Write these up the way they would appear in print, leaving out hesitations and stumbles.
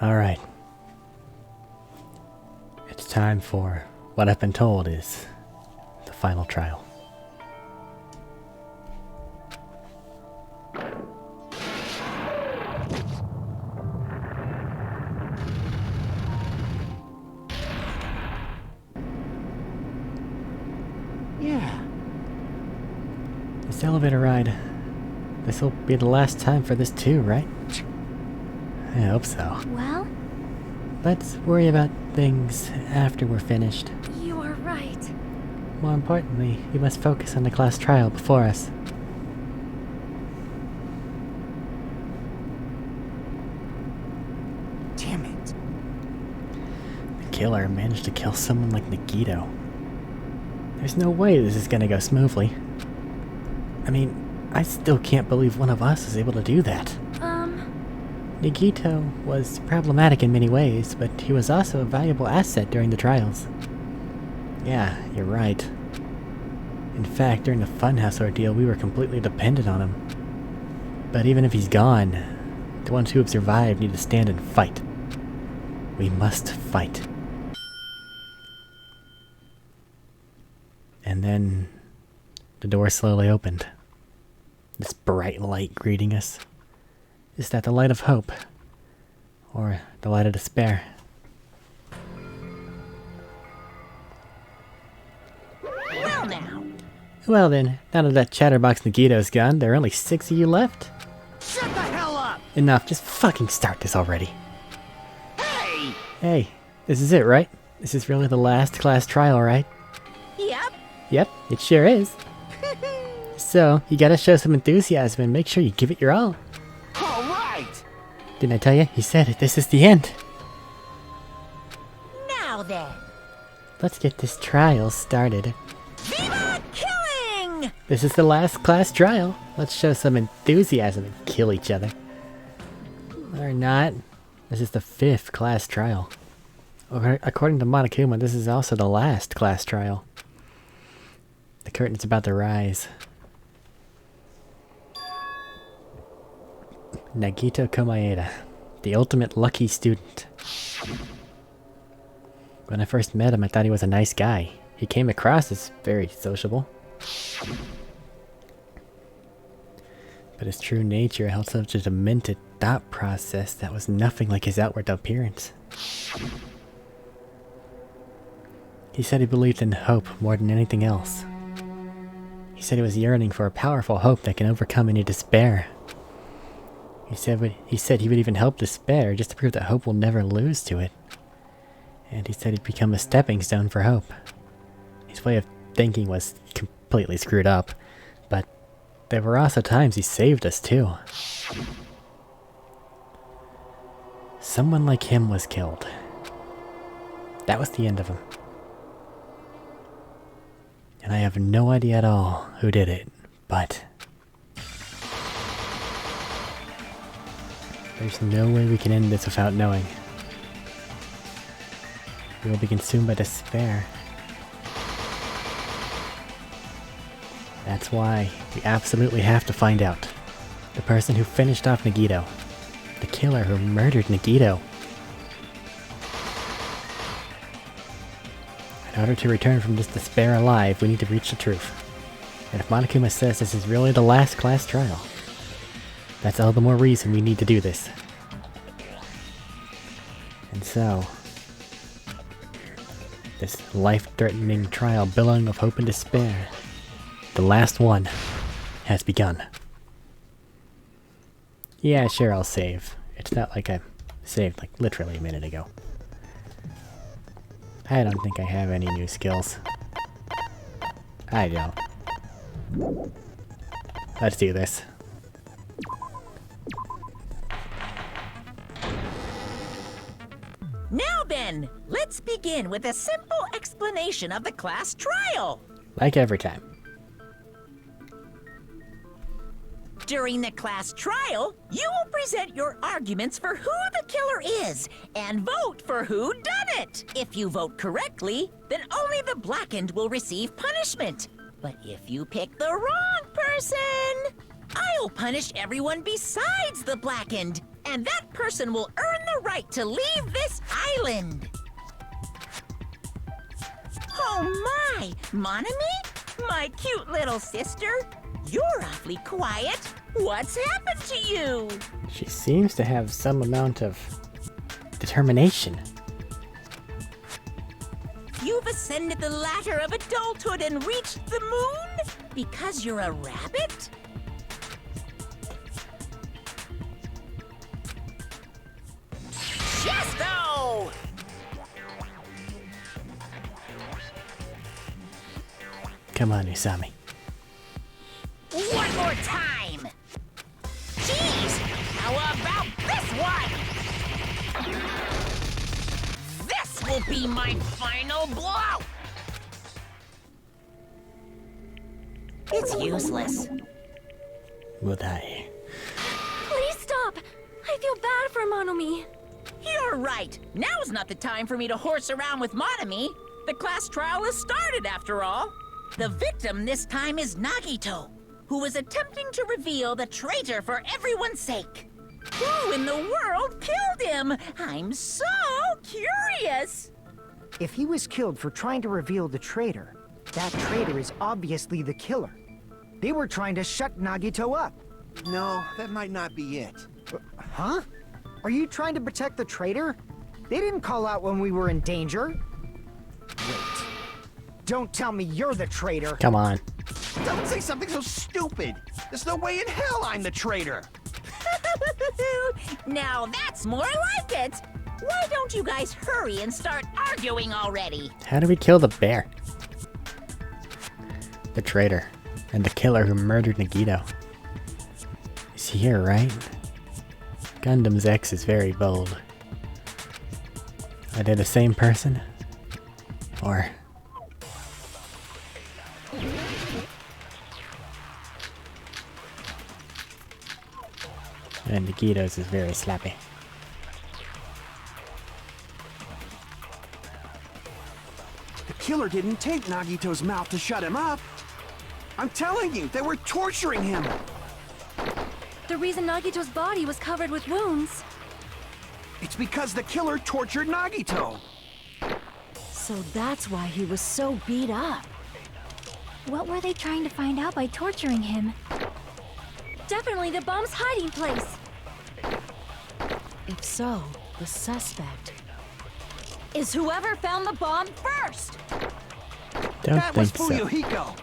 Alright. It's time for what I've been told is the final trial. Yeah. This elevator ride, this'll be the last time for this too, right? I hope so. Well, Let's worry about things after we're finished. you are right. More importantly, we must focus on the class trial before us. Damn it. The killer managed to kill someone like Nagito. There's no way this is gonna go smoothly. I mean, I still can't believe one of us is able to do that. Nagito was problematic in many ways, but he was also a valuable asset during the trials. Yeah, you're right. In fact, during the Funhouse ordeal, we were completely dependent on him. But even if he's gone, the ones who have survived need to stand and fight. We must fight. And then the door slowly opened. This bright light greeting us. Is that the light of hope? Or the light of despair? Well now. Well then, now that Chatterbox Nagito's gone, there are only 6 of you left? Shut the hell up! Enough, just fucking start this already. Hey! Hey, this is it, right? This is really the last class trial, right? Yep. Yep, it sure is. So, you gotta show some enthusiasm and make sure you give it your all. Alright! Didn't I tell you? He said it. This is the end. Now then. Let's get this trial started. Viva killing! This is the last class trial. Let's show some enthusiasm and kill each other. Or not. This is the 5th class trial. According to Monokuma, this is also the last class trial. The curtain's about to rise. Nagito Komaeda, the ultimate lucky student. When I first met him, I thought he was a nice guy. He came across as very sociable. But his true nature held such a demented thought process that was nothing like his outward appearance. He said he believed in hope more than anything else. He said he was yearning for a powerful hope that can overcome any despair. He said he would even help despair just to prove that hope will never lose to it. And he said he'd become a stepping stone for hope. His way of thinking was completely screwed up, but there were also times he saved us too. Someone like him was killed. That was the end of him. And I have no idea at all who did it, but there's no way we can end this without knowing. We will be consumed by despair. That's why we absolutely have to find out. The person who finished off Nagito. The killer who murdered Nagito. In order to return from this despair alive, we need to reach the truth. And if Monokuma says this is really the last class trial, that's all the more reason we need to do this. And so, this life-threatening trial billowing of hope and despair, the last one, has begun. Yeah, sure, I'll save. It's not like I saved like literally a minute ago. I don't think I have any new skills. I don't. Let's do this. Now then, let's begin with a simple explanation of the class trial. Like every time. During the class trial, you will present your arguments for who the killer is and vote for who done it. If you vote correctly, then only the blackened will receive punishment. But if you pick the wrong person, I'll punish everyone besides the blackened, and that person will earn the right to leave this island. Oh my, Monami? My cute little sister? You're awfully quiet. What's happened to you? She seems to have some amount of determination. You've ascended the ladder of adulthood and reached the moon? Because you're a rabbit? Chesto! Come on, Usami. One more time! Jeez! How about this one? This will be my final blow! It's useless. Would I? Please stop! I feel bad for Monomi. You're right. Now's not the time for me to horse around with Monami. The class trial has started, after all. The victim this time is Nagito, who is attempting to reveal the traitor for everyone's sake. Who in the world killed him? I'm so curious. If he was killed for trying to reveal the traitor, that traitor is obviously the killer. They were trying to shut Nagito up. No, that might not be it. Huh? Are you trying to protect the traitor? They didn't call out when we were in danger. Wait. Don't tell me you're the traitor. Come on. Don't say something so stupid. There's no way in hell I'm the traitor. Now that's more like it. Why don't you guys hurry and start arguing already? How do we kill the bear? The traitor. And the killer who murdered Nagito. Is he here, right? Gundam's X is very bold. Are they the same person? Or... and Nagito's is very slappy. The killer didn't tape Nagito's mouth to shut him up. I'm telling you, they were torturing him. The reason Nagito's body was covered with wounds. It's because the killer tortured Nagito. So that's why he was so beat up. What were they trying to find out by torturing him? Definitely the bomb's hiding place. If so, the suspect is whoever found the bomb first. Don't That was think so. Fuyuhiko.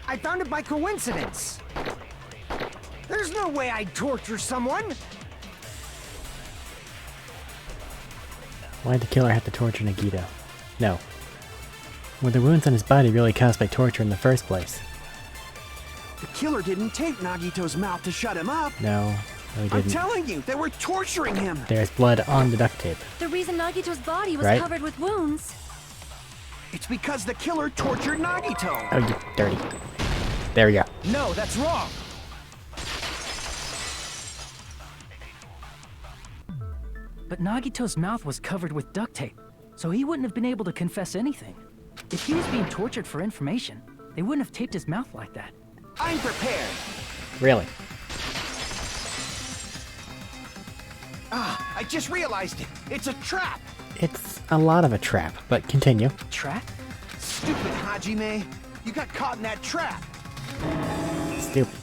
I found it by coincidence. There's no way I'd torture someone. Why'd the killer have to torture Nagito? No. Were the wounds on his body really caused by torture in the first place? The killer didn't tape Nagito's mouth to shut him up. No, he I'm didn't. telling you, they were torturing him. There's blood on the duct tape. The reason Nagito's body was Right. covered with wounds. It's because the killer tortured Nagito. Oh, you dirty. There we go. No, that's wrong. But Nagito's mouth was covered with duct tape, so he wouldn't have been able to confess anything. If he was being tortured for information, they wouldn't have taped his mouth like that. I'm prepared. Really? Ah, I just realized it. It's a trap. It's a lot of a trap, but continue. Trap? Stupid Hajime. You got caught in that trap. Stupid.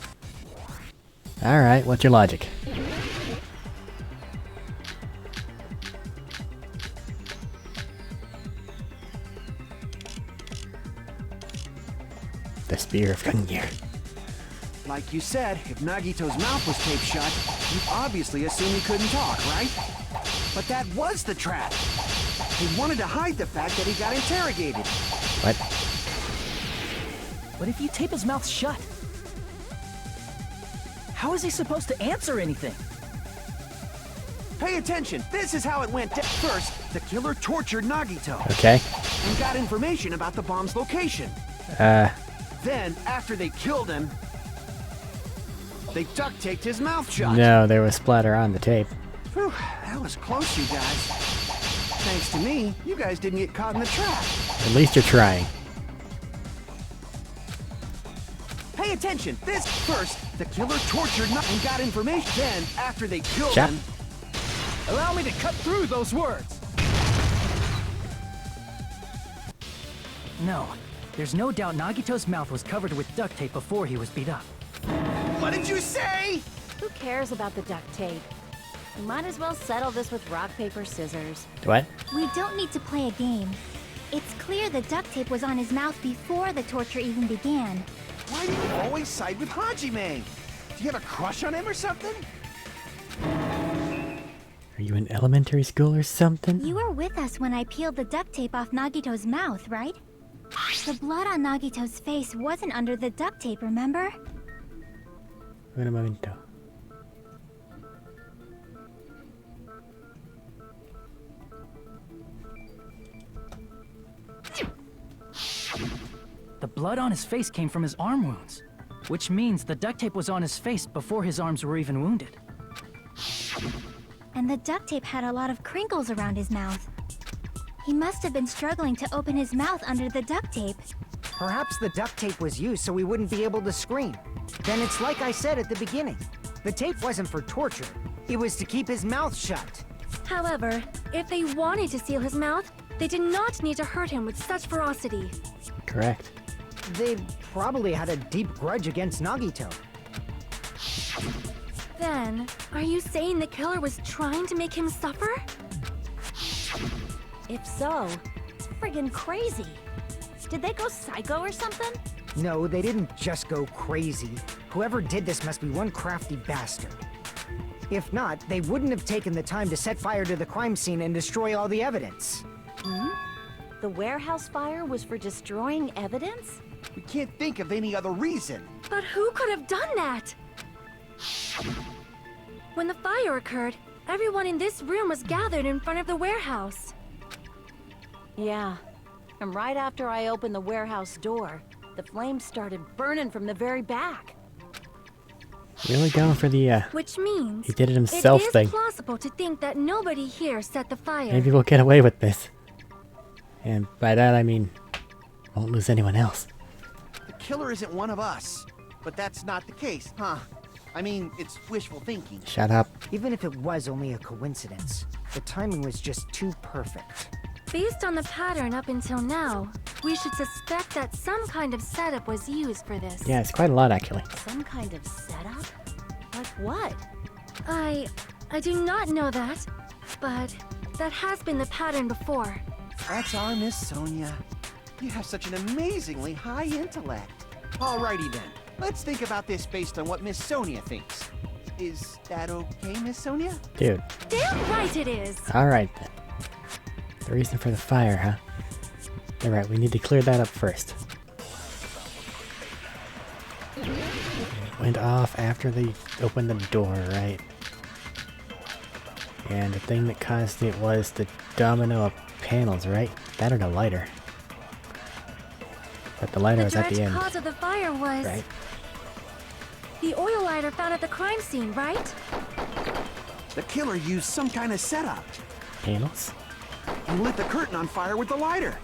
Alright, what's your logic? The Spear of Gungnir. Like you said, if Nagito's mouth was taped shut, you obviously assume he couldn't talk, right? But that was the trap. He wanted to hide the fact that he got interrogated. What? But if you tape his mouth shut, how is he supposed to answer anything? Pay attention. This is how it went. First, the killer tortured Nagito Okay. and got information about the bomb's location. Then, after they killed him, they duct taped his mouth shut. No, there was splatter on the tape. Whew, that was close, you guys. Thanks to me, you guys didn't get caught in the trap. At least you're trying. Pay attention. This first, the killer tortured and got information. Then, after they killed Chap. him, Allow me to cut through those words! No, there's no doubt Nagito's mouth was covered with duct tape before he was beat up. What did you say? Who cares about the duct tape? We might as well settle this with rock, paper, scissors. What? We don't need to play a game. It's clear the duct tape was on his mouth before the torture even began. Why do you always side with Hajime? Do you have a crush on him or something? Are you in elementary school or something? You were with us when I peeled the duct tape off Nagito's mouth, right? The blood on Nagito's face wasn't under the duct tape, remember? Un momento. The blood on his face came from his arm wounds, which means the duct tape was on his face before his arms were even wounded. And the duct tape had a lot of crinkles around his mouth. He must have been struggling to open his mouth under the duct tape. Perhaps the duct tape was used so he wouldn't be able to scream. Then it's like I said at the beginning. The tape wasn't for torture. It was to keep his mouth shut. However, if they wanted to seal his mouth, they did not need to hurt him with such ferocity. Correct. They probably had a deep grudge against Nagito. Then, are you saying the killer was trying to make him suffer? If so, it's friggin' crazy. Did they go psycho or something? No, they didn't just go crazy. Whoever did this must be one crafty bastard. If not, they wouldn't have taken the time to set fire to the crime scene and destroy all the evidence. The warehouse fire was for destroying evidence? We can't think of any other reason. But who could have done that? When the fire occurred, everyone in this room was gathered in front of the warehouse. Yeah. And right after I opened the warehouse door, the flames started burning from the very back. Really going for the, Which means he did it himself it is thing. plausible to think that nobody here set the fire. Maybe we'll get away with this. And by that I mean, won't lose anyone else. The killer isn't one of us. But that's not the case, huh? I mean, it's wishful thinking. Shut up. Even if it was only a coincidence, the timing was just too perfect. Based on the pattern up until now, we should suspect that some kind of setup was used for this. Yeah, it's quite a lot actually. Some kind of setup? Like what? I do not know that, but that has been the pattern before. That's our Miss Sonia. You have such an amazingly high intellect. Alrighty then. Let's think about this based on what Miss Sonia thinks. Is that okay, Miss Sonia? Dude. Damn right it is! Alright then. The reason for the fire, huh? Alright, we need to clear that up first. It went off after they opened the door, right? And the thing that caused it was the domino of panels, right? That or the lighter. But the lighter was at the direct end, cause of the fire was right? the oil lighter found at the crime scene, right? The killer used some kind of setup. Panels? He lit the curtain on fire with the lighter.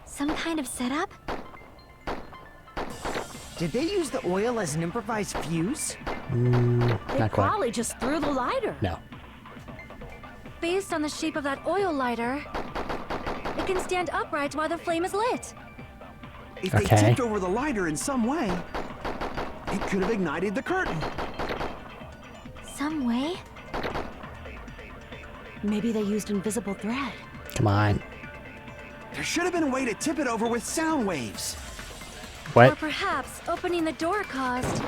Some kind of setup? Did they use the oil as an improvised fuse? They Not quite. probably just threw the lighter. No. Based on the shape of that oil lighter, it can stand upright while the flame is lit. If they Okay. tipped over the lighter in some way, it could have ignited the curtain. Some way? Maybe they used invisible thread. Come on. There should have been a way to tip it over with sound waves. Or What? perhaps opening the door caused.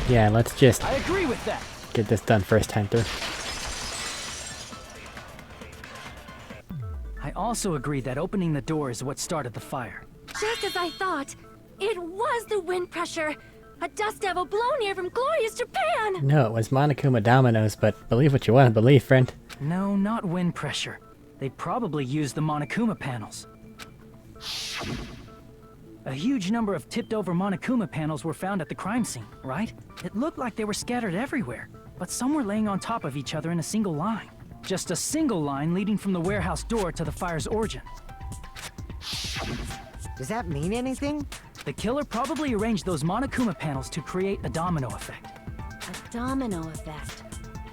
Yeah, let's just I agree with that. get this done first time through. I also agree that opening the door is what started the fire. Just as I thought, it was the wind pressure. A dust devil blown here from glorious Japan! No, it was Monokuma Dominoes, but believe what you want to believe, friend. No, not wind pressure. They probably used the Monokuma panels. A huge number of tipped-over Monokuma panels were found at the crime scene, right? It looked like they were scattered everywhere, but some were laying on top of each other in a single line. Just a single line leading from the warehouse door to the fire's origin. Does that mean anything? The killer probably arranged those Monokuma panels to create a domino effect. A domino effect.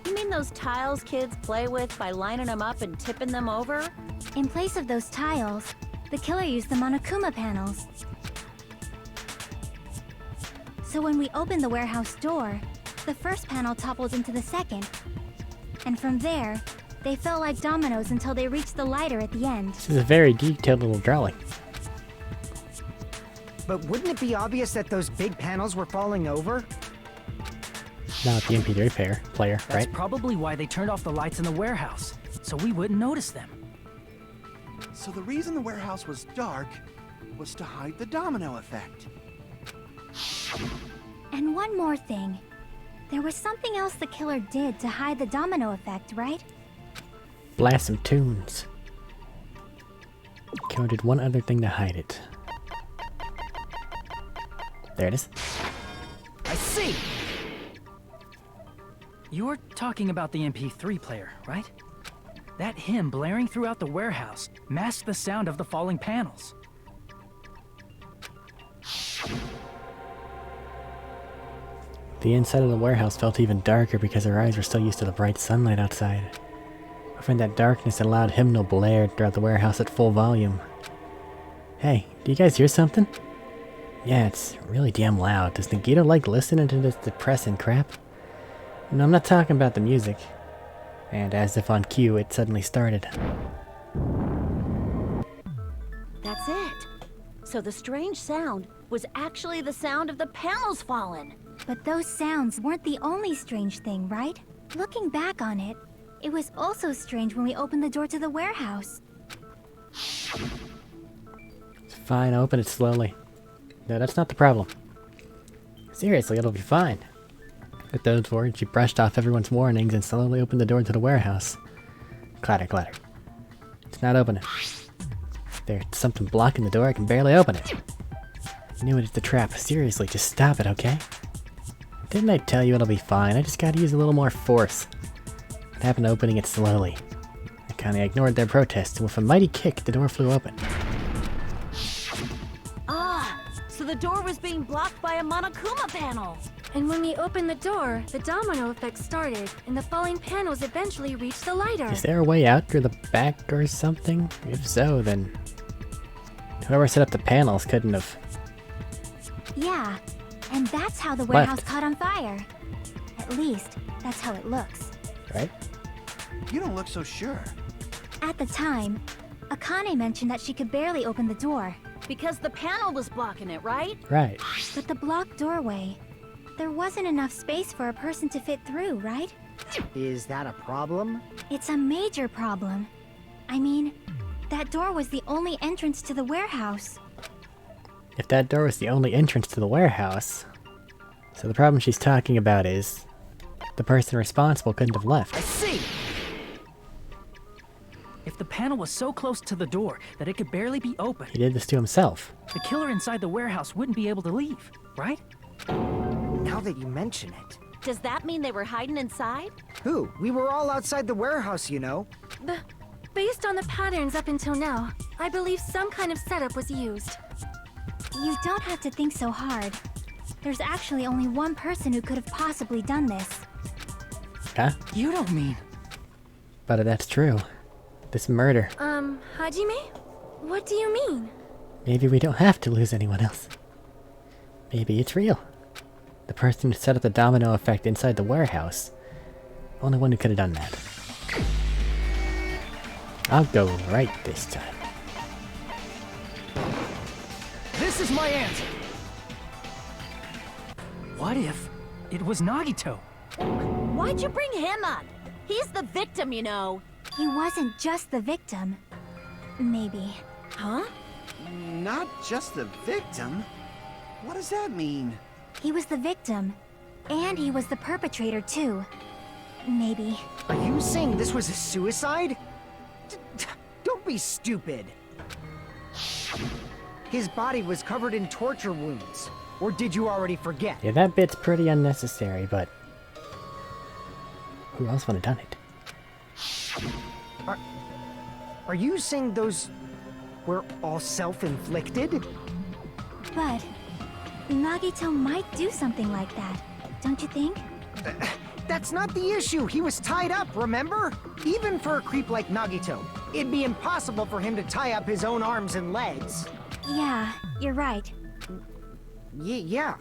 You mean those tiles kids play with by lining them up and tipping them over? In place of those tiles, the killer used the Monokuma panels. So when we opened the warehouse door, the first panel toppled into the second. And from there, they fell like dominoes until they reached the lighter at the end. This is a very detailed little drawing. But wouldn't it be obvious that those big panels were falling over? Not the MP3 player, That's right? probably why they turned off the lights in the warehouse, so we wouldn't notice them. So the reason the warehouse was dark was to hide the domino effect. And one more thing. There was something else the killer did to hide the domino effect, right? Blast some tunes. Killer did one other thing to hide it. There it is. I see! You're talking about the MP3 player, right? That hymn blaring throughout the warehouse masked the sound of the falling panels. The inside of the warehouse felt even darker because our eyes were still used to the bright sunlight outside. Within that darkness, a loud hymnal blared throughout the warehouse at full volume. Hey, do you guys hear something? Yeah, it's really damn loud. Does Nagito like listening to this depressing crap? No, I'm not talking about the music. And as if on cue, it suddenly started. That's it. So the strange sound was actually the sound of the panels falling. But those sounds weren't the only strange thing, right? Looking back on it, it was also strange when we opened the door to the warehouse. It's fine, open it slowly. No, that's not the problem. Seriously, it'll be fine. With those words, she brushed off everyone's warnings and slowly opened the door to the warehouse. Clatter, clatter. It's not opening. There's something blocking the door, I can barely open it. I knew it was the trap. Seriously, just stop it, okay? Didn't I tell you it'll be fine? I just gotta use a little more force. What happened to opening it slowly? I kinda ignored their protest, and with a mighty kick, the door flew open. Ah, so the door was being blocked by a Monokuma panel. And when we opened the door, the domino effect started, and the falling panels eventually reached the lighter. Is there a way out through the back or something? If so, then whoever set up the panels couldn't have. Yeah, and that's how the Left. warehouse caught on fire. At least, that's how it looks. Right? You don't look so sure. At the time, Akane mentioned that she could barely open the door. Because the panel was blocking it, right? Right. But the blocked doorway, there wasn't enough space for a person to fit through, right? Is that a problem? It's a major problem. I mean, that door was the only entrance to the warehouse. If that door was the only entrance to the warehouse, so the problem she's talking about is the person responsible couldn't have left. I see! If the panel was so close to the door that it could barely be opened, He did this to himself. the killer inside the warehouse wouldn't be able to leave, right? Now that you mention it. Does that mean they were hiding inside? Who? We were all outside the warehouse, you know. Based on the patterns up until now, I believe some kind of setup was used. You don't have to think so hard. There's actually only one person who could have possibly done this. Huh? You don't mean... But that's true. This murder. Hajime? What do you mean? Maybe we don't have to lose anyone else. Maybe it's real. The person who set up the domino effect inside the warehouse. Only one who could have done that. I'll go right this time. This is my answer! What if it was Nagito? Why'd you bring him up? He's the victim, you know. He wasn't just the victim. Maybe. Huh? Not just the victim? What does that mean? He was the victim. And he was the perpetrator, too. Maybe. Are you saying this was a suicide? Don't be stupid. His body was covered in torture wounds. Or did you already forget? Yeah, that bit's pretty unnecessary, but who else would have done it? Are you saying those were all self-inflicted? But Nagito might do something like that, don't you think? That's not the issue. He was tied up, remember? Even for a creep like Nagito, it'd be impossible for him to tie up his own arms and legs. Yeah, you're right. Yeah,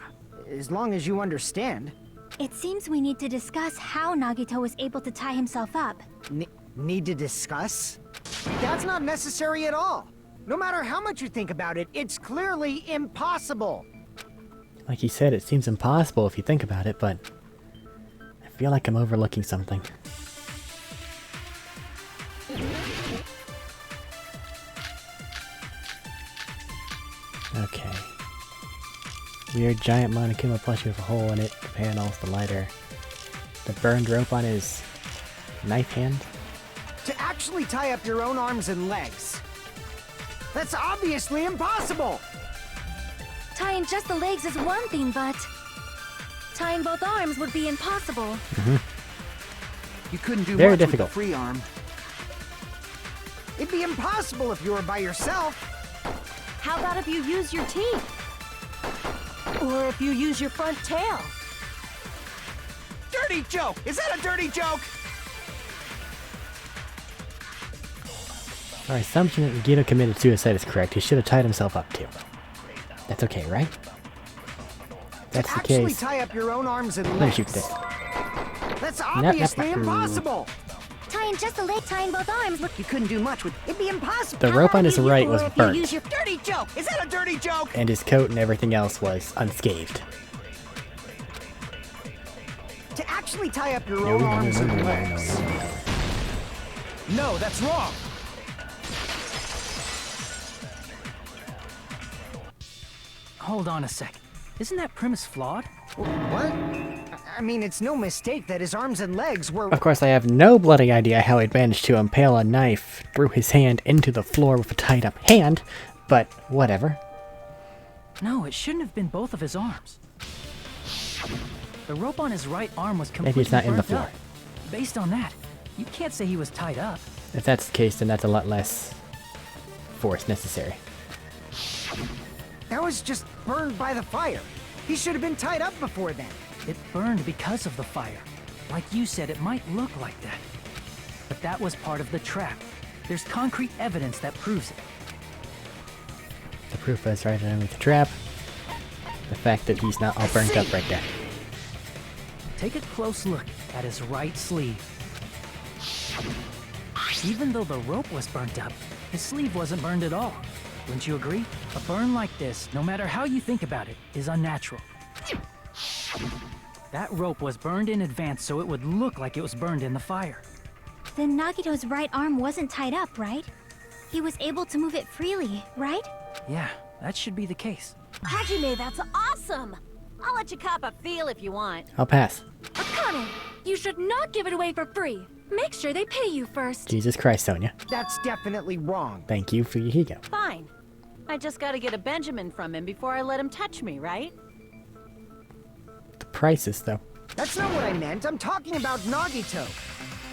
as long as you understand. It seems we need to discuss how Nagito was able to tie himself up. Need to discuss? That's not necessary at all. No matter how much you think about it, it's clearly impossible. Like you said, it seems impossible if you think about it, but I feel like I'm overlooking something. Okay. Weird giant Monokuma plushie with a hole in it, the panels, the lighter. The burned rope on his knife hand. To actually tie up your own arms and legs. That's obviously impossible! Tying just the legs is one thing, but tying both arms would be impossible. You couldn't do Very much difficult. with the free arm. It'd be impossible if you were by yourself. How about if you use your teeth? Or if you use your front tail? Dirty joke! Is that a dirty joke? Our assumption that Nagito committed suicide is correct. He should have tied himself up too. That's okay, right? That's to the actually case. tie up your own arms and Let me legs. shoot this. That's obviously impossible. Tying just the leg, tying both arms would... You couldn't do much with... It'd be impossible. The rope on his right was burnt, Dirty joke! Is that a dirty joke? and his coat and everything else was unscathed. To actually tie up your No, own no, arms no, no, and no, no, legs. no, no. No, that's wrong. Hold on a sec. Isn't that premise flawed? What? I mean, it's no mistake that his arms and legs were... Of course, I have no bloody idea how he managed to impale a knife through his hand into the floor with a tied up hand, but whatever. No, it shouldn't have been both of his arms. The rope on his right arm was completely Maybe it's not in the burnt floor. up. Based on that, you can't say he was tied up. If that's the case, then that's a lot less force necessary. That was just burned by the fire. He should have been tied up before then. It burned because of the fire. Like you said, it might look like that. But that was part of the trap. There's concrete evidence that proves it. The proof is right underneath the trap. The fact that he's not all burnt up right there. Take a close look at his right sleeve. Even though the rope was burnt up, his sleeve wasn't burned at all. Wouldn't you agree? A burn like this, no matter how you think about it, is unnatural. That rope was burned in advance so it would look like it was burned in the fire. Then Nagito's right arm wasn't tied up, right? He was able to move it freely, right? Yeah, that should be the case. Hajime, that's awesome! I'll let you cop a feel if you want. I'll pass. Akane, you should not give it away for free. Make sure they pay you first. Jesus Christ, Sonia. That's definitely wrong. Thank you for your ego. Fine. I just gotta get a Benjamin from him before I let him touch me, right? The prices, though. That's not what I meant. I'm talking about Nagito.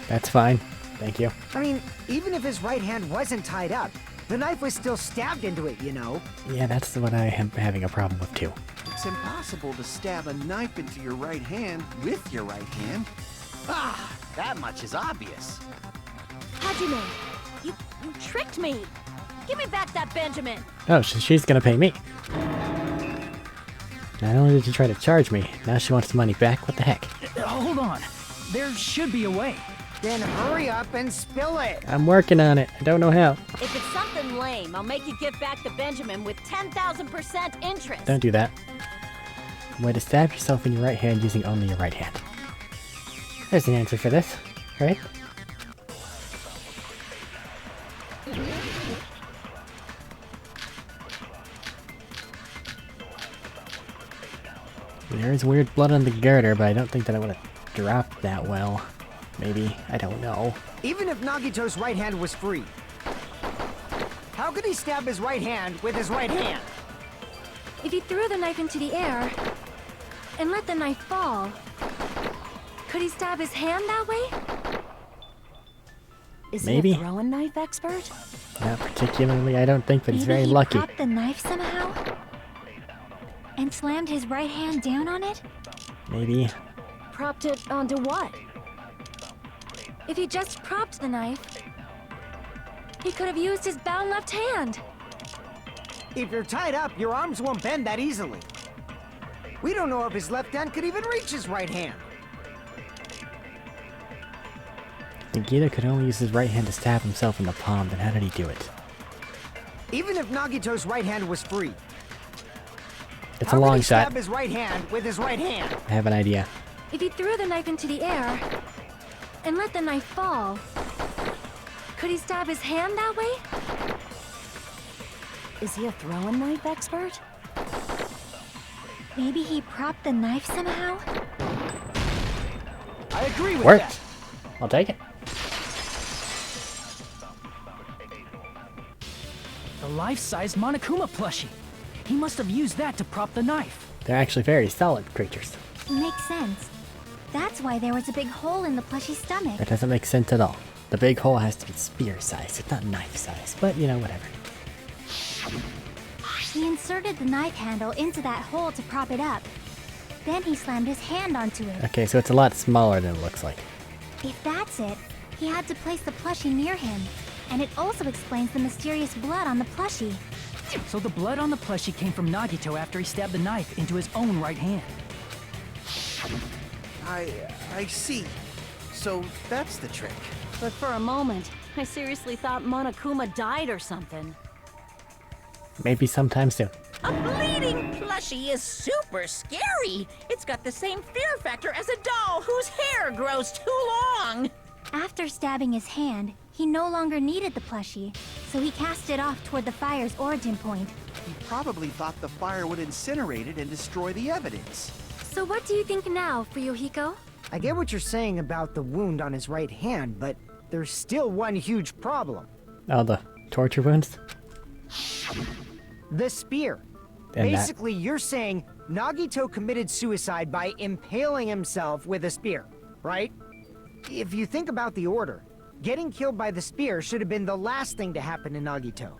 That's fine. Thank you. I mean, even if his right hand wasn't tied up, the knife was still stabbed into it, you know? Yeah, that's what I am having a problem with, too. It's impossible to stab a knife into your right hand with your right hand. Ah, that much is obvious. Hajime, you tricked me! Give me back that Benjamin! Oh, she's gonna pay me. Not only did she try to charge me, now she wants the money back. What the heck? Hold on. There should be a way. Then hurry up and spill it. I'm working on it. I don't know how. If it's something lame, I'll make you give back the Benjamin with 10,000% interest. Don't do that. Way to stab yourself in your right hand using only your right hand. There's an answer for this, right? There is weird blood on the girder, but I don't think that I would have dropped that well. Maybe. I don't know. Even if Nagito's right hand was free, how could he stab his right hand with his right hand? If he threw the knife into the air and let the knife fall, could he stab his hand that way? Is Maybe. he a throwing knife expert? Not particularly. I don't think, but he's very Maybe he lucky. popped the knife somehow? And slammed his right hand down on it? Maybe. propped it onto what? If he just propped the knife, he could have used his bound left hand. If you're tied up, your arms won't bend that easily. We don't know if his left hand could even reach his right hand. Nagito could only use his right hand to stab himself in the palm, then how did he do it? Even if Nagito's right hand was free, It's how a could long he shot. stab his right hand with his right hand? I have an idea. If he threw the knife into the air and let the knife fall, could he stab his hand that way? Is he a throwing knife expert? Maybe he propped the knife somehow? I agree with Worked. that. I'll take it. The life-sized Monokuma plushie. He must have used that to prop the knife. They're actually very solid creatures. Makes sense. That's why there was a big hole in the plushie's stomach. That doesn't make sense at all. The big hole has to be spear size, it's not knife size. But, you know, whatever. He inserted the knife handle into that hole to prop it up. Then he slammed his hand onto it. Okay, so it's a lot smaller than it looks like. If that's it, he had to place the plushie near him. And it also explains the mysterious blood on the plushie. So the blood on the plushie came from Nagito after he stabbed the knife into his own right hand. I see. So that's the trick. But for a moment, I seriously thought Monokuma died or something. Maybe sometime soon. A bleeding plushie is super scary. It's got the same fear factor as a doll whose hair grows too long. After stabbing his hand, he no longer needed the plushie, so he cast it off toward the fire's origin point. He probably thought the fire would incinerate it and destroy the evidence. So what do you think now, Fuyuhiko? I get what you're saying about the wound on his right hand, but there's still one huge problem. Oh, the torture wounds? The spear. And Basically, you're saying Nagito committed suicide by impaling himself with a spear, right? If you think about the order, getting killed by the spear should have been the last thing to happen to Nagito.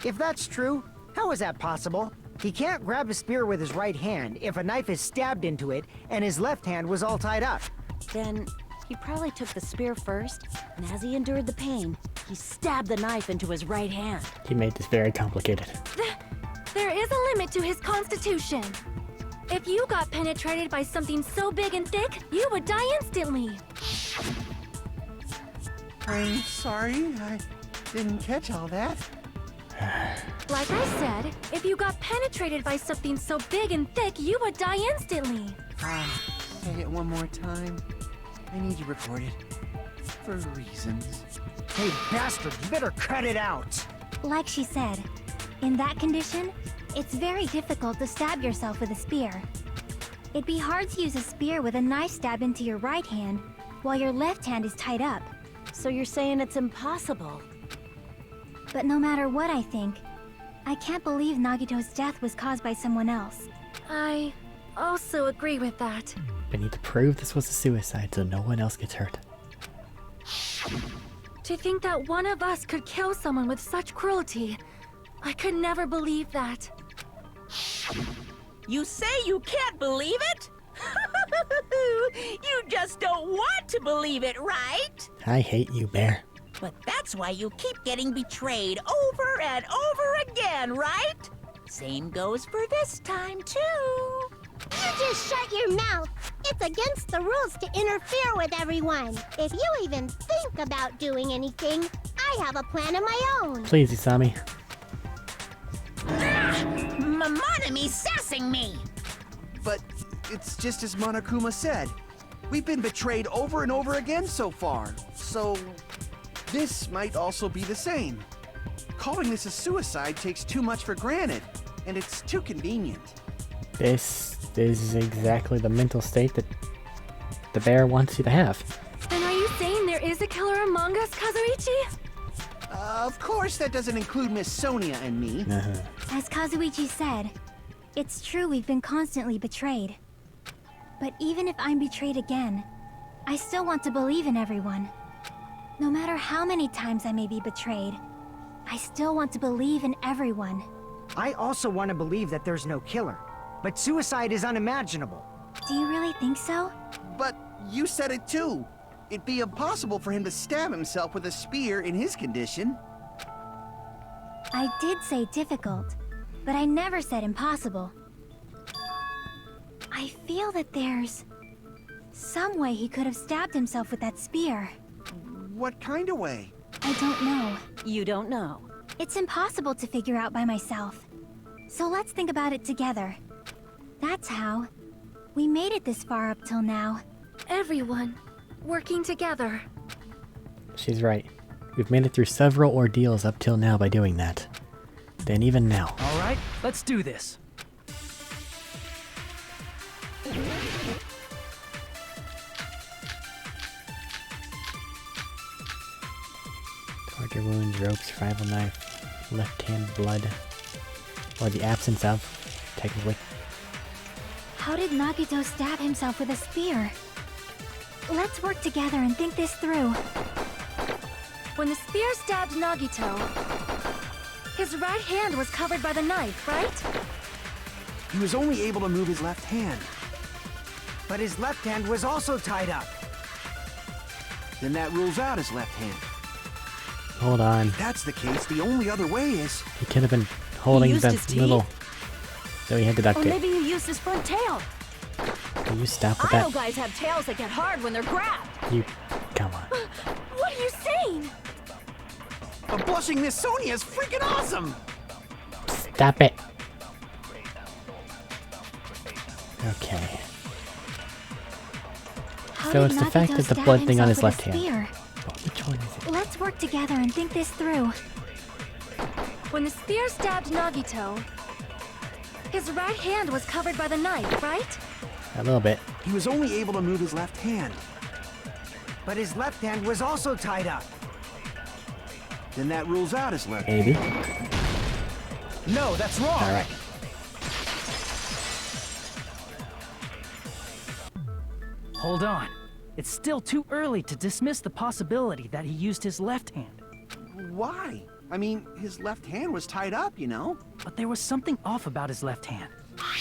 If that's true, how is that possible? He can't grab a spear with his right hand if a knife is stabbed into it and his left hand was all tied up. Then he probably took the spear first, and as he endured the pain, he stabbed the knife into his right hand. He made this very complicated. There is a limit to his constitution. If you got penetrated by something so big and thick, you would die instantly. I'm sorry, I didn't catch all that. Like I said, if you got penetrated by something so big and thick, you would die instantly. Say it one more time. I need you recorded. For reasons. Hey, bastard, you better cut it out! Like she said, in that condition, it's very difficult to stab yourself with a spear. It'd be hard to use a spear with a knife stabbed into your right hand while your left hand is tied up. So you're saying it's impossible? But no matter what I think, I can't believe Nagito's death was caused by someone else. I also agree with that. We need to prove this was a suicide so no one else gets hurt. To think that one of us could kill someone with such cruelty, I could never believe that. You say you can't believe it? You just don't want to believe it, right? I hate you, Bear. But that's why you keep getting betrayed over and over again, right? Same goes for this time, too. You just shut your mouth. It's against the rules to interfere with everyone. If you even think about doing anything, I have a plan of my own. Please, Isami. Monami sassing me! But it's just as Monokuma said. We've been betrayed over and over again so far. So this might also be the same. Calling this a suicide takes too much for granted, and it's too convenient. This is exactly the mental state that the bear wants you to have. And are you saying there is a killer among us, Kazuichi? Of course that doesn't include Miss Sonia and me. As Kazuichi said, it's true we've been constantly betrayed. But even if I'm betrayed again, I still want to believe in everyone. No matter how many times I may be betrayed, I still want to believe in everyone. I also want to believe that there's no killer, but suicide is unimaginable. Do you really think so? But you said it too. It'd be impossible for him to stab himself with a spear in his condition. I did say difficult, but I never said impossible. I feel that there's some way he could have stabbed himself with that spear. What kind of way? I don't know. You don't know. It's impossible to figure out by myself. So let's think about it together. That's how we made it this far up till now. Everyone working together. She's right. We've made it through several ordeals up till now by doing that. Then even now. All right, let's do this. Torture wounds, ropes, rival knife, left hand blood. Or the absence of, technically. How did Nagito stab himself with a spear? Let's work together and think this through. When the spear stabbed Nagito, his right hand was covered by the knife, right? He was only able to move his left hand. But his left hand was also tied up. Then that rules out his left hand. Hold on. If that's the case, the only other way is... He could have been holding used the his teeth? little... So he had the duct Or tape. maybe he used his front tail. Will you stop with I know that? guys have tails that get hard when they're grabbed. You... Come on. What are you saying? A blushing Miss Sonia is freaking awesome! Stop it. Okay. How So did it's the fact Nagito that the stab blood thing on himself his with a left hand. spear? Oh, which one is it? Let's work together and think this through. When the spear stabbed Nagito, his right hand was covered by the knife, right? A little bit. He was only able to move his left hand. But his left hand was also tied up. Then that rules out his left. Maybe. No, that's wrong. Alright. Hold on. It's still too early to dismiss the possibility that he used his left hand. Why? I mean, his left hand was tied up, you know? But there was something off about his left hand.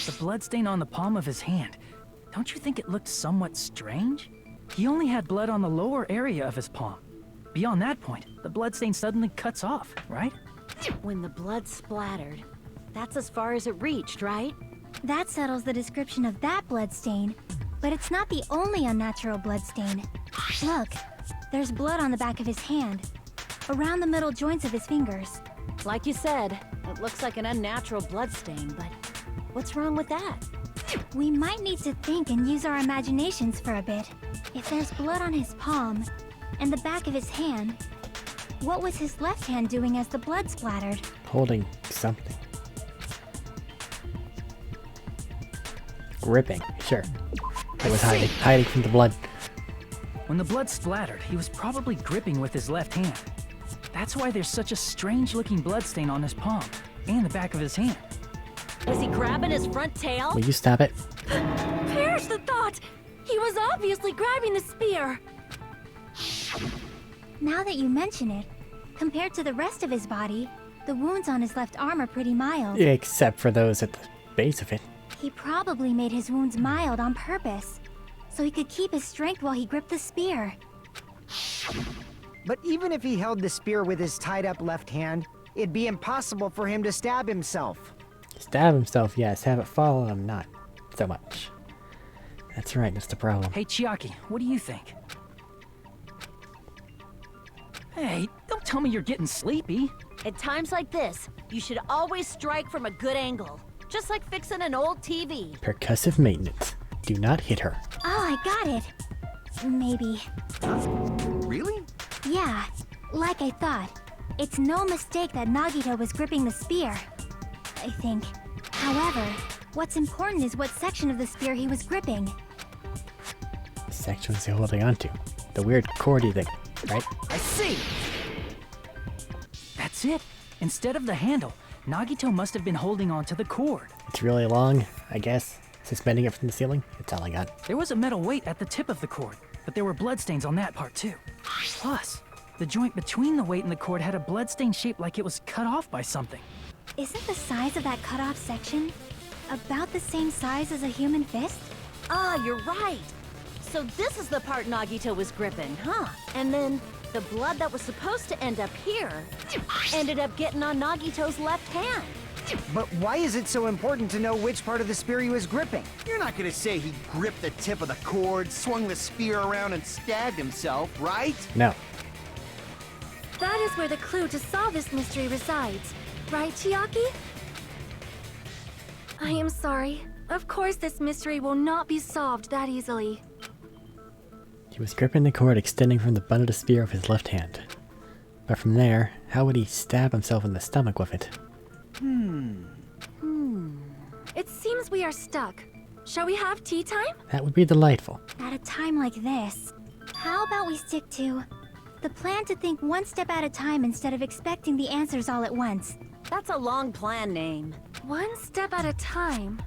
The bloodstain on the palm of his hand. Don't you think it looked somewhat strange? He only had blood on the lower area of his palm. Beyond that point, the bloodstain suddenly cuts off, right? When the blood splattered, that's as far as it reached, right? That settles the description of that bloodstain, but it's not the only unnatural bloodstain. Look, there's blood on the back of his hand, around the middle joints of his fingers. Like you said, it looks like an unnatural bloodstain, but what's wrong with that? We might need to think and use our imaginations for a bit. If there's blood on his palm and the back of his hand, what was his left hand doing as the blood splattered? Holding something. Gripping. Sure. It was hiding. Hiding from the blood. When the blood splattered, he was probably gripping with his left hand. That's why there's such a strange-looking bloodstain on his palm and the back of his hand. Was he grabbing his front tail? Will you stop it? Perish the thought! He was obviously grabbing the spear! Now that you mention it, compared to the rest of his body, the wounds on his left arm are pretty mild. Except for those at the base of it. He probably made his wounds mild on purpose, so he could keep his strength while he gripped the spear. But even if he held the spear with his tied up left hand, it'd be impossible for him to stab himself. Stab himself, yes. Have it fall on him, not so much. That's right, that's the problem. Hey, Chiaki, what do you think? Hey, don't tell me you're getting sleepy. At times like this, you should always strike from a good angle. Just like fixing an old TV. Percussive maintenance. Do not hit her. Oh, I got it. Maybe. Really? Yeah, like I thought. It's no mistake that Nagito was gripping the spear, I think. However, what's important is what section of the spear he was gripping. The section he's holding onto. The weird cordy thing, right? I see! That's it. Instead of the handle, Nagito must have been holding on to the cord. It's really long, I guess. Suspending it from the ceiling? That's all I got. There was a metal weight at the tip of the cord, but there were bloodstains on that part too. Plus, the joint between the weight and the cord had a bloodstain shaped like it was cut off by something. Isn't the size of that cut-off section about the same size as a human fist? Ah, you're right. So this is the part Nagito was gripping, huh? And then the blood that was supposed to end up here ended up getting on Nagito's left hand. But why is it so important to know which part of the spear he was gripping? You're not gonna say he gripped the tip of the cord, swung the spear around, and stabbed himself, right? No. That is where the clue to solve this mystery resides. Right, Chiaki? I am sorry. Of course this mystery will not be solved that easily. He was gripping the cord extending from the butt of the spear of his left hand. But from there, how would he stab himself in the stomach with it? It seems we are stuck. Shall we have tea time? That would be delightful. At a time like this, how about we stick to the plan to think one step at a time instead of expecting the answers all at once? That's a long plan name. One step at a time.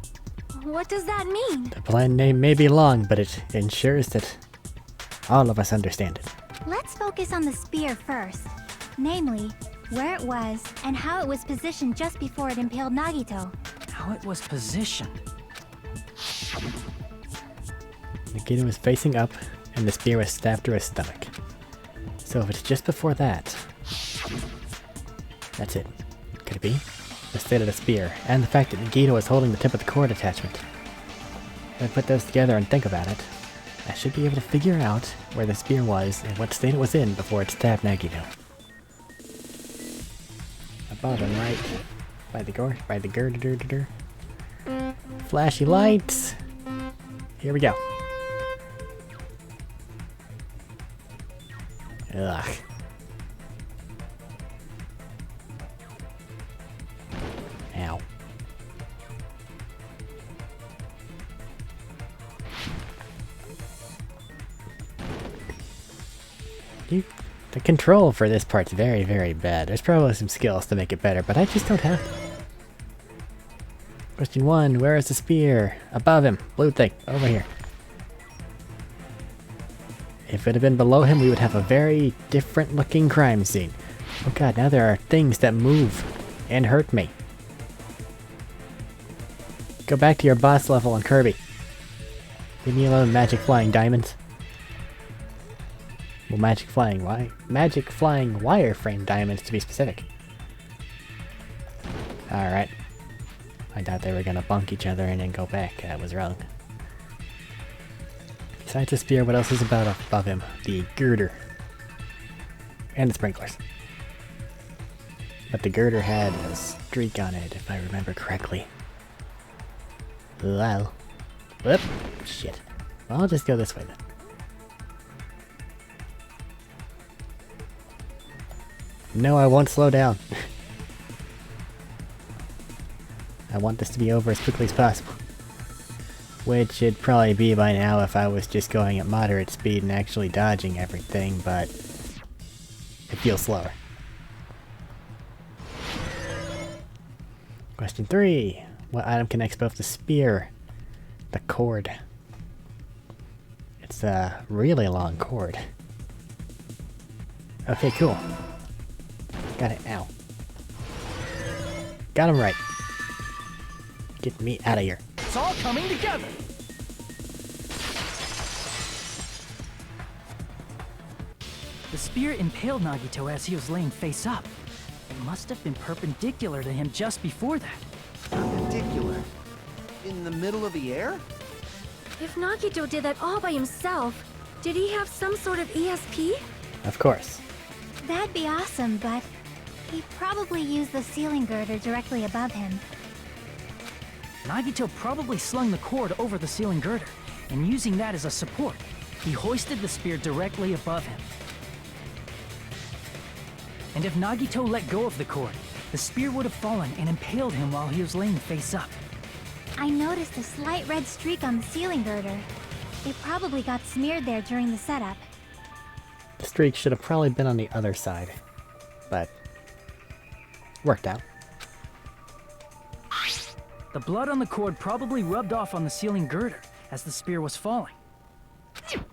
What does that mean? The plan name may be long, but it ensures that all of us understand it. Let's focus on the spear first. Namely, where it was and how it was positioned just before it impaled Nagito. How it was positioned. Nagito was facing up, and the spear was stabbed through his stomach. So if it's just before that... That's it. Could it be? The state of the spear, and the fact that Nagito was holding the tip of the cord attachment. If I put those together and think about it, I should be able to figure out where the spear was and what state it was in before it stabbed Nagito. Above him, right? By the girder. Flashy lights! Here we go. Ugh. Ow. The control for this part's very, very bad. There's probably some skills to make it better, but I just don't have them. Question 1, where is the spear? Above him. Blue thing. Over here. If it had been below him, we would have a very different looking crime scene. Oh god, now there are things that move and hurt me. Go back to your boss level on Kirby. Leave me alone, magic flying diamonds. Well, magic flying wireframe diamonds to be specific. Alright. I thought they were gonna bunk each other and then go back. I was wrong. Besides the spear, what else is above him? The girder. And the sprinklers. But the girder had a streak on it, if I remember correctly. Well. Whoop. Shit. Well, I'll just go this way then. No, I won't slow down. I want this to be over as quickly as possible. Which it'd probably be by now if I was just going at moderate speed and actually dodging everything, but it feels slower. Question 3. What item connects both the spear, the cord? It's a really long cord. Okay, cool. Got it. Ow. Got him right. Get me out of here. It's all coming together. The spear impaled Nagito as he was laying face up. It must have been perpendicular to him just before that. Perpendicular? In the middle of the air? If Nagito did that all by himself, did he have some sort of ESP? Of course. That'd be awesome, but he probably used the ceiling girder directly above him. Nagito probably slung the cord over the ceiling girder, and using that as a support, he hoisted the spear directly above him. And if Nagito let go of the cord, the spear would have fallen and impaled him while he was laying face up. I noticed a slight red streak on the ceiling girder. It probably got smeared there during the setup. The streak should have probably been on the other side, but worked out. The blood on the cord probably rubbed off on the ceiling girder as the spear was falling.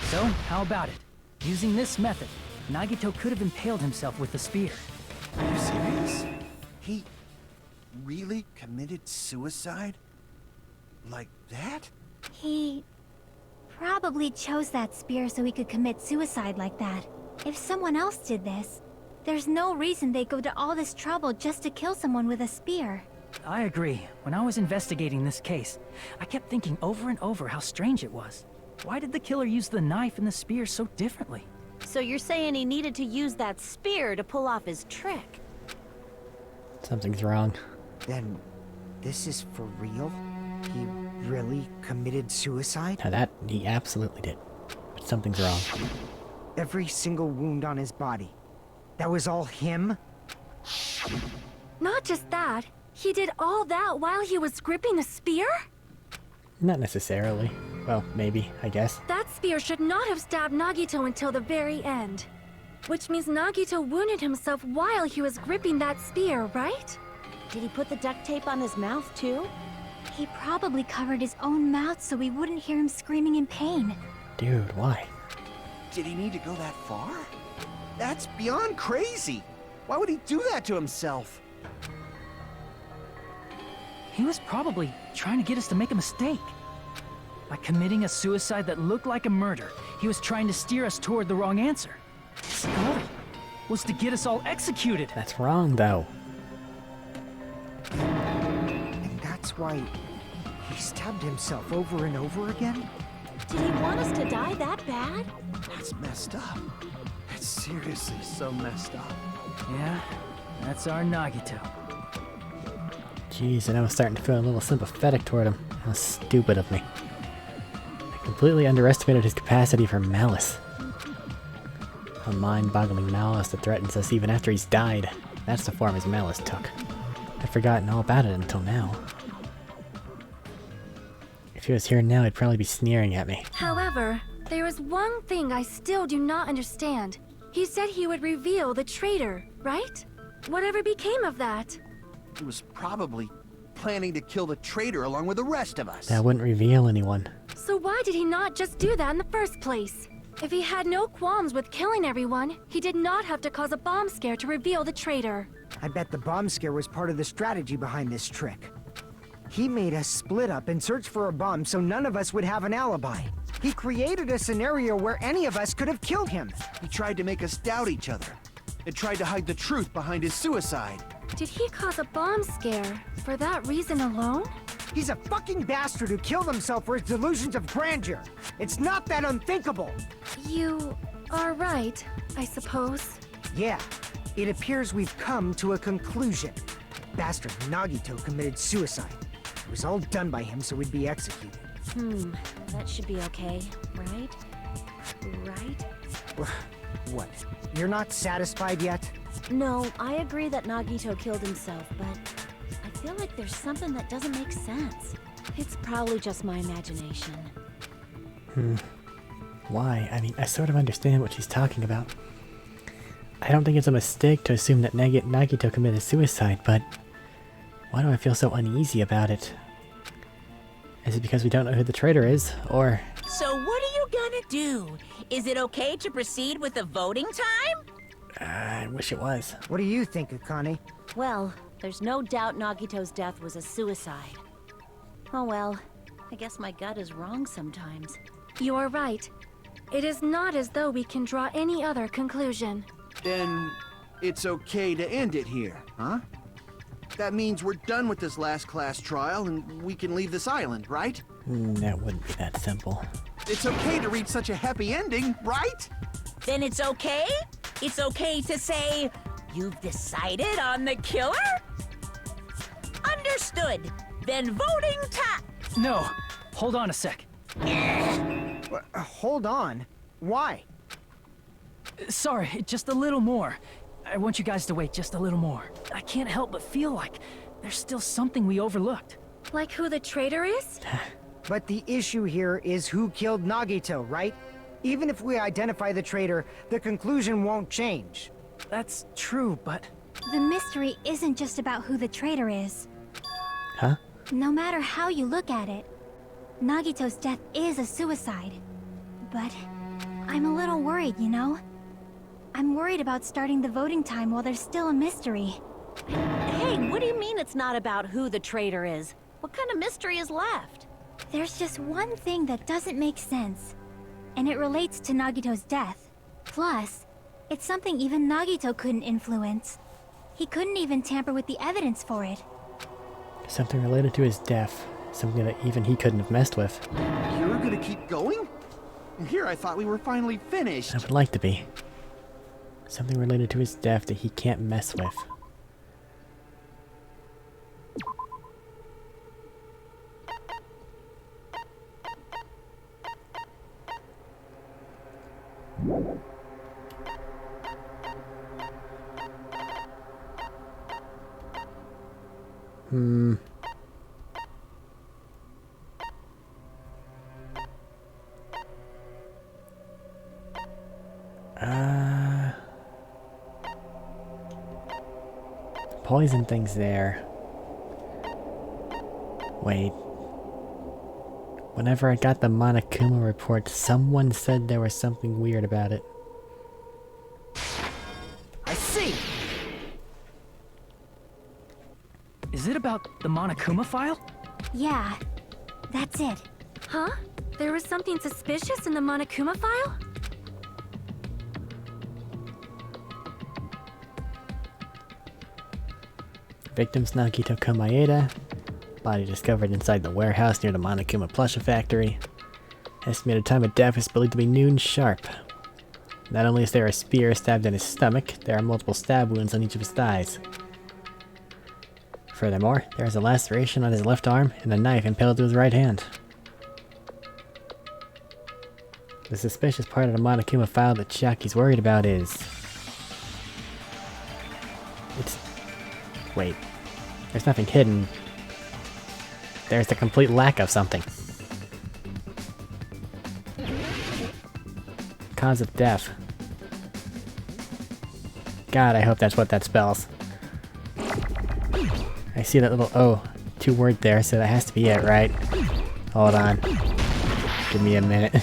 So, how about it? Using this method, Nagito could have impaled himself with the spear. Are you serious? He really committed suicide? Like that? He probably chose that spear so he could commit suicide like that. If someone else did this, there's no reason they'd go to all this trouble just to kill someone with a spear. I agree. When I was investigating this case, I kept thinking over and over how strange it was. Why did the killer use the knife and the spear so differently? So you're saying he needed to use that spear to pull off his trick? Something's wrong. Then, this is for real? He really committed suicide? Now that, he absolutely did. But something's wrong. Every single wound on his body. That was all him? Not just that, he did all that while he was gripping a spear? Not necessarily. Well, maybe, I guess. That spear should not have stabbed Nagito until the very end. Which means Nagito wounded himself while he was gripping that spear, right? Did he put the duct tape on his mouth too? He probably covered his own mouth so we wouldn't hear him screaming in pain. Dude, why? Did he need to go that far? That's beyond crazy. Why would he do that to himself? He was probably trying to get us to make a mistake. By committing a suicide that looked like a murder, he was trying to steer us toward the wrong answer. His goal was to get us all executed. That's wrong, though. And that's why he stabbed himself over and over again? Did he want us to die that bad? That's messed up. That's seriously so messed up. Yeah, that's our Nagito. Jeez, and I was starting to feel a little sympathetic toward him. How stupid of me. I completely underestimated his capacity for malice. A mind-boggling malice that threatens us even after he's died. That's the form his malice took. I'd forgotten all about it until now. If he was here now, he'd probably be sneering at me. However, there is one thing I still do not understand. He said he would reveal the traitor, right? Whatever became of that? He was probably planning to kill the traitor along with the rest of us. That wouldn't reveal anyone. So why did he not just do that in the first place? If he had no qualms with killing everyone, he did not have to cause a bomb scare to reveal the traitor. I bet the bomb scare was part of the strategy behind this trick. He made us split up and search for a bomb so none of us would have an alibi. He created a scenario where any of us could have killed him. He tried to make us doubt each other. And tried to hide the truth behind his suicide. Did he cause a bomb scare for that reason alone? He's a fucking bastard who killed himself for his delusions of grandeur. It's not that unthinkable. You are right, I suppose. Yeah, it appears we've come to a conclusion. Bastard Nagito committed suicide. It was all done by him so we'd be executed. That should be okay, right? Right? What? You're not satisfied yet? No, I agree that Nagito killed himself, but I feel like there's something that doesn't make sense. It's probably just my imagination. Why? I mean, I sort of understand what she's talking about. I don't think it's a mistake to assume that Nagito committed suicide, but why do I feel so uneasy about it? Is it because we don't know who the traitor is, or... So what are you gonna do? Is it okay to proceed with the voting time? I wish it was. What do you think, Akane? Well, there's no doubt Nagito's death was a suicide. Oh well, I guess my gut is wrong sometimes. You are right. It is not as though we can draw any other conclusion. Then it's okay to end it here, huh? That means we're done with this last class trial and we can leave this island, right? That wouldn't be that simple. It's okay to reach such a happy ending, right? Then it's okay? It's okay to say, you've decided on the killer? Understood. Then voting time. No, hold on a sec. Hold on. Why? Sorry, just a little more. I want you guys to wait just a little more. I can't help but feel like there's still something we overlooked. Like who the traitor is? But the issue here is who killed Nagito, right? Even if we identify the traitor, the conclusion won't change. That's true, but... The mystery isn't just about who the traitor is. Huh? No matter how you look at it, Nagito's death is a suicide. But I'm a little worried, you know? I'm worried about starting the voting time while there's still a mystery. Hey, what do you mean it's not about who the traitor is? What kind of mystery is left? There's just one thing that doesn't make sense, and it relates to Nagito's death. Plus, it's something even Nagito couldn't influence. He couldn't even tamper with the evidence for it. Something related to his death. Something that even he couldn't have messed with. You're gonna keep going? Here, I thought we were finally finished. I would like to be. Something related to his death that he can't mess with. Poison thing's there. Wait. Whenever I got the Monokuma report, someone said there was something weird about it. I see! Is it about the Monokuma file? Yeah, that's it. Huh? There was something suspicious in the Monokuma file? Victims Nagito Komaeda. Body discovered inside the warehouse near the Monokuma plushie factory. Estimated time of death is believed to be noon sharp. Not only is there a spear stabbed in his stomach, there are multiple stab wounds on each of his thighs. Furthermore, there is a laceration on his left arm and a knife impaled to his right hand. The suspicious part of the Monokuma file that Chiaki's worried about is... Wait. There's nothing hidden. There's the complete lack of something. Cause of death. God, I hope that's what that spells. I see that little O, 2 word there, so that has to be it, right? Hold on. Give me a minute.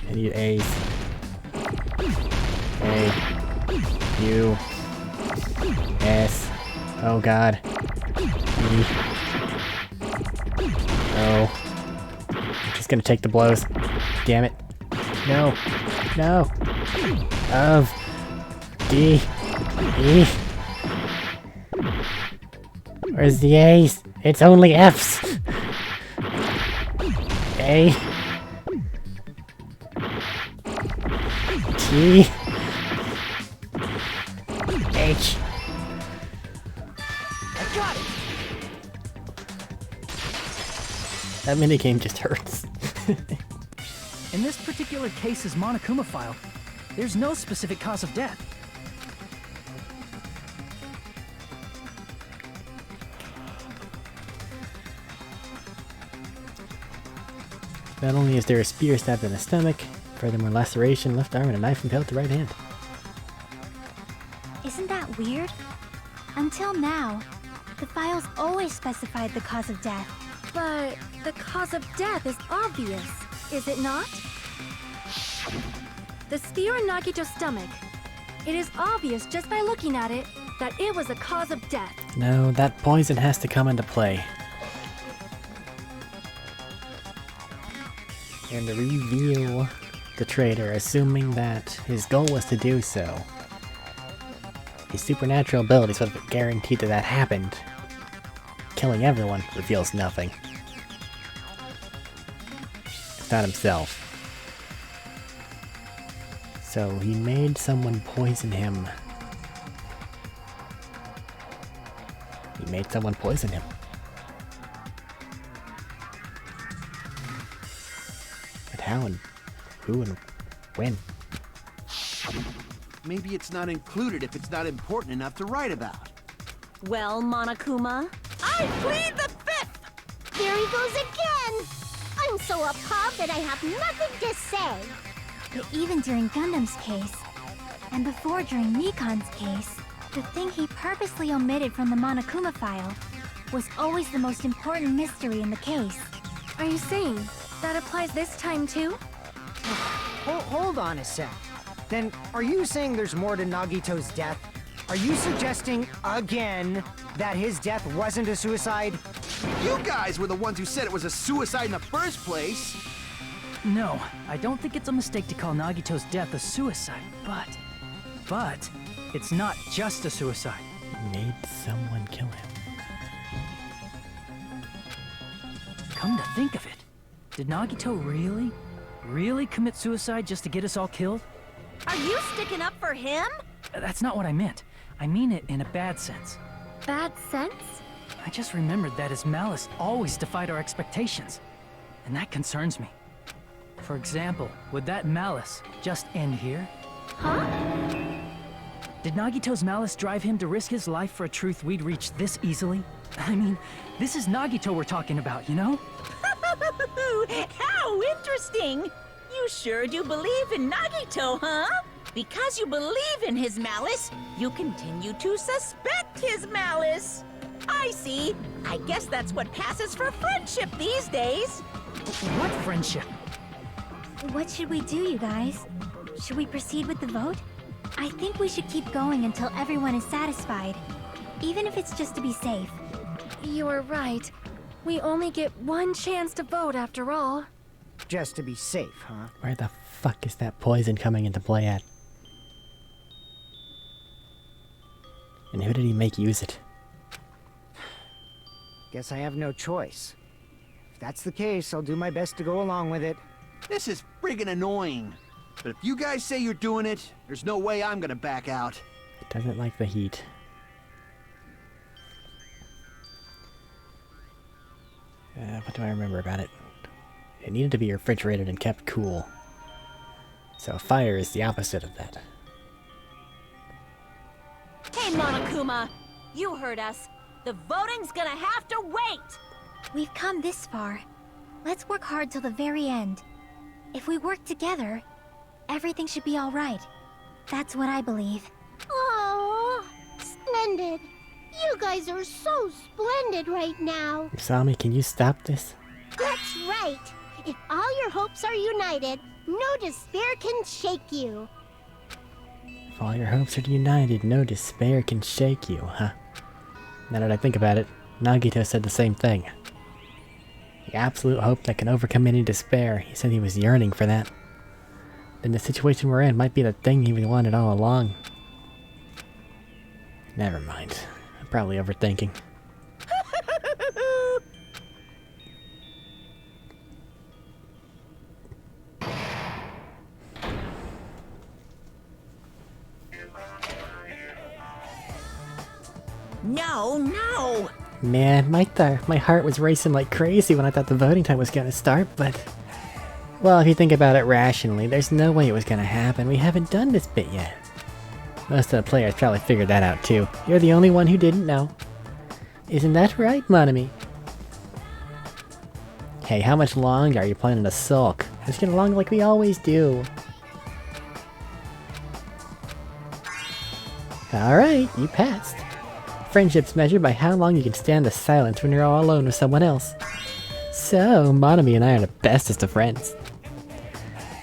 I need A's. A. U. S. Oh god. E. O. I'm just gonna take the blows. Damn it. No. No. Of. D. E. Where's the A's? It's only F's. A. T. H. I got it! That minigame just hurts. In this particular case's Monokuma file, there's no specific cause of death. Not only is there a spear stabbed in the stomach, furthermore laceration, left arm, and a knife impaled to right hand. Isn't that weird? Until now, the files always specified the cause of death. But the cause of death is obvious, is it not? The spear in Nagito's stomach. It is obvious just by looking at it that it was a cause of death. No, that poison has to come into play. And to reveal the traitor, assuming that his goal was to do so. His supernatural abilities would have guaranteed that happened. Killing everyone reveals nothing. It's not himself. So he made someone poison him. He made someone poison him. But how and who and when? Maybe it's not included if it's not important enough to write about. Well, Monokuma, I plead the fifth! There he goes again! I'm so appalled that I have nothing to say. But even during Gundam's case, and before during Nikon's case, the thing he purposely omitted from the Monokuma file was always the most important mystery in the case. Are you saying that applies this time too? Hold on a sec. Then, are you saying there's more to Nagito's death? Are you suggesting, again, That his death wasn't a suicide? You guys were the ones who said it was a suicide in the first place. No, I don't think it's a mistake to call Nagito's death a suicide, but it's not just a suicide. Made someone kill him. Come to think of it, did Nagito really commit suicide just to get us all killed? Are you sticking up for him? That's not what I meant. I mean it in a bad sense. Bad sense? I just remembered that his malice always defied our expectations, and that concerns me. For example, would that malice just end here? Huh? Did Nagito's malice drive him to risk his life for a truth we'd reach this easily? I mean, this is Nagito we're talking about, you know? How interesting! You sure do believe in Nagito, huh? Because you believe in his malice, you continue to suspect his malice. I see. I guess that's what passes for friendship these days. What friendship? What should we do, you guys? Should we proceed with the vote? I think we should keep going until everyone is satisfied, even if it's just to be safe. You are right. We only get one chance to vote after all. Just to be safe, huh? Where the fuck is that poison coming into play at? And who did he make use it? Guess I have no choice. If that's the case, I'll do my best to go along with it. This is friggin' annoying. But if you guys say you're doing it, there's no way I'm gonna back out. It doesn't like the heat. What do I remember about it? It needed to be refrigerated and kept cool. So fire is the opposite of that. Hey, Monokuma! You heard us. The voting's gonna have to wait! We've come this far. Let's work hard till the very end. If we work together, everything should be all right. That's what I believe. Oh, splendid. You guys are so splendid right now. Usami, can you stop this? That's right. If all your hopes are united, no despair can shake you. If all your hopes are united, no despair can shake you, huh? Now that I think about it, Nagito said the same thing. The absolute hope that can overcome any despair. He said he was yearning for that. Then the situation we're in might be the thing he wanted all along. Never mind. I'm probably overthinking. No! Man, my heart was racing like crazy when I thought the voting time was gonna start, but... Well, if you think about it rationally, there's no way it was gonna happen. We haven't done this bit yet. Most of the players probably figured that out too. You're the only one who didn't know. Isn't that right, Monami? Hey, how much longer are you planning to sulk? Let's get along like we always do. Alright, you passed. Friendship's measured by how long you can stand the silence when you're all alone with someone else. So, Monami and I are the bestest of friends.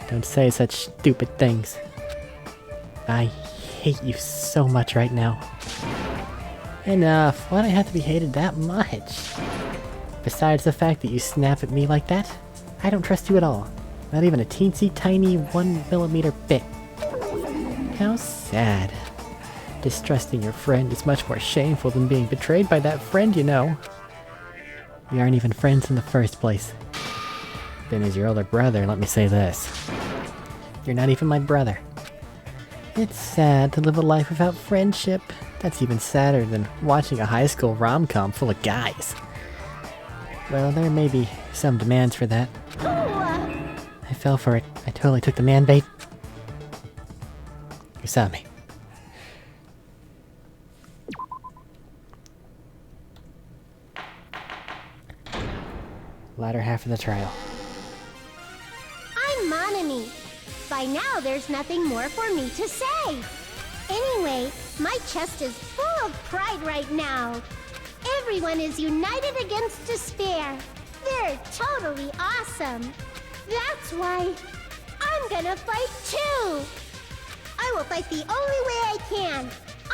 Don't say such stupid things. I hate you so much right now. Enough. Why do I have to be hated that much? Besides the fact that you snap at me like that, I don't trust you at all. Not even a teensy tiny 1mm bit. How sad. Distrusting your friend is much more shameful than being betrayed by that friend, you know. We aren't even friends in the first place. Then as your older brother, let me say this. You're not even my brother. It's sad to live a life without friendship. That's even sadder than watching a high school rom-com full of guys. Well, there may be some demands for that. I fell for it. I totally took the man bait. Usami. Latter half of the trial. I'm Monami. By now, there's nothing more for me to say. Anyway, my chest is full of pride right now. Everyone is united against despair. They're totally awesome. That's why I'm gonna fight too. I will fight the only way I can.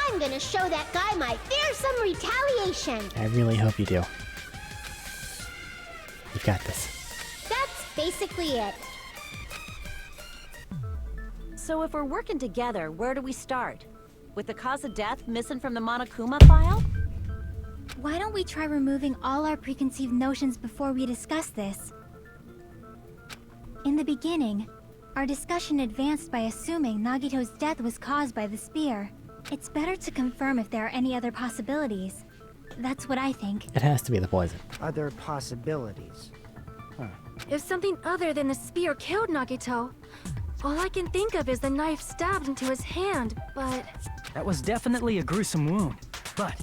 I'm gonna show that guy my fearsome retaliation. I really hope you do. You've got this. That's basically it. So if we're working together, where do we start? With the cause of death missing from the Monokuma file? Why don't we try removing all our preconceived notions before we discuss this? In the beginning, our discussion advanced by assuming Nagito's death was caused by the spear. It's better to confirm if there are any other possibilities. That's what I think. It has to be the poison. Other possibilities. If something other than the spear killed Nagito, all I can think of is the knife stabbed into his hand, but... That was definitely a gruesome wound, but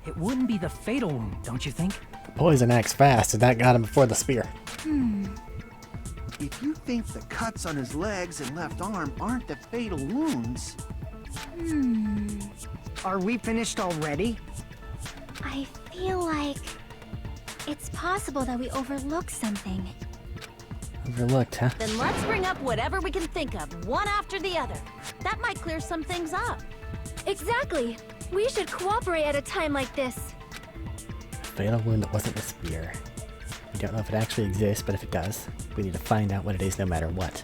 it wouldn't be the fatal wound, don't you think? Poison acts fast, and that got him before the spear. If you think the cuts on his legs and left arm aren't the fatal wounds... Are we finished already? I feel like... it's possible that we overlooked something. Overlooked, huh? Then let's bring up whatever we can think of, one after the other. That might clear some things up. Exactly! We should cooperate at a time like this. Fatal wound that wasn't the spear. We don't know if it actually exists, but if it does, we need to find out what it is no matter what.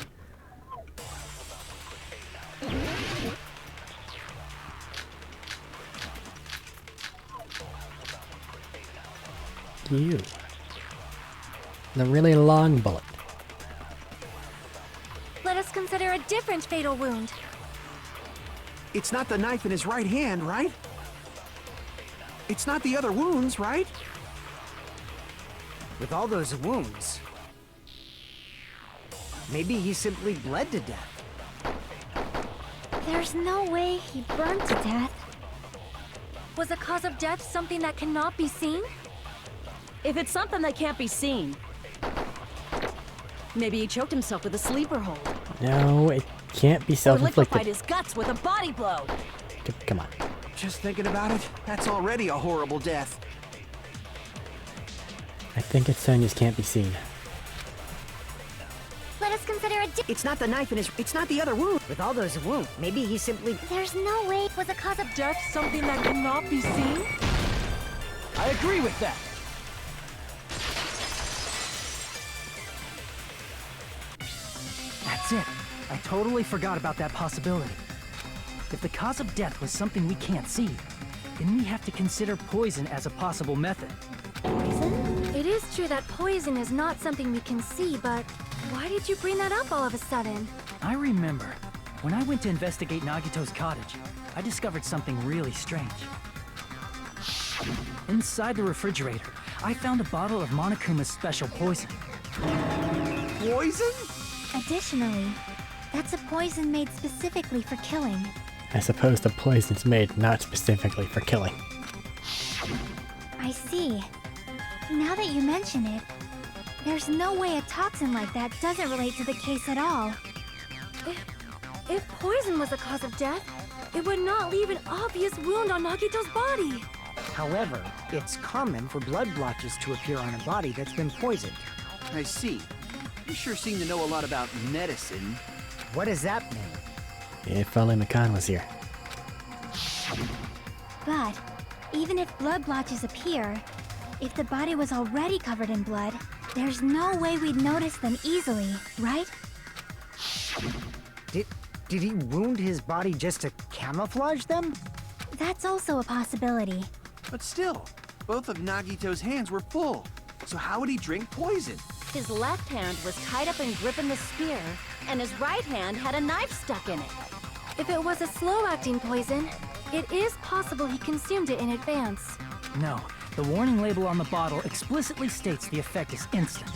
You. The really long bullet. Let us consider a different fatal wound. It's not the knife in his right hand, right? It's not the other wounds, right? With all those wounds, maybe he simply bled to death. There's no way he burned to death. Was the cause of death something that cannot be seen? If it's something that can't be seen, maybe he choked himself with a sleeper hold. No, it can't be Or self-inflicted. liquefied his guts with a body blow. Come on. Just thinking about it, that's already a horrible death. I think it's Sonya's can't be seen. Let us consider a It's not the knife in his... It's not the other wound. With all those wounds, maybe he simply... There's no way was the cause of Death something that cannot be seen? I agree with that. That's it. I totally forgot about that possibility. If the cause of death was something we can't see, then we have to consider poison as a possible method. poison? It is true that poison is not something we can see, but why did you bring that up all of a sudden? I remember, when I went to investigate Nagito's cottage, I discovered something really strange. Inside the refrigerator, I found a bottle of Monokuma's special poison. Poison? Additionally, that's a poison made specifically for killing. I suppose the poison's made not specifically for killing. I see. Now that you mention it, there's no way a toxin like that doesn't relate to the case at all. If poison was the cause of death, it would not leave an obvious wound on Nagito's body. However, it's common for blood blotches to appear on a body that's been poisoned. I see. You sure seem to know a lot about medicine. What does that mean? If only Makan was here. But, even if blood blotches appear, if the body was already covered in blood, there's no way we'd notice them easily, right? Did he wound his body just to camouflage them? That's also a possibility. But still, both of Nagito's hands were full. So how would he drink poison? His left hand was tied up and gripping the spear, and his right hand had a knife stuck in it. If it was a slow-acting poison, it is possible he consumed it in advance. No, the warning label on the bottle explicitly states the effect is instant.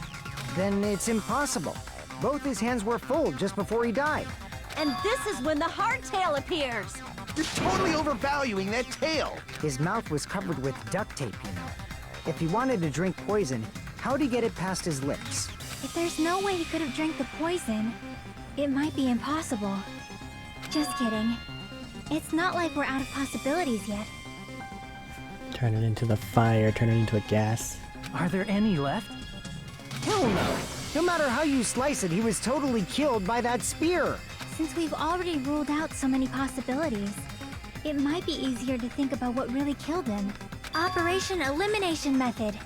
Then it's impossible. Both his hands were full just before he died. And this is when the hardtail appears. You're totally overvaluing that tail. His mouth was covered with duct tape, you know. If he wanted to drink poison, how'd he get it past his lips? If there's no way he could have drank the poison, it might be impossible. Just kidding. It's not like we're out of possibilities yet. Turn it into the fire, turn it into a gas. Are there any left? Hell no! No matter how you slice it, he was totally killed by that spear. Since we've already ruled out so many possibilities, It might be easier to think about what really killed him. Operation Elimination Method.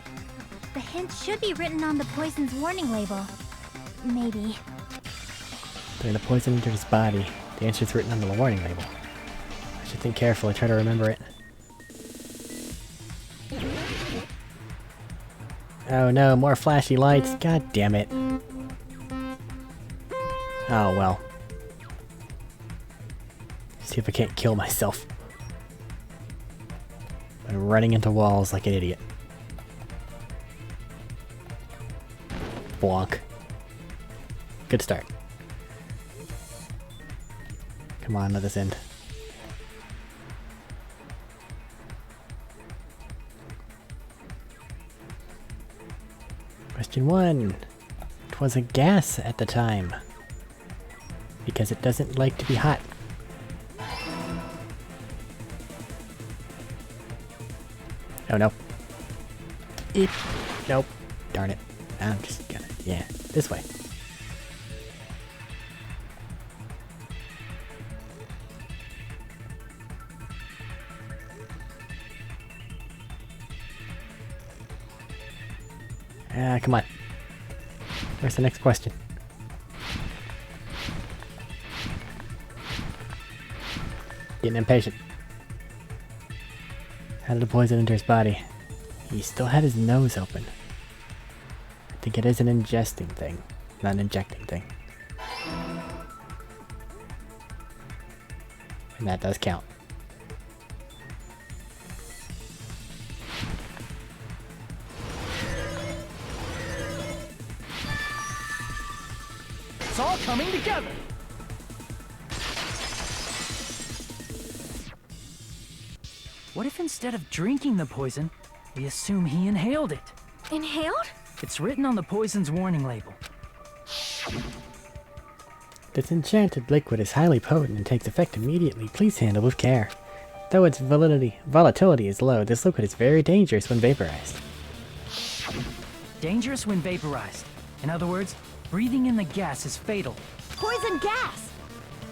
The hint should be written on the poison's warning label. Maybe. During the poison entered his body, the answer is written on the warning label. I should think carefully, try to remember it. Oh no, more flashy lights. God damn it. Oh well. See if I can't kill myself by running into walls like an idiot. Bonk. Good start. Come on, let this end. Question 1. It was a gas at the time. Because it doesn't like to be hot. Oh no. Eep. Nope. Darn it. I'm just gonna... yeah. This way. Come on. Where's the next question? Getting impatient. How did the poison enter his body? He still had his nose open. I think it is an ingesting thing, not an injecting thing. And that does count. It's all coming together! What if instead of drinking the poison, we assume he inhaled it? Inhaled? It's written on the poison's warning label. This enchanted liquid is highly potent and takes effect immediately. Please handle with care. Though its volatility is low, this liquid is very dangerous when vaporized. Dangerous when vaporized. In other words, breathing in the gas is fatal. Poison gas!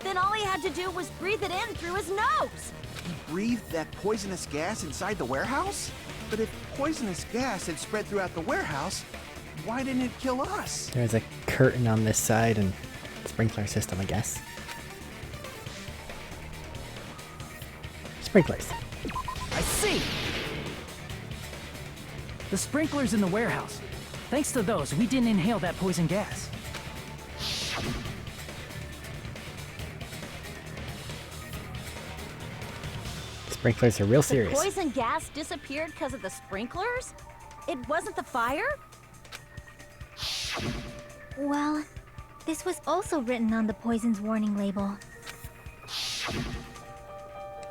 Then all he had to do was breathe it in through his nose! He breathed that poisonous gas inside the warehouse? But if poisonous gas had spread throughout the warehouse, why didn't it kill us? There's a curtain on this side and sprinkler system, I guess. Sprinklers. I see! The sprinklers in the warehouse. Thanks to those, we didn't inhale that poison gas. Sprinklers are real serious. The poison gas disappeared because of the sprinklers? It wasn't the fire? Well, this was also written on the poison's warning label.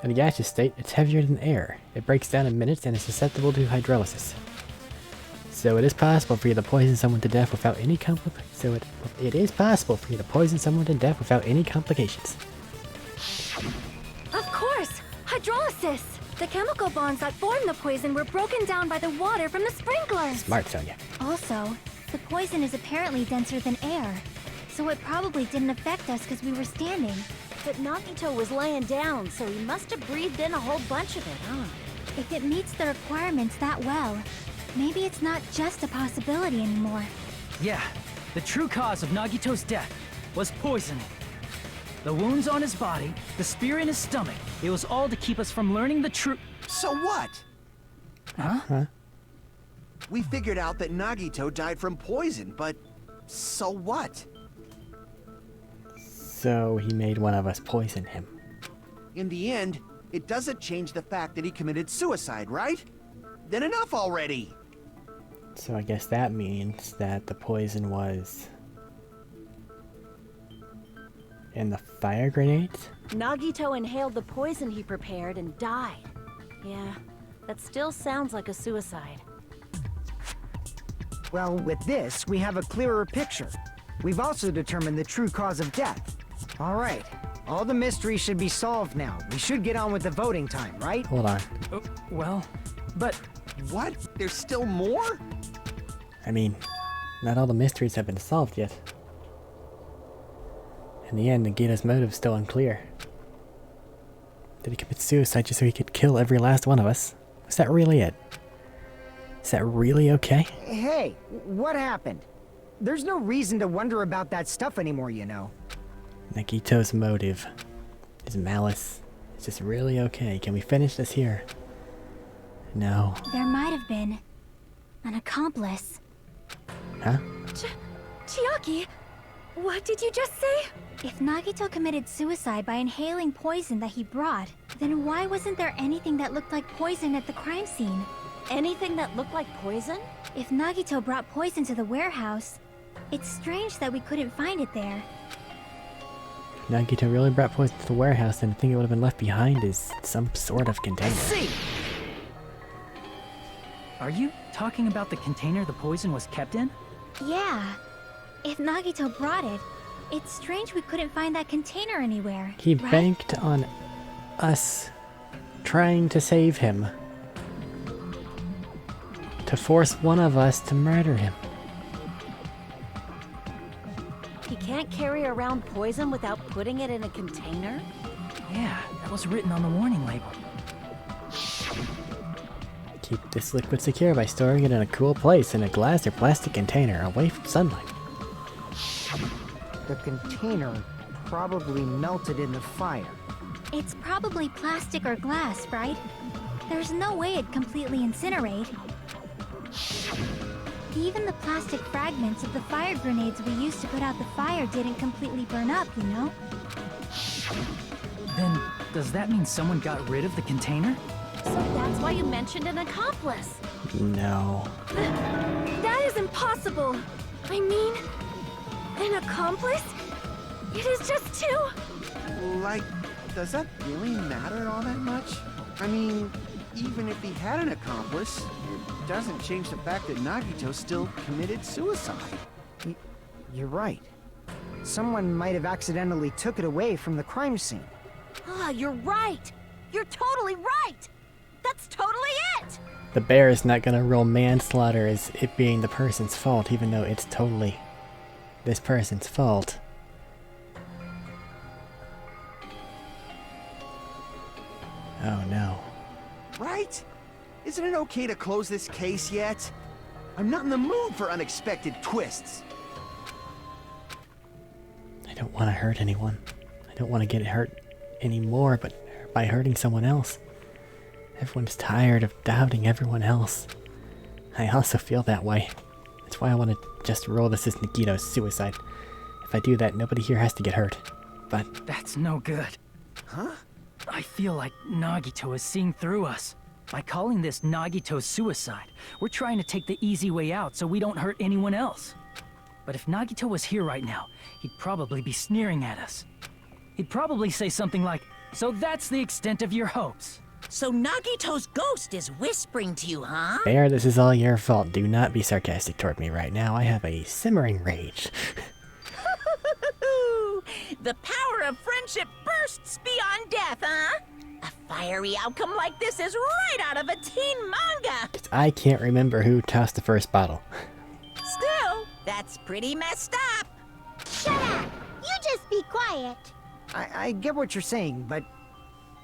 In a gaseous state, it's heavier than air. It breaks down in minutes and is susceptible to hydrolysis. So it is possible for you to poison someone to death without any complications. Of course! Hydrolysis! The chemical bonds that form the poison were broken down by the water from the sprinklers! Smart, Sonia. Also, the poison is apparently denser than air, so it probably didn't affect us because we were standing. But Nagito was laying down, so he must have breathed in a whole bunch of it, huh? If it meets the requirements that well, maybe it's not just a possibility anymore. Yeah, the true cause of Nagito's death was poisoning. The wounds on his body, the spear in his stomach, it was all to keep us from learning the truth. So what? Huh? We figured out that Nagito died from poison, but so what? So he made one of us poison him. In the end, it doesn't change the fact that he committed suicide, right? Then enough already! So I guess that means that the poison was in the fire grenades? Nagito inhaled the poison he prepared and died. Yeah, that still sounds like a suicide. Well, with this, we have a clearer picture. We've also determined the true cause of death. All right, all the mysteries should be solved now. We should get on with the voting time, right? Hold on. Well, but... What? There's still more? I mean, not all the mysteries have been solved yet. In the end, Nagito's motive's still unclear. Did he commit suicide just so he could kill every last one of us? Was that really it? Is that really okay? Hey, what happened? There's no reason to wonder about that stuff anymore, you know. Nagito's motive, his malice, is this really okay? Can we finish this here? No. There might have been an accomplice. Huh? Chiaki, what did you just say? If Nagito committed suicide by inhaling poison that he brought, then why wasn't there anything that looked like poison at the crime scene? Anything that looked like poison? If Nagito brought poison to the warehouse, it's strange that we couldn't find it there. Nagito really brought poison to the warehouse, and the thing that would have been left behind is some sort of container. See! Are you talking about the container the poison was kept in? Yeah. If Nagito brought it, it's strange we couldn't find that container anywhere. He right? banked on us trying to save him. To force one of us to murder him. He can't carry around poison without putting it in a container? Yeah, that was written on the warning label. Keep this liquid secure by storing it in a cool place in a glass or plastic container away from sunlight. The container probably melted in the fire. It's probably plastic or glass, right? There's no way it'd completely incinerate. Even the plastic fragments of the fire grenades we used to put out the fire didn't completely burn up, you know? Then, does that mean someone got rid of the container? So that's why you mentioned an accomplice. No. That is impossible. I mean, an accomplice? It is just two. Like, does that really matter all that much? I mean, even if he had an accomplice, it doesn't change the fact that Nagito still committed suicide. You're right. Someone might have accidentally took it away from the crime scene. Ah, you're right. You're totally right. That's totally it. The bear is not gonna roll manslaughter as it being the person's fault, even though it's totally this person's fault. Oh no. Right? Isn't it okay to close this case yet? I'm not in the mood for unexpected twists. I don't want to hurt anyone. I don't want to get hurt anymore, but by hurting someone else. Everyone's tired of doubting everyone else. I also feel that way. That's why I want to just roll this as Nagito's suicide. If I do that, nobody here has to get hurt. But That's no good. Huh? I feel like Nagito is seeing through us. By calling this Nagito's suicide, we're trying to take the easy way out so we don't hurt anyone else. But if Nagito was here right now, he'd probably be sneering at us. He'd probably say something like, "So that's the extent of your hopes." So Nagito's ghost is whispering to you, huh? Bear, this is all your fault. Do not be sarcastic toward me right now. I have a simmering rage. The power of friendship bursts beyond death, huh? A fiery outcome like this is right out of a teen manga. I can't remember who tossed the first bottle. Still, that's pretty messed up. Shut up! You just be quiet. I get what you're saying, but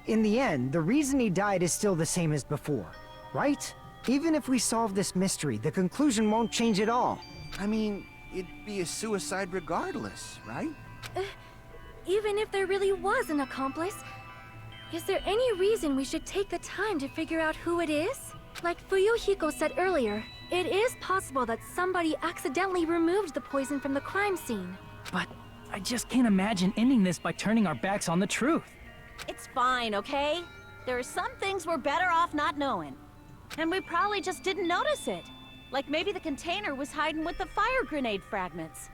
in the end, the reason he died is still the same as before, right? Even if we solve this mystery, the conclusion won't change at all. I mean, it'd be a suicide regardless, right? Even if there really was an accomplice, is there any reason we should take the time to figure out who it is? Like Fuyuhiko said earlier, it is possible that somebody accidentally removed the poison from the crime scene. But I just can't imagine ending this by turning our backs on the truth. It's fine, okay? There are some things we're better off not knowing. And we probably just didn't notice it. Like maybe the container was hiding with the fire grenade fragments.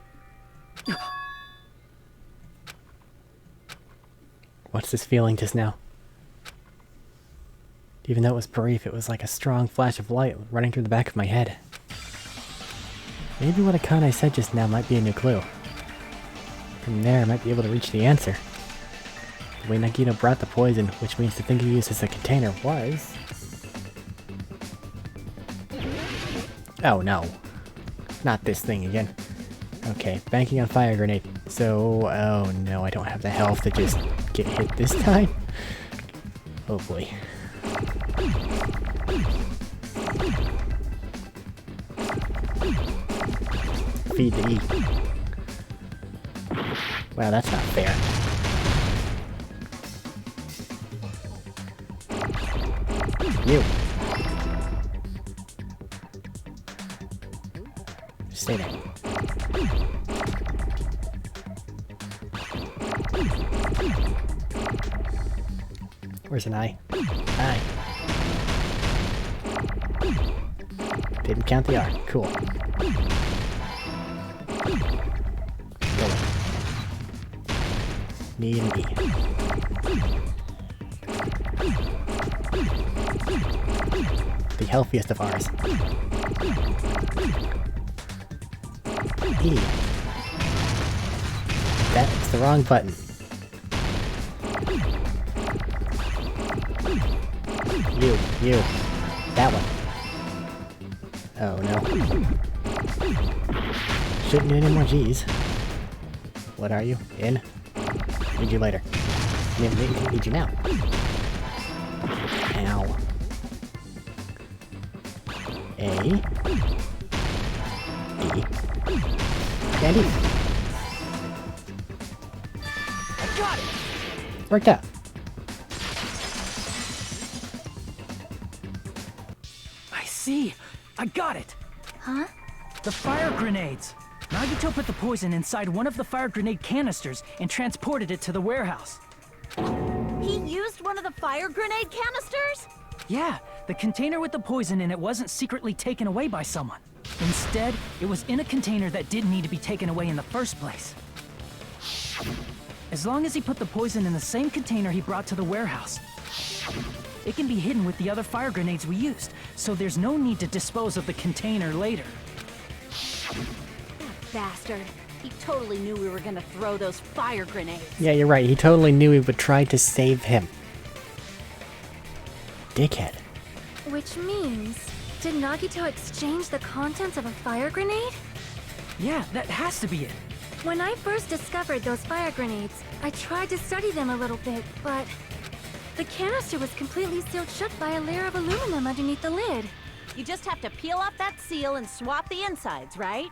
What's this feeling just now? Even though it was brief, it was like a strong flash of light running through the back of my head. Maybe what Akane said just now might be a new clue. From there, I might be able to reach the answer. The way Nagito brought the poison, which means the thing he used as a container was... Oh no. Not this thing again. Okay, banking on fire grenade. So, oh no, I don't have the health to just get hit this time. Oh boy. Feed the E. Wow, that's not fair. You. Stay there. Where's an eye? Eye. Didn't count the R. Cool. Go away. Knee and B. The healthiest of R's. Idiot. That's the wrong button. You. That one. Oh no. Shouldn't need any more G's. What are you? In? Need you later. Need you now. Ow. A. B. And E. I got it! Worked out. I see. I got it. Huh? The fire grenades. Nagito put the poison inside one of the fire grenade canisters and transported it to the warehouse. He used one of the fire grenade canisters? Yeah, the container with the poison in it wasn't secretly taken away by someone. Instead, it was in a container that didn't need to be taken away in the first place. As long as he put the poison in the same container he brought to the warehouse, it can be hidden with the other fire grenades we used, so there's no need to dispose of the container later. Bastard. He totally knew we were gonna throw those fire grenades. Yeah, you're right. He totally knew we would try to save him. Dickhead. Which means, did Nagito exchange the contents of a fire grenade? Yeah, that has to be it. When I first discovered those fire grenades, I tried to study them a little bit, but the canister was completely sealed shut by a layer of aluminum underneath the lid. You just have to peel off that seal and swap the insides, right?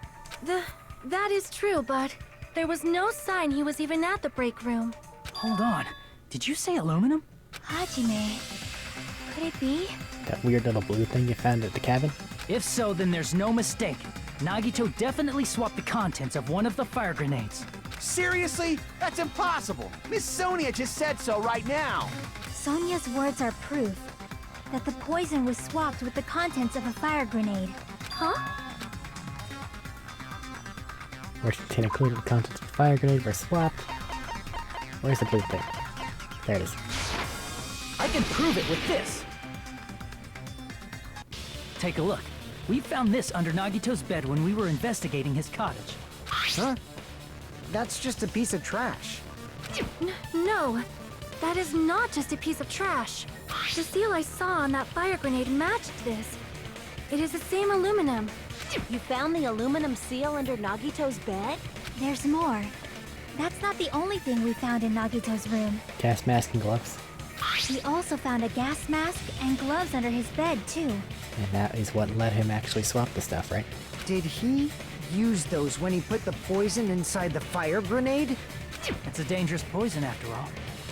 That is true, but there was no sign he was even at the break room. Hold on. Did you say aluminum? Hajime. Could it be? That weird little blue thing you found at the cabin? If so, then there's no mistake. Nagito definitely swapped the contents of one of the fire grenades. Seriously? That's impossible. Miss Sonia just said so right now. Sonia's words are proof that the poison was swapped with the contents of a fire grenade. Huh? Where contain included the contents of the fire grenade were swapped. Where's the blue thing? There it is. I can prove it with this. Take a look. We found this under Nagito's bed when we were investigating his cottage. Huh? That's just a piece of trash. No, that is not just a piece of trash. The seal I saw on that fire grenade matched this. It is the same aluminum. You found the aluminum seal under Nagito's bed? There's more. That's not the only thing we found in Nagito's room. Gas mask and gloves. We also found a gas mask and gloves under his bed, too. And that is what let him actually swap the stuff, right? Did he use those when he put the poison inside the fire grenade? It's a dangerous poison after all.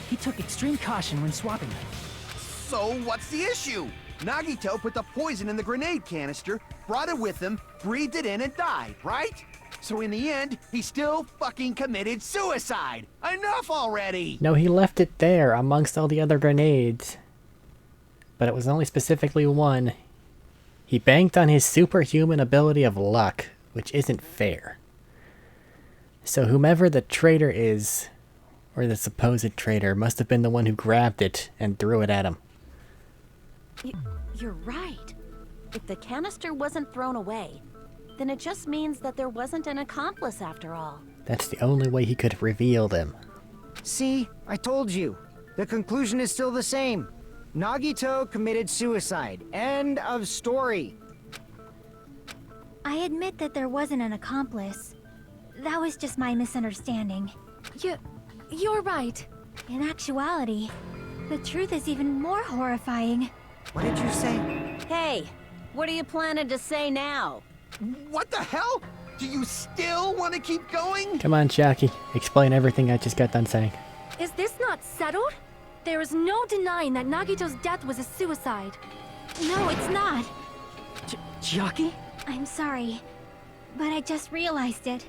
He took extreme caution when swapping them. So what's the issue? Nagito put the poison in the grenade canister, brought it with him, breathed it in, and died, right? So in the end, he still fucking committed suicide. Enough already! No, he left it there amongst all the other grenades. But it was only specifically one. He banked on his superhuman ability of luck, which isn't fair. So whomever the traitor is, or the supposed traitor, must have been the one who grabbed it and threw it at him. You're right. If the canister wasn't thrown away, then it just means that there wasn't an accomplice after all. That's the only way he could reveal them. See, I told you. The conclusion is still the same. Nagito committed suicide. End of story. I admit that there wasn't an accomplice. That was just my misunderstanding. You're right. In actuality, The truth is even more horrifying. What did you say? Hey, what are you planning to say now? What the hell? Do you still want to keep going? Come on, Chucky. Explain everything I just got done saying. Is this not settled? There is no denying that Nagito's death was a suicide. No, it's not. Chucky? I'm sorry, but I just realized it.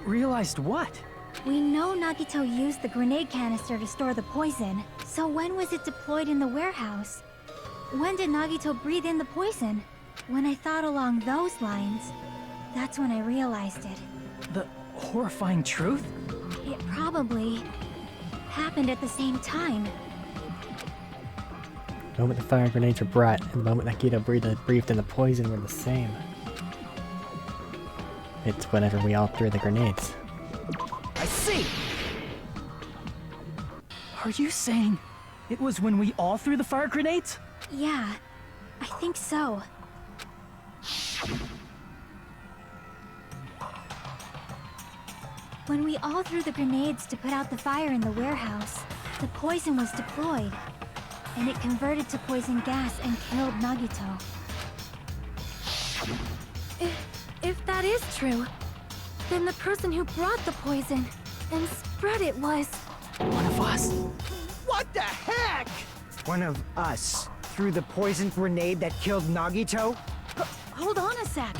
Realized what? We know Nagito used the grenade canister to store the poison. So when was it deployed in the warehouse? When did Nagito breathe in the poison? When I thought along those lines, that's when I realized it. The horrifying truth? It probably happened at the same time. The moment the fire grenades were brought and the moment Nagito breathed in the poison were the same. It's whenever we all threw the grenades. I see! Are you saying it was when we all threw the fire grenades? Yeah, I think so. When we all threw the grenades to put out the fire in the warehouse, the poison was deployed, and it converted to poison gas and killed Nagito. If that is true, then the person who brought the poison and spread it was... One of us? What the heck? One of us threw the poison grenade that killed Nagito? Hold on a sec.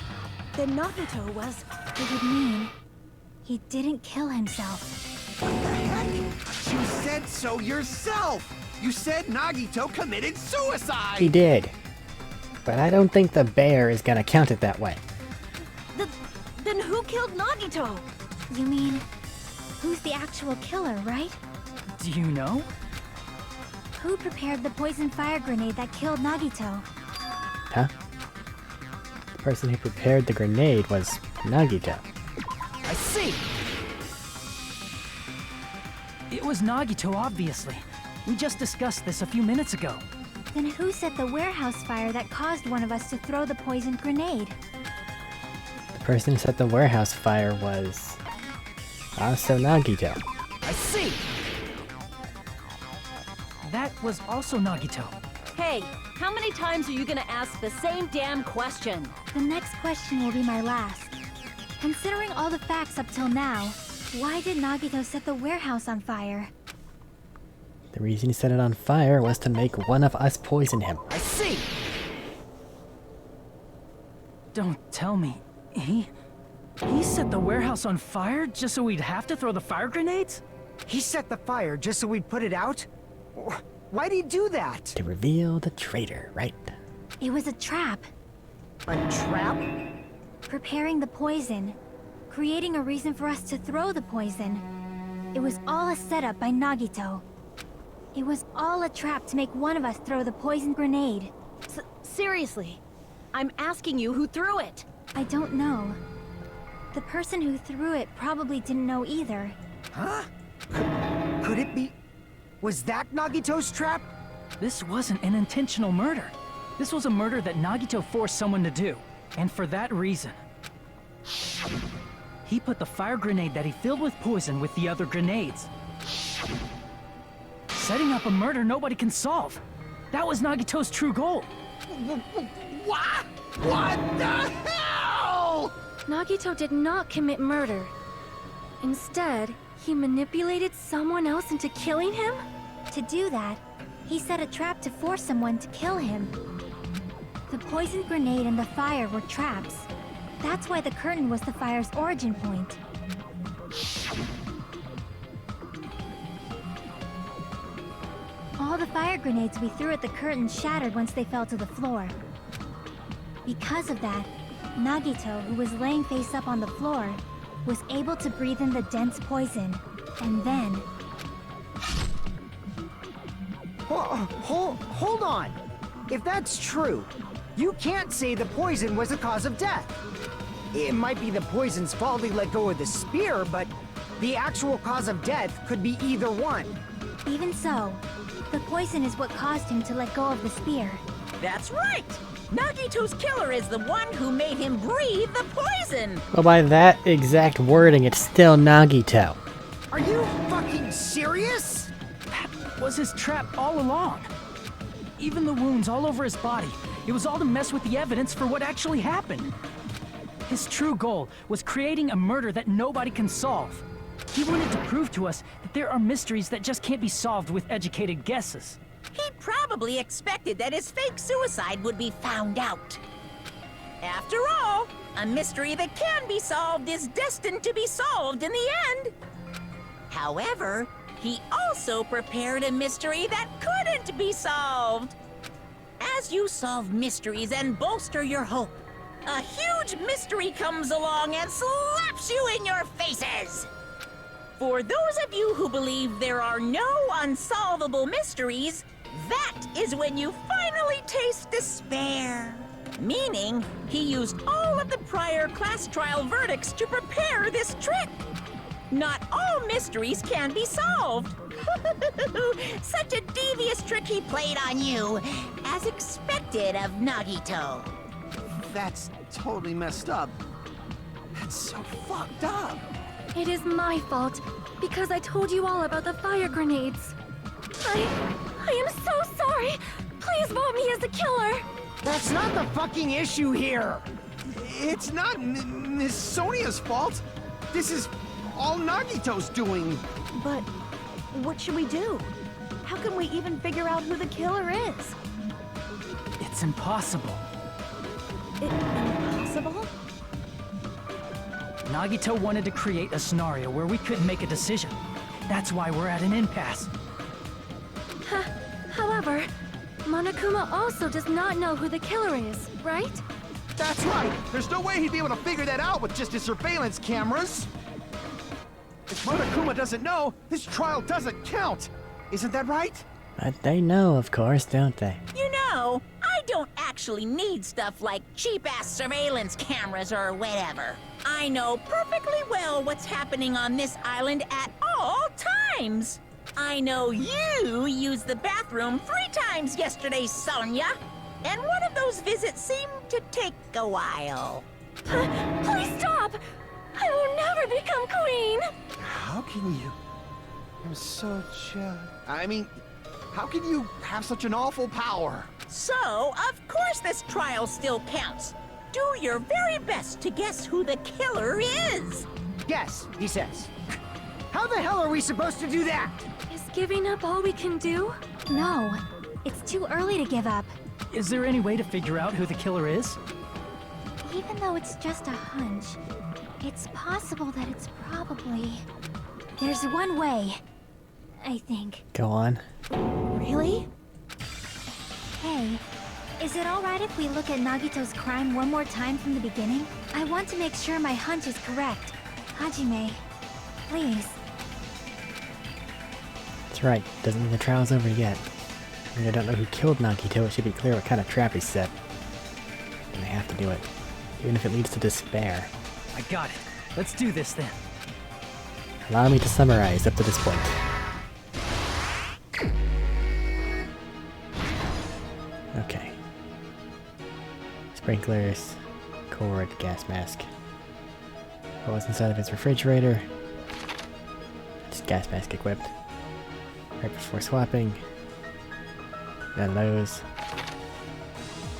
Then Nagito was... It would mean he didn't kill himself. What the heck? You said so yourself! You said Nagito committed suicide! He did. But I don't think the bear is gonna count it that way. Then who killed Nagito? You mean, who's the actual killer, right? Do you know? Who prepared the poison fire grenade that killed Nagito? Huh? The person who prepared the grenade was Nagito. I see! It was Nagito, obviously. We just discussed this a few minutes ago. Then who set the warehouse fire that caused one of us to throw the poisoned grenade? The person who set the warehouse fire was also Nagito. I see! That was also Nagito. Hey, how many times are you gonna ask the same damn question? The next question will be my last. Considering all the facts up till now, why did Nagito set the warehouse on fire? The reason he set it on fire was to make one of us poison him. I see! Don't tell me. He set the warehouse on fire just so we'd have to throw the fire grenades? He set the fire just so we'd put it out? Why'd he do that? To reveal the traitor, right? It was a trap. A trap? Preparing the poison. Creating a reason for us to throw the poison. It was all a setup by Nagito. It was all a trap to make one of us throw the poison grenade. Seriously, I'm asking you who threw it. I don't know. The person who threw it probably didn't know either. Huh? Could it be... Was that Nagito's trap? This wasn't an intentional murder. This was a murder that Nagito forced someone to do. And for that reason. He put the fire grenade that he filled with poison with the other grenades. Setting up a murder nobody can solve. That was Nagito's true goal. What? What the hell? Nagito did not commit murder. Instead, he manipulated someone else into killing him? To do that, he set a trap to force someone to kill him. The poison grenade and the fire were traps. That's why the curtain was the fire's origin point. All the fire grenades we threw at the curtain shattered once they fell to the floor. Because of that, Nagito, who was laying face up on the floor, was able to breathe in the dense poison, and then... Hold on! If that's true, you can't say the poison was the cause of death. It might be the poison's fault he let go of the spear, but the actual cause of death could be either one. Even so, the poison is what caused him to let go of the spear. That's right! Nagito's killer is the one who made him breathe the poison! Well, by that exact wording, it's still Nagito. Are you fucking serious? That was his trap all along. Even the wounds all over his body, it was all to mess with the evidence for what actually happened. His true goal was creating a murder that nobody can solve. He wanted to prove to us that there are mysteries that just can't be solved with educated guesses. He probably expected that his fake suicide would be found out. After all, a mystery that can be solved is destined to be solved in the end. However, he also prepared a mystery that couldn't be solved. As you solve mysteries and bolster your hope, a huge mystery comes along and slaps you in your faces. For those of you who believe there are no unsolvable mysteries, that is when you finally taste despair. Meaning, he used all of the prior class trial verdicts to prepare this trick. Not all mysteries can be solved. Such a devious trick he played on you, as expected of Nagito. That's totally messed up. That's so fucked up. It is my fault, because I told you all about the fire grenades. I am so sorry. Please vote me as the killer. That's not the fucking issue here! It's not Miss Sonia's fault. This is all Nagito's doing. But what should we do? How can we even figure out who the killer is? It's impossible. Impossible? Nagito wanted to create a scenario where we couldn't make a decision. That's why we're at an impasse. However, Monokuma also does not know who the killer is, right? That's right. There's no way he'd be able to figure that out with just his surveillance cameras. If Monokuma doesn't know, his trial doesn't count. Isn't that right? But they know, of course, don't they? You know, I don't actually need stuff like cheap-ass surveillance cameras or whatever. I know perfectly well what's happening on this island at all times. I know you used the bathroom 3 times yesterday, Sonia. And one of those visits seemed to take a while. Please stop! I will never become queen! How can you? I'm so jealous. I mean, how can you have such an awful power? So, of course this trial still counts. Do your very best to guess who the killer is. Yes, he says. How the hell are we supposed to do that? Is giving up all we can do? No, it's too early to give up. Is there any way to figure out who the killer is? Even though it's just a hunch, it's possible that it's probably... There's one way, I think. Go on. Really? Hey, is it alright if we look at Nagito's crime one more time from the beginning? I want to make sure my hunch is correct. Hajime, please. That's right. Doesn't mean the trial's over yet. I mean, I don't know who killed Nagito. It should be clear what kind of trap he set. And I have to do it. Even if it leads to despair. I got it. Let's do this then. Allow me to summarize up to this point. Okay. Sprinklers, cord, gas mask. What was inside of his refrigerator? Just gas mask equipped. Right before swapping. None of those.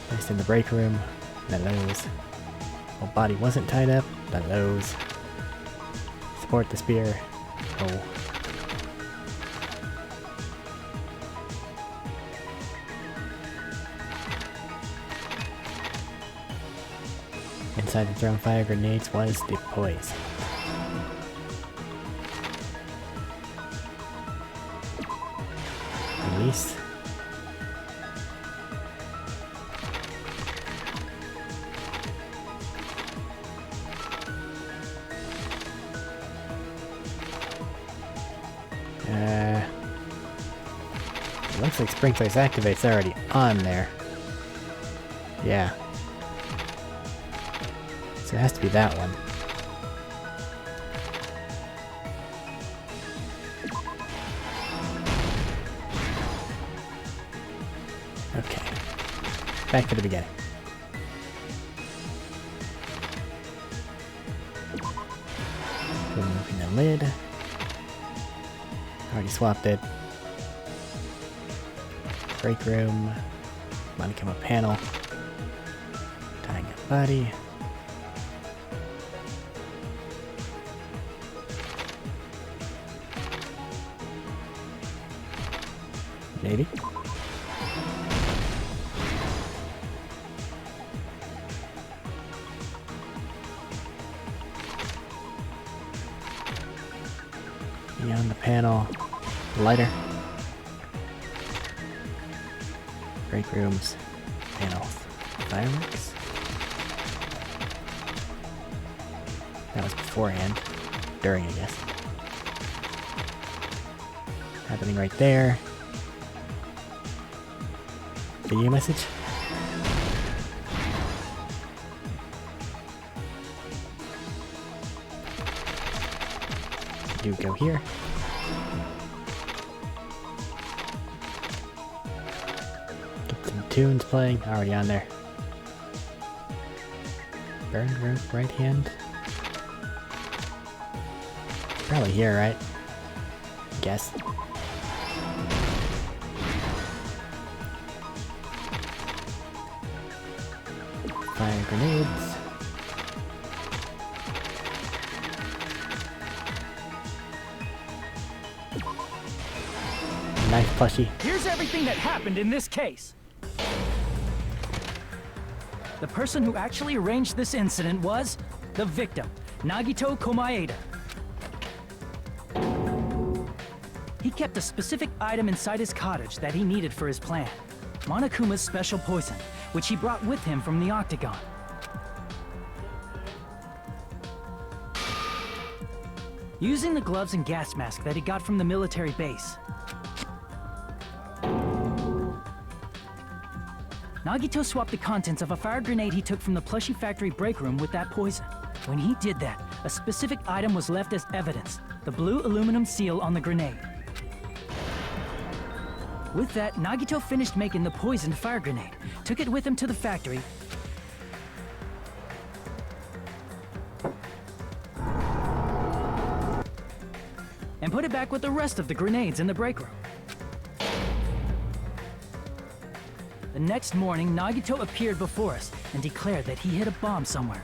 Placed in the break room. None of those. While body wasn't tied up. None of those. Support the spear. Oh. Inside the thrown fire grenades was the poison. Release. Looks like Sprinklers Activate's already on there. Yeah. So it has to be that one. Okay. Back to the beginning. Removing the lid. Already swapped it. Break room. Monokuma panel. Tying a body. Maybe. Beyond the panel. Lighter. Break rooms. Panels. Fireworks. That was beforehand. During, I guess. Happening right there. Video message. Do go here. Get some tunes playing. Already on there. Burn rope right hand. Probably here, right? Guess. Fire grenades. Knife plushie. Here's everything that happened in this case. The person who actually arranged this incident was the victim, Nagito Komaeda. He kept a specific item inside his cottage that he needed for his plan. Monokuma's special poison, which he brought with him from the Octagon. Using the gloves and gas mask that he got from the military base, Nagito swapped the contents of a fire grenade he took from the plushie factory break room with that poison. When he did that, a specific item was left as evidence, the blue aluminum seal on the grenade. With that, Nagito finished making the poisoned fire grenade, took it with him to the factory, and put it back with the rest of the grenades in the break room. The next morning, Nagito appeared before us and declared that he hid a bomb somewhere.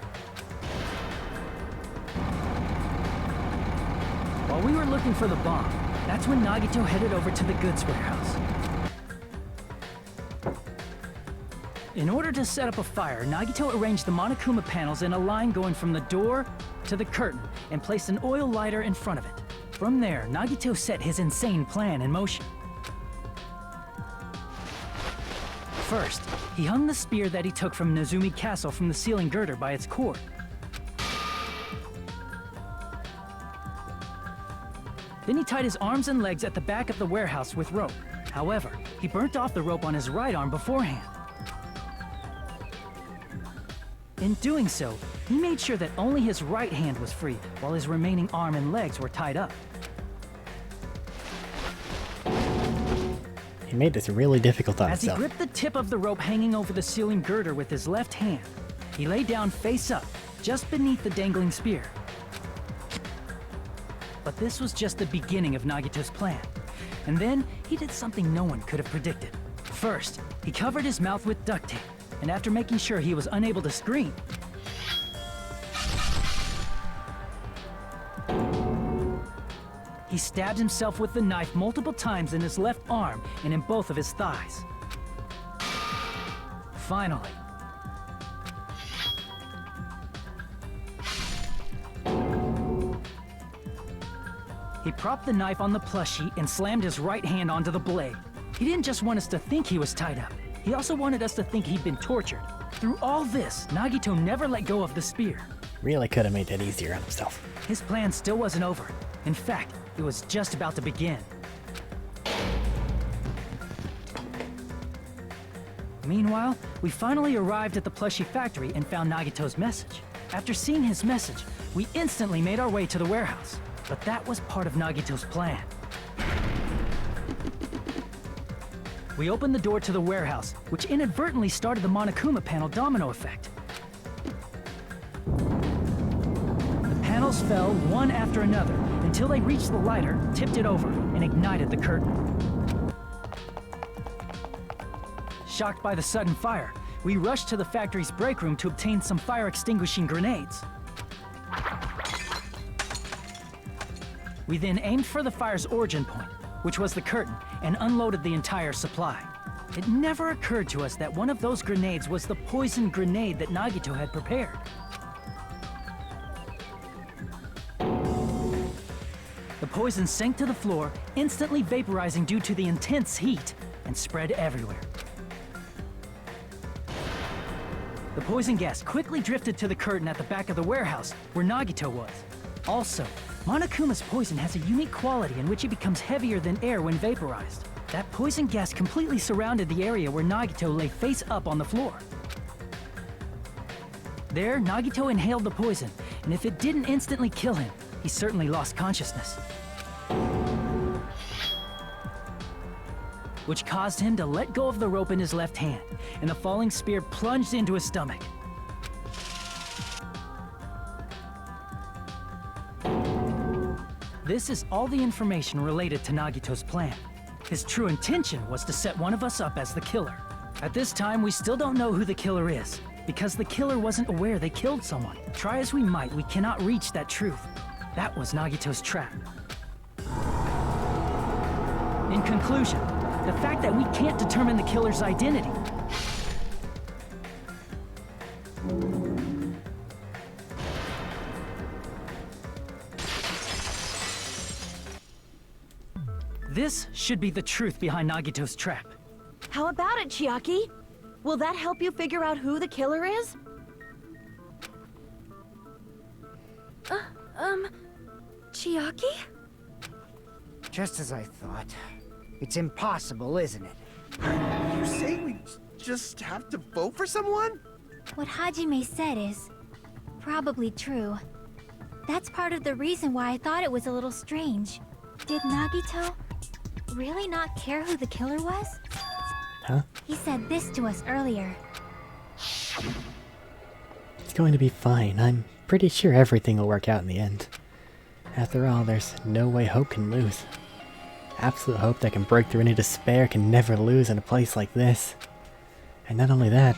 While we were looking for the bomb, that's when Nagito headed over to the goods warehouse. In order to set up a fire, Nagito arranged the Monokuma panels in a line going from the door to the curtain and placed an oil lighter in front of it. From there, Nagito set his insane plan in motion. First, he hung the spear that he took from Nezumi Castle from the ceiling girder by its cord. Then he tied his arms and legs at the back of the warehouse with rope. However, he burnt off the rope on his right arm beforehand. In doing so, he made sure that only his right hand was free, while his remaining arm and legs were tied up. He made this really difficult on As he himself. gripped the tip of the rope hanging over the ceiling girder with his left hand, he lay down face up, just beneath the dangling spear. But this was just the beginning of Nagito's plan. And then, he did something no one could have predicted. First, he covered his mouth with duct tape, and after making sure he was unable to scream, he stabbed himself with the knife multiple times in his left arm and in both of his thighs. Finally, he propped the knife on the plushie and slammed his right hand onto the blade. He didn't just want us to think he was tied up. He also wanted us to think he'd been tortured. Through all this, Nagito never let go of the spear. Really could have made that easier on himself. His plan still wasn't over. In fact, it was just about to begin. Meanwhile, we finally arrived at the plushie factory and found Nagito's message. After seeing his message, we instantly made our way to the warehouse. But that was part of Nagito's plan. We opened the door to the warehouse, which inadvertently started the Monokuma panel domino effect. The panels fell one after another until they reached the lighter, tipped it over, and ignited the curtain. Shocked by the sudden fire, we rushed to the factory's break room to obtain some fire-extinguishing grenades. We then aimed for the fire's origin point, which was the curtain, and unloaded the entire supply. It never occurred to us that one of those grenades was the poison grenade that Nagito had prepared. The poison sank to the floor, instantly vaporizing due to the intense heat, and spread everywhere. The poison gas quickly drifted to the curtain at the back of the warehouse, where Nagito was. Also, Monokuma's poison has a unique quality in which it becomes heavier than air when vaporized. That poison gas completely surrounded the area where Nagito lay face up on the floor. There, Nagito inhaled the poison, and if it didn't instantly kill him, he certainly lost consciousness. Which caused him to let go of the rope in his left hand, and the falling spear plunged into his stomach. This is all the information related to Nagito's plan. His true intention was to set one of us up as the killer. At this time, we still don't know who the killer is, because the killer wasn't aware they killed someone. Try as we might, we cannot reach that truth. That was Nagito's trap. In conclusion, the fact that we can't determine the killer's identity. This should be the truth behind Nagito's trap. How about it, Chiaki? Will that help you figure out who the killer is? Chiaki? Just as I thought. It's impossible, isn't it? You say we just have to vote for someone? What Hajime said is probably true. That's part of the reason why I thought it was a little strange. Did Nagito really not care who the killer was? Huh? He said this to us earlier. It's going to be fine. I'm pretty sure everything will work out in the end. After all, there's no way hope can lose. Absolute hope that can break through any despair can never lose in a place like this. And not only that,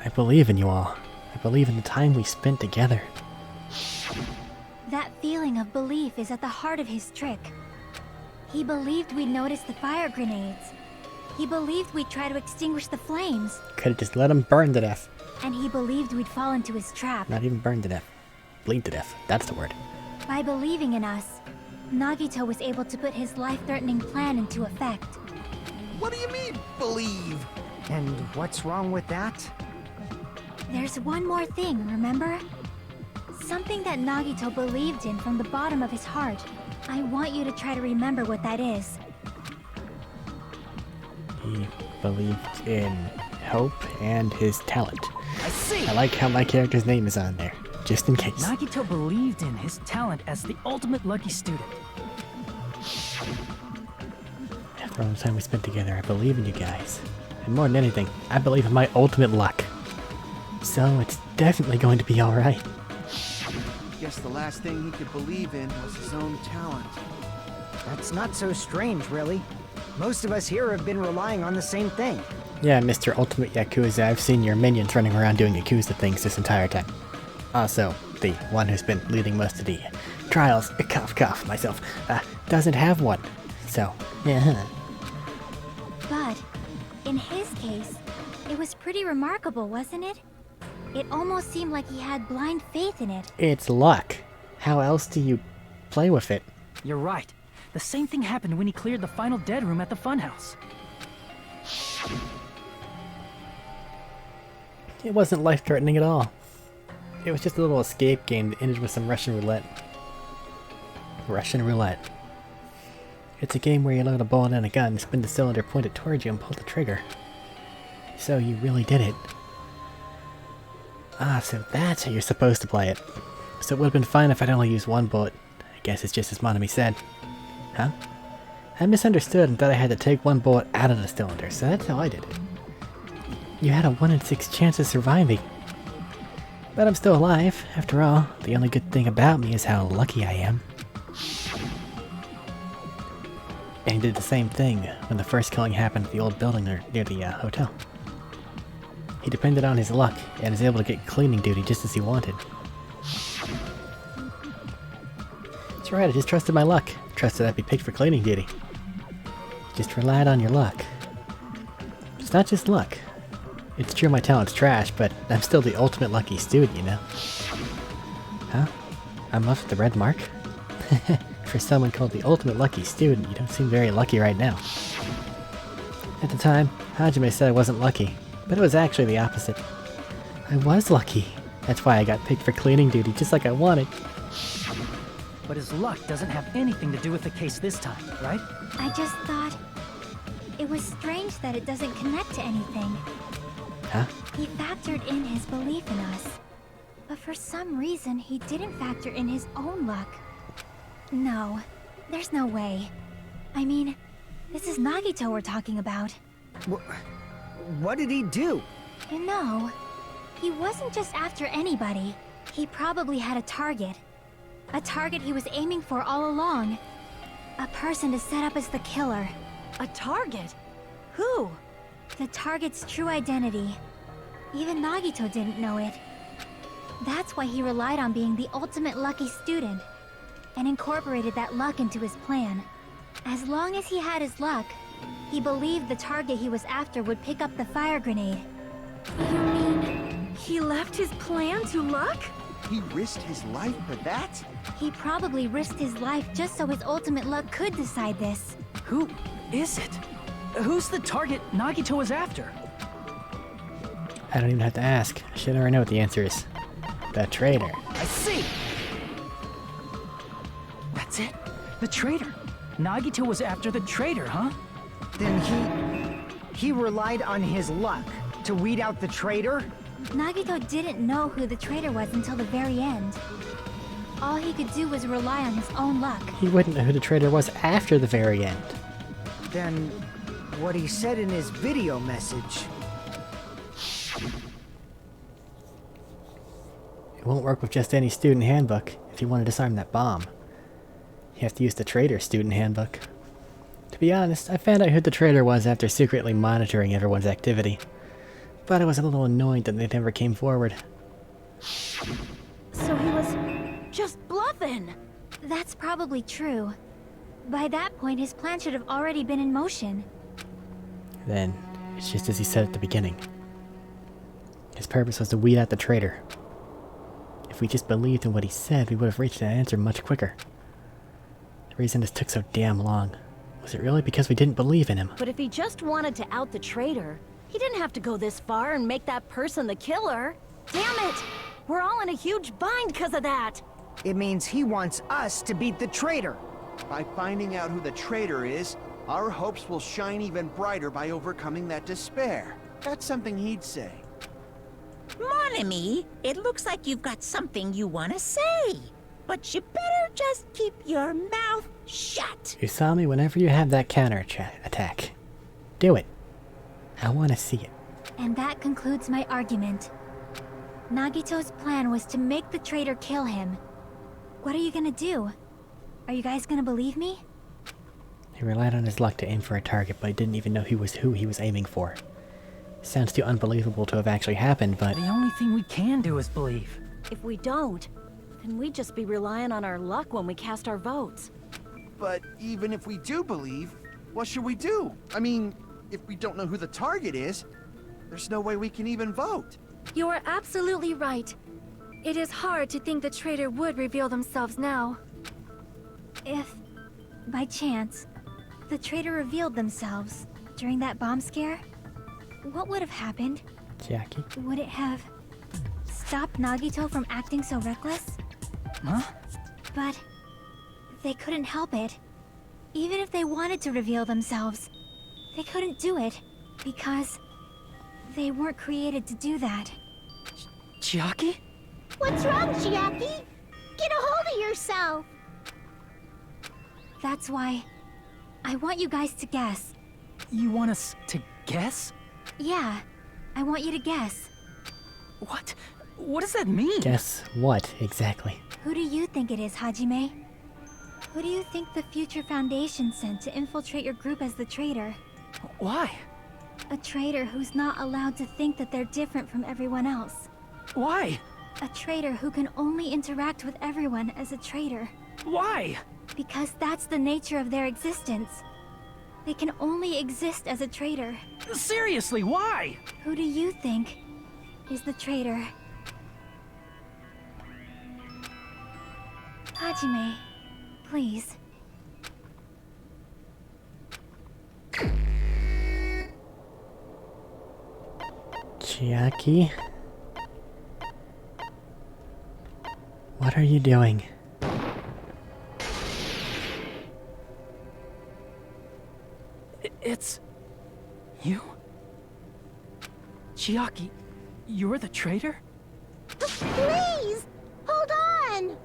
I believe in you all. I believe in the time we spent together. That feeling of belief is at the heart of his trick. He believed we'd notice the fire grenades. He believed we'd try to extinguish the flames. Could've just let him burn to death. And he believed we'd fall into his trap. Not even burn to death. Bleed to death. That's the word. By believing in us, Nagito was able to put his life-threatening plan into effect. What do you mean, believe? And what's wrong with that? There's one more thing, remember? Something that Nagito believed in from the bottom of his heart. I want you to try to remember what that is. He believed in hope and his talent. I see! I like how my character's name is on there, just in case. Nagito believed in his talent as the ultimate lucky student. After all the time we spent together, I believe in you guys. And more than anything, I believe in my ultimate luck. So it's definitely going to be alright. Guess the last thing he could believe in was his own talent. That's not so strange, really. Most of us here have been relying on the same thing. Yeah, Mr. Ultimate Yakuza, I've seen your minions running around doing Yakuza things this entire time. Also, the one who's been leading most of the trials, cough cough, myself, doesn't have one. So, yeah. But, in his case, it was pretty remarkable, wasn't it? It almost seemed like he had blind faith in it. It's luck. How else do you play with it? You're right. The same thing happened when he cleared the final dead room at the funhouse. It wasn't life-threatening at all. It was just a little escape game that ended with some Russian roulette. Russian roulette. It's a game where you load a bullet in a gun, spin the cylinder, point it towards you, and pull the trigger. So you really did it. Ah, so that's how you're supposed to play it. So it would have been fine if I'd only used one bullet. I guess it's just as Monami said. Huh? I misunderstood and thought I had to take one bullet out of the cylinder, so that's how I did it. You had a 1 in 6 chance of surviving. But I'm still alive, after all. The only good thing about me is how lucky I am. And he did the same thing when the first killing happened at the old building near the hotel. He depended on his luck, and was able to get cleaning duty just as he wanted. That's right, I just trusted my luck. Trusted I'd be picked for cleaning duty. Just relied on your luck. It's not just luck. It's true my talent's trash, but I'm still the ultimate lucky student, you know? Huh? I'm left with the red mark? For someone called the ultimate lucky student, you don't seem very lucky right now. At the time, Hajime said I wasn't lucky, but it was actually the opposite. I was lucky. That's why I got picked for cleaning duty just like I wanted. But his luck doesn't have anything to do with the case this time, right? I just thought it was strange that it doesn't connect to anything. Huh? He factored in his belief in us, but for some reason he didn't factor in his own luck. No, there's no way. I mean, this is Nagito we're talking about. What did he do? You know, he wasn't just after anybody. He probably had a target. A target he was aiming for all along. A person to set up as the killer. A target? Who? The target's true identity. Even Nagito didn't know it. That's why he relied on being the ultimate lucky student, and incorporated that luck into his plan. As long as he had his luck, he believed the target he was after would pick up the fire grenade. You mean he left his plan to luck? He risked his life for that? He probably risked his life just so his ultimate luck could decide this. Who is it? Who's the target Nagito was after? I don't even have to ask. I should already know what the answer is. The traitor. I see! That's it. The traitor. Nagito was after the traitor, huh? Then he relied on his luck to weed out the traitor? Nagito didn't know who the traitor was until the very end. All he could do was rely on his own luck. He wouldn't know who the traitor was after the very end. Then what he said in his video message. It won't work with just any student handbook if you want to disarm that bomb. You have to use the traitor student handbook. To be honest, I found out who the traitor was after secretly monitoring everyone's activity. But I was a little annoyed that they never came forward. So he was just bluffing. That's probably true. By that point, his plan should have already been in motion. Then, it's just as he said at the beginning. His purpose was to weed out the traitor. If we just believed in what he said, we would have reached that answer much quicker. The reason this took so damn long, was it really because we didn't believe in him? But if he just wanted to out the traitor, he didn't have to go this far and make that person the killer. Damn it! We're all in a huge bind because of that! It means he wants us to beat the traitor. By finding out who the traitor is, our hopes will shine even brighter by overcoming that despair. That's something he'd say. Mon ami, it looks like you've got something you want to say. But you better just keep your mouth shut. Usami, whenever you have that counter attack, do it. I want to see it. And that concludes my argument. Nagito's plan was to make the traitor kill him. What are you gonna do? Are you guys gonna believe me? He relied on his luck to aim for a target, but he didn't even know who he was aiming for. Sounds too unbelievable to have actually happened, but... The only thing we can do is believe. If we don't, then we'd just be relying on our luck when we cast our votes. But even if we do believe, what should we do? I mean, if we don't know who the target is, there's no way we can even vote. You are absolutely right. It is hard to think the traitor would reveal themselves now. If, by chance, the traitor revealed themselves during that bomb scare, what would have happened? Jackie? Would it have stopped Nagito from acting so reckless? Huh? But they couldn't help it. Even if they wanted to reveal themselves, they couldn't do it because they weren't created to do that. Chiaki? What's wrong, Chiaki? Get a hold of yourself! That's why I want you guys to guess. You want us to guess? Yeah, I want you to guess. What? What does that mean? Guess what, exactly? Who do you think it is, Hajime? Who do you think the future Foundation sent to infiltrate your group as the traitor? Why? A traitor who's not allowed to think that they're different from everyone else. Why? A traitor who can only interact with everyone as a traitor. Why? Because that's the nature of their existence. They can only exist as a traitor. Seriously, why? Who do you think is the traitor? Hajime, please. Chiaki? What are you doing? It's... you? Chiaki, you're the traitor? Please! Hold on!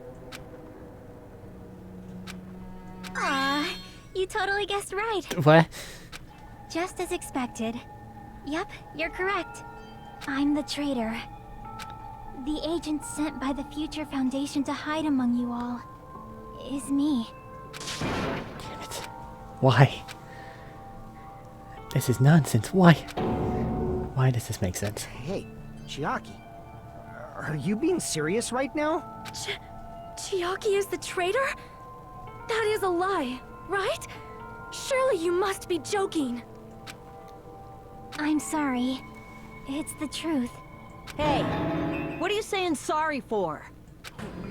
Ah, you totally guessed right. What? Just as expected. Yep, you're correct. I'm the traitor. The agent sent by the Future Foundation to hide among you all is me. Damn it. Why? This is nonsense. Why? Why does this make sense? Hey, Chiaki. Are you being serious right now? Chiaki is the traitor? That is a lie, right? Surely you must be joking. I'm sorry. It's the truth. Hey, what are you saying sorry for?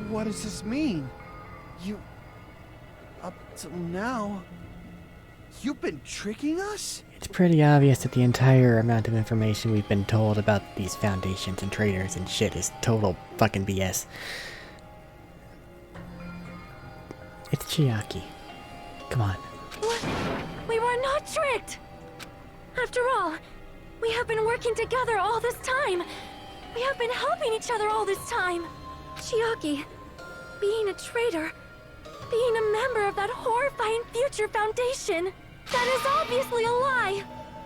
What does this mean? You... Up till now... You've been tricking us? It's pretty obvious that the entire amount of information we've been told about these foundations and traders and shit is total fucking BS. It's Chiaki. Come on. What? We were not tricked! After all, we have been working together all this time. We have been helping each other all this time. Chiaki, being a traitor, being a member of that horrifying Future Foundation, that is obviously a lie.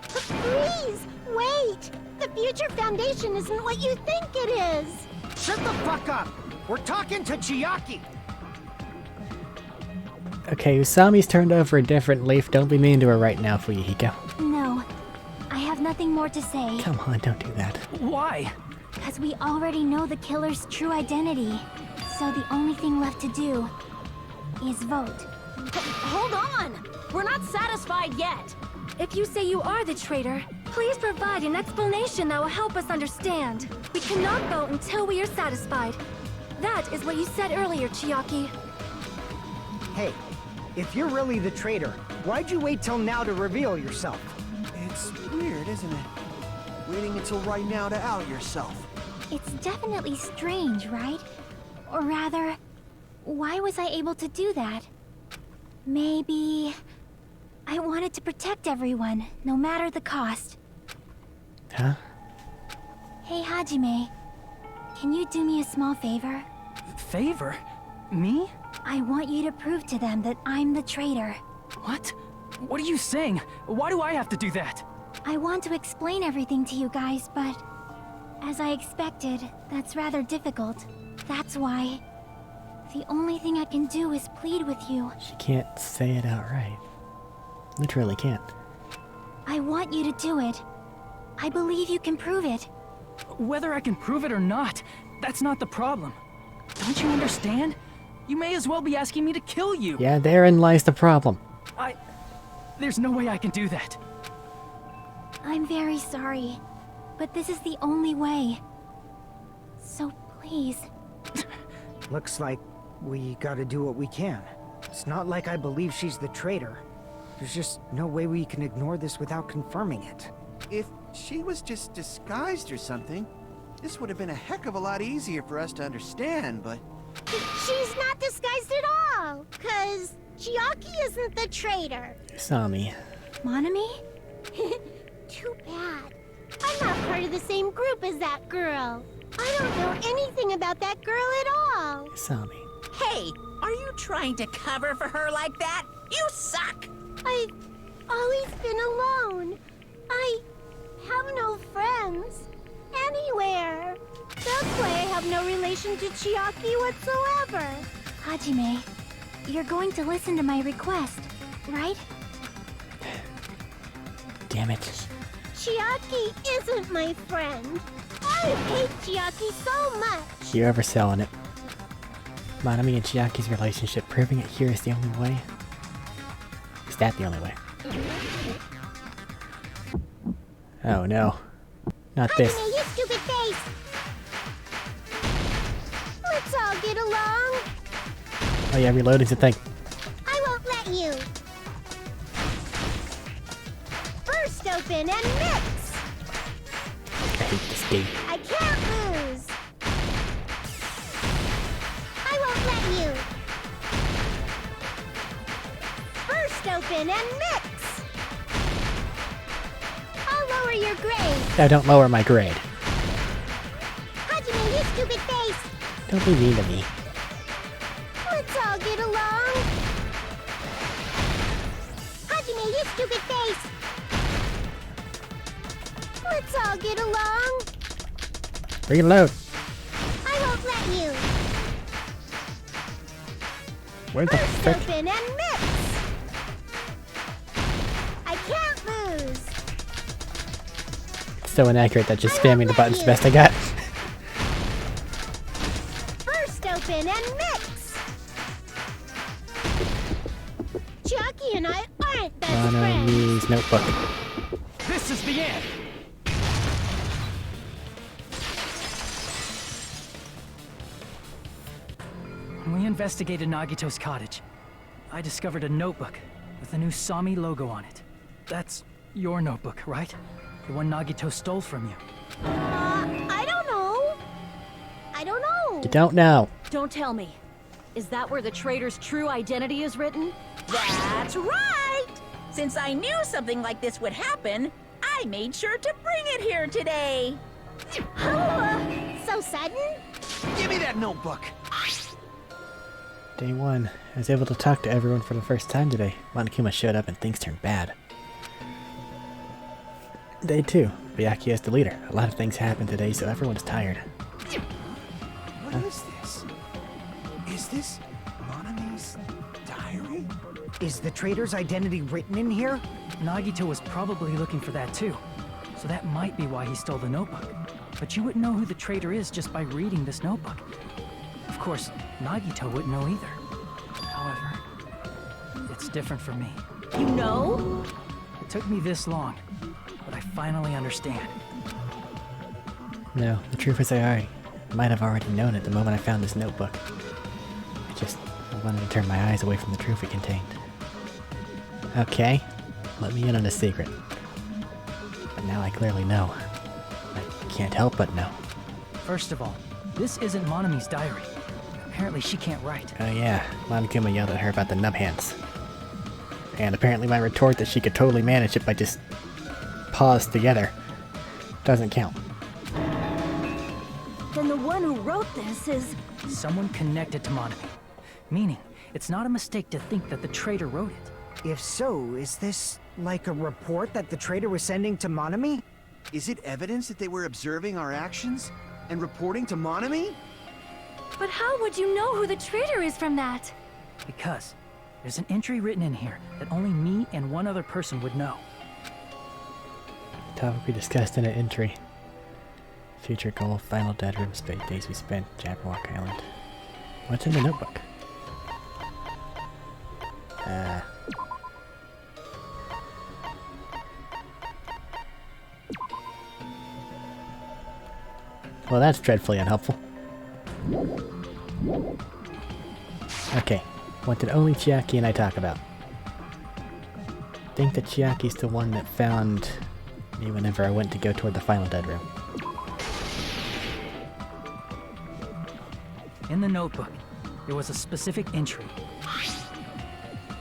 Please, wait! The Future Foundation isn't what you think it is! Shut the fuck up! We're talking to Chiaki! Okay, Usami's turned over a different leaf. Don't be mean to her right now, Fuyuhiko. No, I have nothing more to say. Come on, don't do that. Why? Because we already know the killer's true identity. So the only thing left to do is vote. Hold on! We're not satisfied yet! If you say you are the traitor, please provide an explanation that will help us understand. We cannot vote until we are satisfied. That is what you said earlier, Chiaki. Hey, if you're really the traitor, why'd you wait till now to reveal yourself? It's weird, isn't it? Waiting until right now to out yourself. It's definitely strange, right? Or rather, why was I able to do that? Maybe... I wanted to protect everyone, no matter the cost. Huh? Hey, Hajime. Can you do me a small favor? Favor? Me? I want you to prove to them that I'm the traitor. What? What are you saying? Why do I have to do that? I want to explain everything to you guys, but... as I expected, that's rather difficult. That's why... the only thing I can do is plead with you. She can't say it outright. Literally can't. I want you to do it. I believe you can prove it. Whether I can prove it or not, that's not the problem. Don't you understand? You may as well be asking me to kill you. Yeah, therein lies the problem. There's no way I can do that. I'm very sorry, but this is the only way. So please. Looks like we gotta do what we can. It's not like I believe she's the traitor. There's just no way we can ignore this without confirming it. If she was just disguised or something, this would have been a heck of a lot easier for us to understand, but... She's not disguised at all, 'cause Chiaki isn't the traitor. Usami. Monami? Too bad. I'm not part of the same group as that girl. I don't know anything about that girl at all. Usami. Hey, are you trying to cover for her like that? You suck! I've always been alone. I have no friends anywhere. That's why I have no relation to Chiaki whatsoever. Hajime, you're going to listen to my request, right? Damn it. Chiaki isn't my friend. I hate Chiaki so much. You're overselling it. Monami and Chiaki's relationship, proving it here is the only way. Is that the only way? Oh no. Not this. Hajime, you stupid face! Let's all get along. Oh yeah, reloading's a thing. I won't let you. Burst open and mix. I hate this game. I can't lose. I won't let you. Burst open and mix. I'll lower your grade. No, don't lower my grade. Hajime, you stupid face. Don't be mean to me. Let's all get along. Hajime, you stupid face. Let's all get along. Reload. I won't let you. Where the Burst frick? open and mix. I can't lose. So inaccurate that just spamming the button's the best I got. Burst open and mix. Chucky and I aren't best friends. Monami's notebook. This is the end! When we investigated Nagito's cottage, I discovered a notebook with a new Sami logo on it. That's your notebook, right? The one Nagito stole from you. I don't know. I don't know. You don't know. Don't tell me. Is that where the traitor's true identity is written? That's right! Since I knew something like this would happen, I made sure to bring it here today. So sudden? Give me that notebook! Day 1. I was able to talk to everyone for the first time today. Monokuma showed up and things turned bad. Day 2. Byakuya is the leader. A lot of things happened today, so everyone's tired. What is this? Is this Monami's diary? Is the traitor's identity written in here? Nagito was probably looking for that too. So that might be why he stole the notebook. But you wouldn't know who the traitor is just by reading this notebook. Of course, Nagito wouldn't know either. However, it's different for me. You know? It took me this long, but I finally understand. No, the truth is I might have already known it the moment I found this notebook. I wanted to turn my eyes away from the truth it contained. Okay, let me in on a secret. But now I clearly know. I can't help but know. First of all, this isn't Monami's diary. Apparently she can't write. Oh yeah, Monokuma yelled at her about the nub hands. And apparently my retort that she could totally manage it by just paws together doesn't count. Then the one who wrote this is... Someone connected to Monami. Meaning, it's not a mistake to think that the traitor wrote it. If so, is this like a report that the traitor was sending to Monami? Is it evidence that they were observing our actions and reporting to Monami? But how would you know who the traitor is from that? Because there's an entry written in here that only me and one other person would know. Topic we discussed in an entry. Future goal, final dead room, space days we spent, Jabberwock Island. What's in the notebook? Well, that's dreadfully unhelpful. Okay, what did only Chiaki and I talk about? Think that Chiaki's the one that found me whenever I went to go toward the final dead room. In the notebook, there was a specific entry.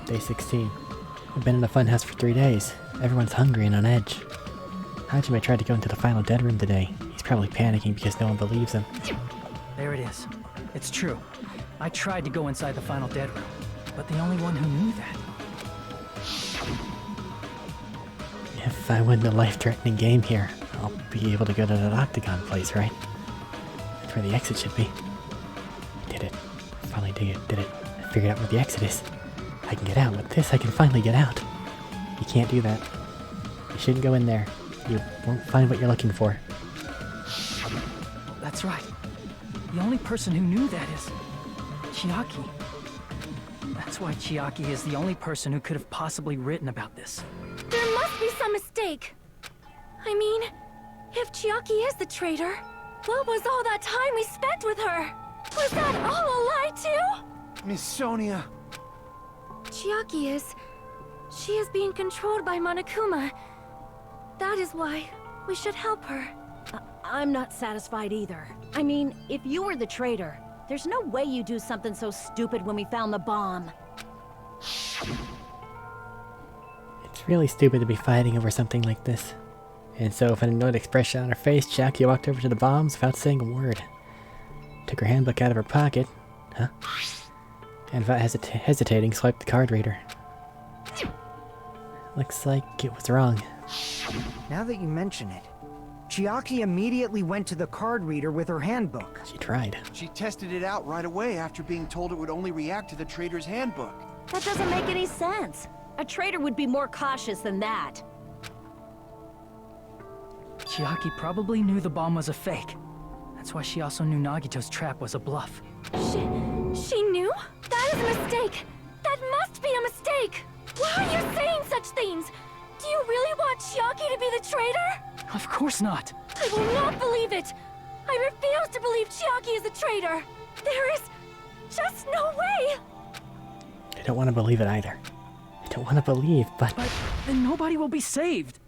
Day 16. I've been in a funhouse for 3 days. Everyone's hungry and on edge. Hajime tried to go into the final dead room today. He's probably panicking because no one believes him. There it is. It's true. I tried to go inside the final dead room, but the only one who knew that. If I win the life-threatening game here, I'll be able to go to that octagon place, right? That's where the exit should be. I did it. I finally did it. I figured out where the exit is. I can get out. With this, I can finally get out. You can't do that. You shouldn't go in there. you won't find what you're looking for. That's right. The only person who knew that is Chiaki. That's why Chiaki is the only person who could have possibly written about this. There must be some mistake. I mean, if Chiaki is the traitor, what was all that time we spent with her? Was that all a lie too? Miss Sonia. Chiaki is... She is being controlled by Monokuma. That is why we should help her. I'm not satisfied either. I mean, if you were the traitor, there's no way you do something so stupid when we found the bomb. It's really stupid to be fighting over something like this. And so, with an annoyed expression on her face, Chiaki walked over to the bombs without saying a word. Took her handbook out of her pocket. Huh? And without hesitating, swiped the card reader. Looks like it was wrong. Now that you mention it, Chiaki immediately went to the card reader with her handbook. She tried. She tested it out right away after being told it would only react to the traitor's handbook. That doesn't make any sense. A traitor would be more cautious than that. Chiaki probably knew the bomb was a fake. That's why she also knew Nagito's trap was a bluff. She knew? That is a mistake! That must be a mistake! Why are you saying such things? Do you really want Chiaki to be the traitor? Of course not. I will not believe it! I refuse to believe Chiaki is a traitor! There is just no way! I don't want to believe it either. I don't want to believe, but... But then nobody will be saved.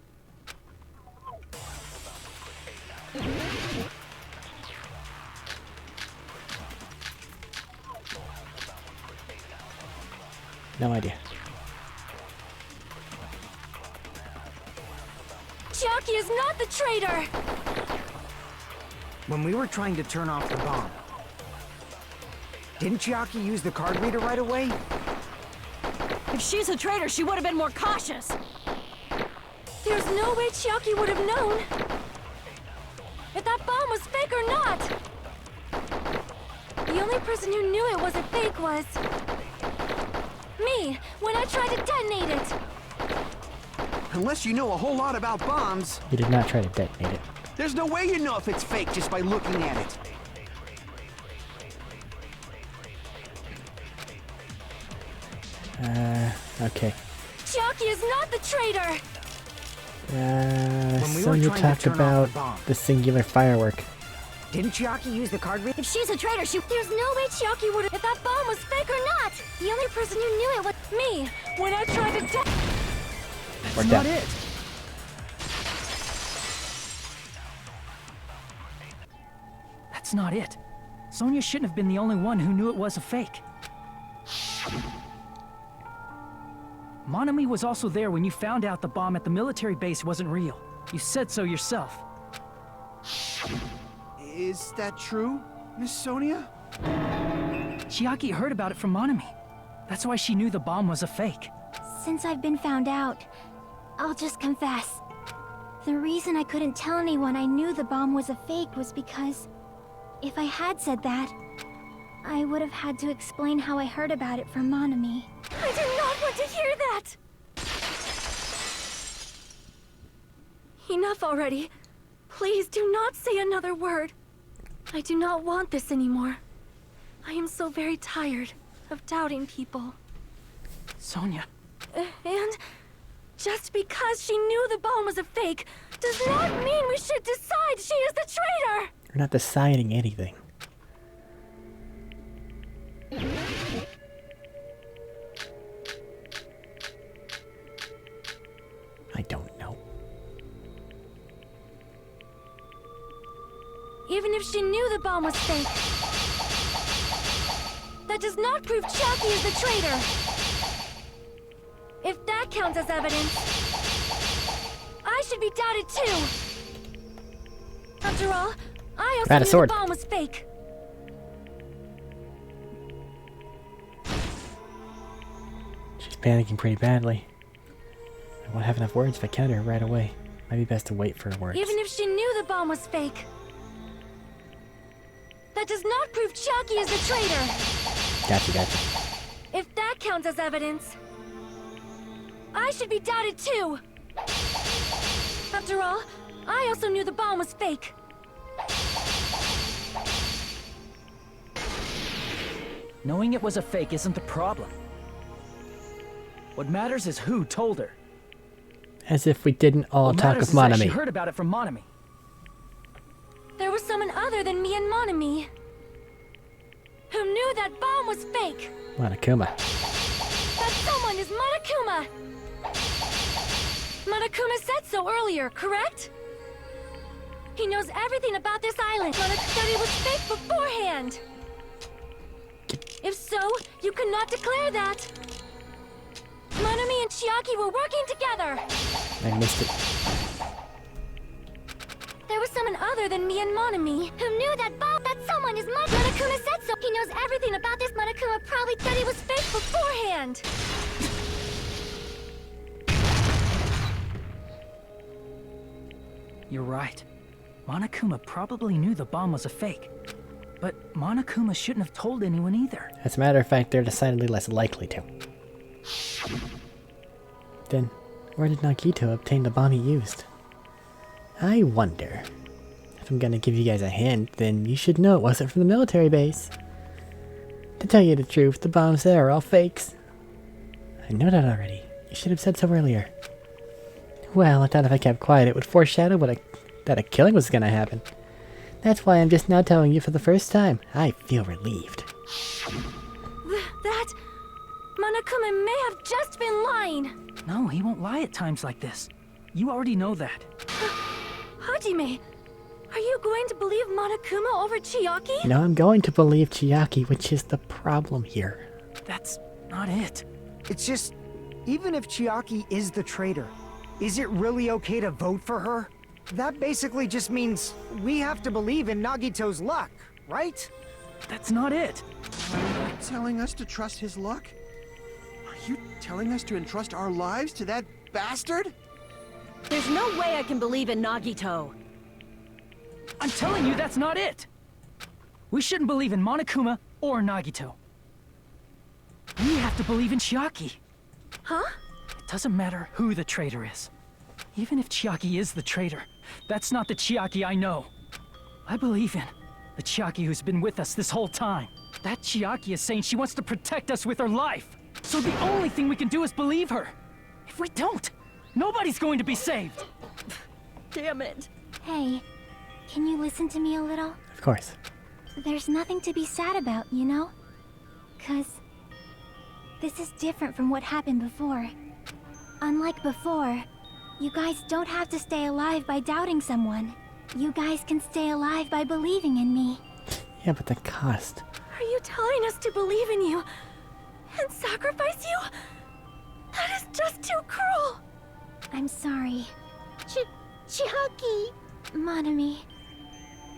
No idea. Chiaki is not the traitor! When we were trying to turn off the bomb, didn't Chiaki use the card reader right away? If she's a traitor, she would have been more cautious. There's no way Chiaki would have known if that bomb was fake or not. The only person who knew it was a fake was me, when I tried to detonate it. Unless you know a whole lot about bombs, You did not try to detonate it. there's no way you know if it's fake just by looking at it. Okay. Chiaki is not the traitor! When we were Sonya trying to talked turn off about the bomb. the singular firework. Didn't Chiaki use the card reader? If she's a traitor, There's no way Chiaki would have... If that bomb was fake or not! The only person who knew it was me, when I tried to That's Worked not out. it. That's not it. Sonya shouldn't have been the only one who knew it was a fake. Monami was also there when you found out the bomb at the military base wasn't real. You said so yourself. Is that true, Miss Sonia? Chiaki heard about it from Monami. That's why she knew the bomb was a fake. Since I've been found out, I'll just confess. The reason I couldn't tell anyone I knew the bomb was a fake was because if I had said that, I would have had to explain how I heard about it from Monami. I do not want to hear that! Enough already. Please do not say another word. I do not want this anymore. I am so very tired of doubting people. Sonya. And just because she knew the bomb was a fake does not mean we should decide she is the traitor! We're not deciding anything. I don't know. Even if she knew the bomb was fake, that does not prove Chiaki is the traitor. If that counts as evidence, I should be doubted too. After all, I also Grab a knew sword. the bomb was fake. She's panicking pretty badly. I won't have enough words if I counter her right away. Might be best to wait for her words. Even if she knew the bomb was fake, that does not prove Chiaki is the traitor. Gotcha. If that counts as evidence, I should be doubted too. After all, I also knew the bomb was fake. Knowing it was a fake isn't the problem. What matters is who told her. As if we didn't all What talk matters of is that she Monami. heard about it from Monami. There was someone other than me and Monami who knew that bomb was fake. Monokuma. That someone is Monokuma. Monokuma said so earlier, correct? He knows everything about this island. Monokuma said it was fake beforehand. If so, you cannot declare that. Monami and Chiaki were working together. I missed it. There was someone other than me and Monami who knew that bomb. That someone is Monokuma said so. He knows everything about this. Monokuma probably said it was fake beforehand. You're right. Monokuma probably knew the bomb was a fake. But Monokuma shouldn't have told anyone either. As a matter of fact, they're decidedly less likely to. Then, where did Nagito obtain the bomb he used? I wonder. If I'm gonna give you guys a hint, then you should know it wasn't from the military base. To tell you the truth, the bombs there are all fakes. I know that already. You should have said so earlier. Well, I thought if I kept quiet, it would foreshadow that a killing was gonna happen. That's why I'm just now telling you for the first time. I feel relieved. That... Monokuma may have just been lying. No, he won't lie at times like this. You already know that. Hajime, are you going to believe Monokuma over Chiaki? No, I'm going to believe Chiaki, which is the problem here. That's not it. It's just, even if Chiaki is the traitor, is it really okay to vote for her? That basically just means we have to believe in Nagito's luck, right? That's not it. Are you telling us to trust his luck? Are you telling us to entrust our lives to that bastard? There's no way I can believe in Nagito. I'm telling you that's not it. We shouldn't believe in Monokuma or Nagito. We have to believe in Chiaki. Huh? It doesn't matter who the traitor is. Even if Chiaki is the traitor, that's not the Chiaki I know. I believe in the Chiaki who's been with us this whole time. That Chiaki is saying she wants to protect us with her life. So the only thing we can do is believe her. If we don't, nobody's going to be saved. Damn it. Hey, can you listen to me a little? Of course. There's nothing to be sad about, you know? 'Cause this is different from what happened before. Unlike before, you guys don't have to stay alive by doubting someone. You guys can stay alive by believing in me. Yeah, but the cost. Are you telling us to believe in you and sacrifice you? That is just too cruel. I'm sorry. Chiaki! Monami,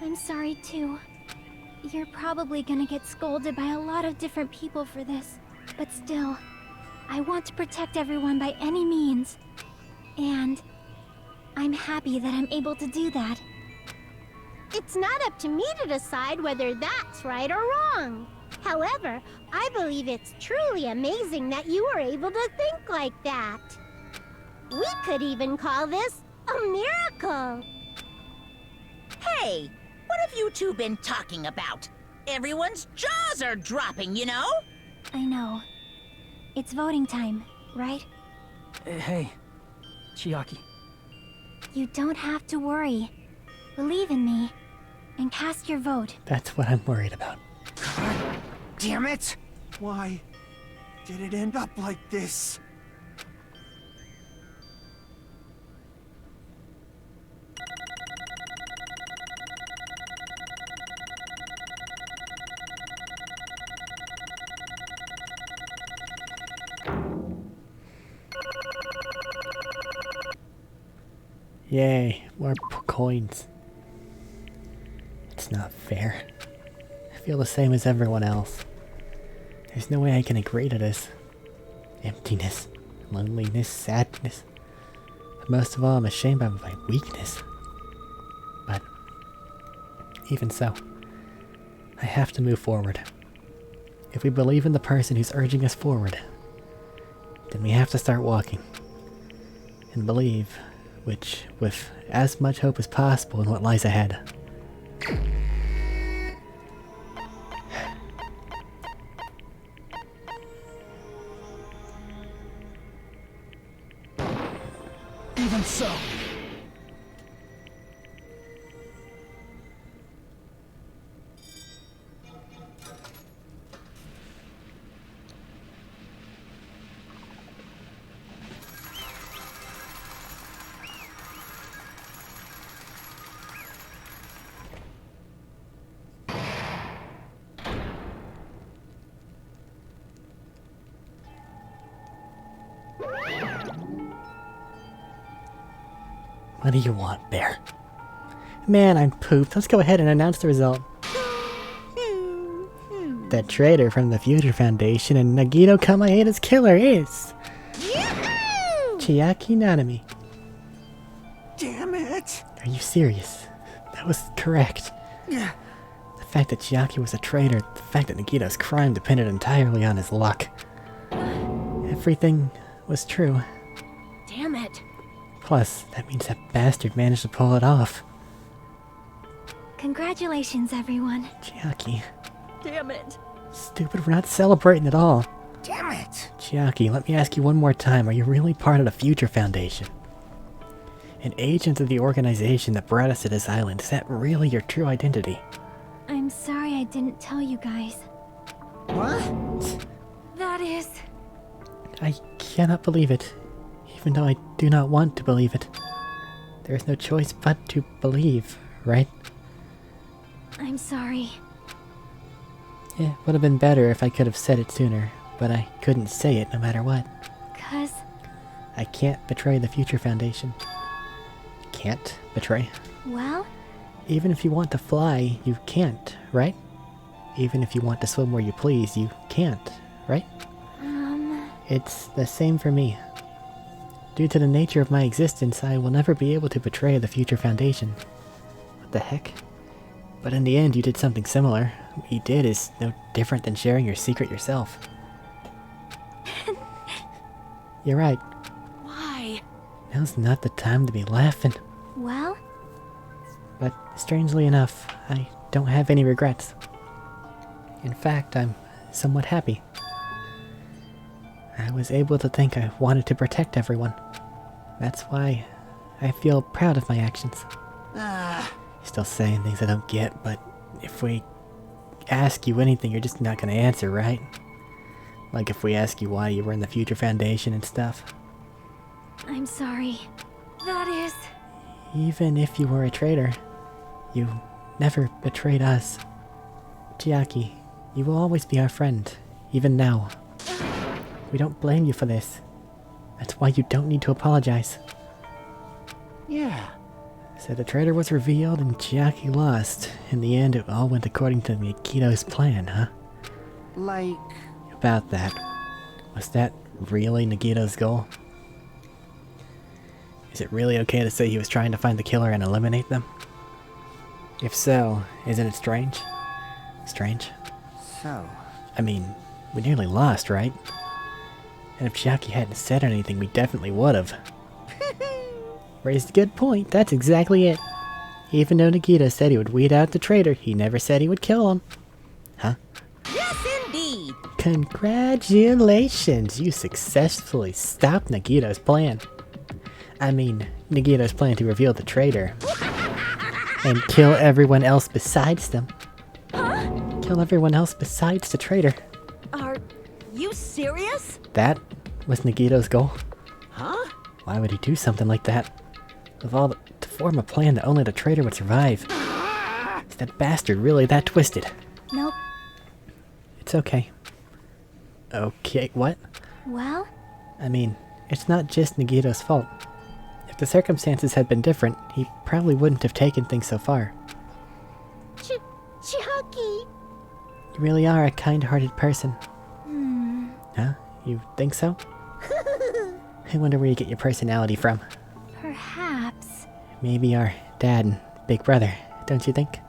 I'm sorry too. You're probably gonna get scolded by a lot of different people for this. But still, I want to protect everyone by any means. And I'm happy that I'm able to do that. It's not up to me to decide whether that's right or wrong. However, I believe it's truly amazing that you were able to think like that. We could even call this a miracle. Hey, what have you two been talking about? Everyone's jaws are dropping, you know? I know. It's voting time, right? Hey, Chiaki. You don't have to worry. Believe in me, and cast your vote. That's what I'm worried about. God Damn it! Why did it end up like this? Yay, more coins. It's not fair. I feel the same as everyone else. There's no way I can agree to this. Emptiness, loneliness, sadness. But most of all, I'm ashamed of my weakness. But even so, I have to move forward. If we believe in the person who's urging us forward, then we have to start walking. And believe which with as much hope as possible in what lies ahead. Even so. What do you want, Bear? Man, I'm pooped. Let's go ahead and announce the result. The traitor from the Future Foundation and Nagito Kamaeda's killer is... Chiaki Nanami. Damn it! Are you serious? That was correct. Yeah. The fact that Chiaki was a traitor, the fact that Nagito's crime depended entirely on his luck. Everything was true. Damn it. Plus, that means that bastard managed to pull it off. Congratulations, everyone. Chiaki. Damn it. Stupid, we're not celebrating at all. Damn it! Chiaki, let me ask you one more time. Are you really part of the Future Foundation? An agent of the organization that brought us to this island. Is that really your true identity? I'm sorry I didn't tell you guys. What? That is... I cannot believe it. Even though I do not want to believe it. There is no choice but to believe, right? I'm sorry. It would have been better if I could have said it sooner, but I couldn't say it no matter what. 'Cause... I can't betray the Future Foundation. Can't betray? well... Even if you want to fly, you can't, right? Even if you want to swim where you please, you can't, right? It's the same for me. Due to the nature of my existence, I will never be able to betray the Future Foundation. What the heck? But in the end, you did something similar. What you did is no different than sharing your secret yourself. You're right. Why? Now's not the time to be laughing. well... But strangely enough, I don't have any regrets. In fact, I'm somewhat happy. I was able to think I wanted to protect everyone. That's why I feel proud of my actions. Still saying things I don't get, but if we ask you anything, you're just not gonna answer, right? Like if we ask you why you were in the Future Foundation and stuff. I'm sorry. that is... Even if you were a traitor, you never betrayed us. Chiaki, you will always be our friend, even now. We don't blame you for this. That's why you don't need to apologize. Yeah. So the traitor was revealed and Chiaki lost. In the end, it all went according to Nikito's plan, huh? Like... About that. Was that really Nikito's goal? Is it really okay to say he was trying to find the killer and eliminate them? If so, isn't it strange? Strange? So... I mean, we nearly lost, right? And if Chiaki hadn't said anything, we definitely would've. Raised a good point, that's exactly it. Even though Nikito said he would weed out the traitor, he never said he would kill him. Huh? Yes, indeed. Congratulations! You successfully stopped Nagito's plan. I mean, Nagito's plan to reveal the traitor. And kill everyone else besides them. Kill everyone else besides the traitor. Are you serious? That was Nagito's goal. Huh? Why would he do something like that? To form a plan that only the traitor would survive. Is that bastard really that twisted? Nope. It's okay. Okay, what? Well? I mean, it's not just Nagito's fault. If the circumstances had been different, he probably wouldn't have taken things so far. Chiaki! You really are a kind-hearted person. Huh? You think so? I wonder where you get your personality from. Perhaps. Maybe our dad and big brother, don't you think?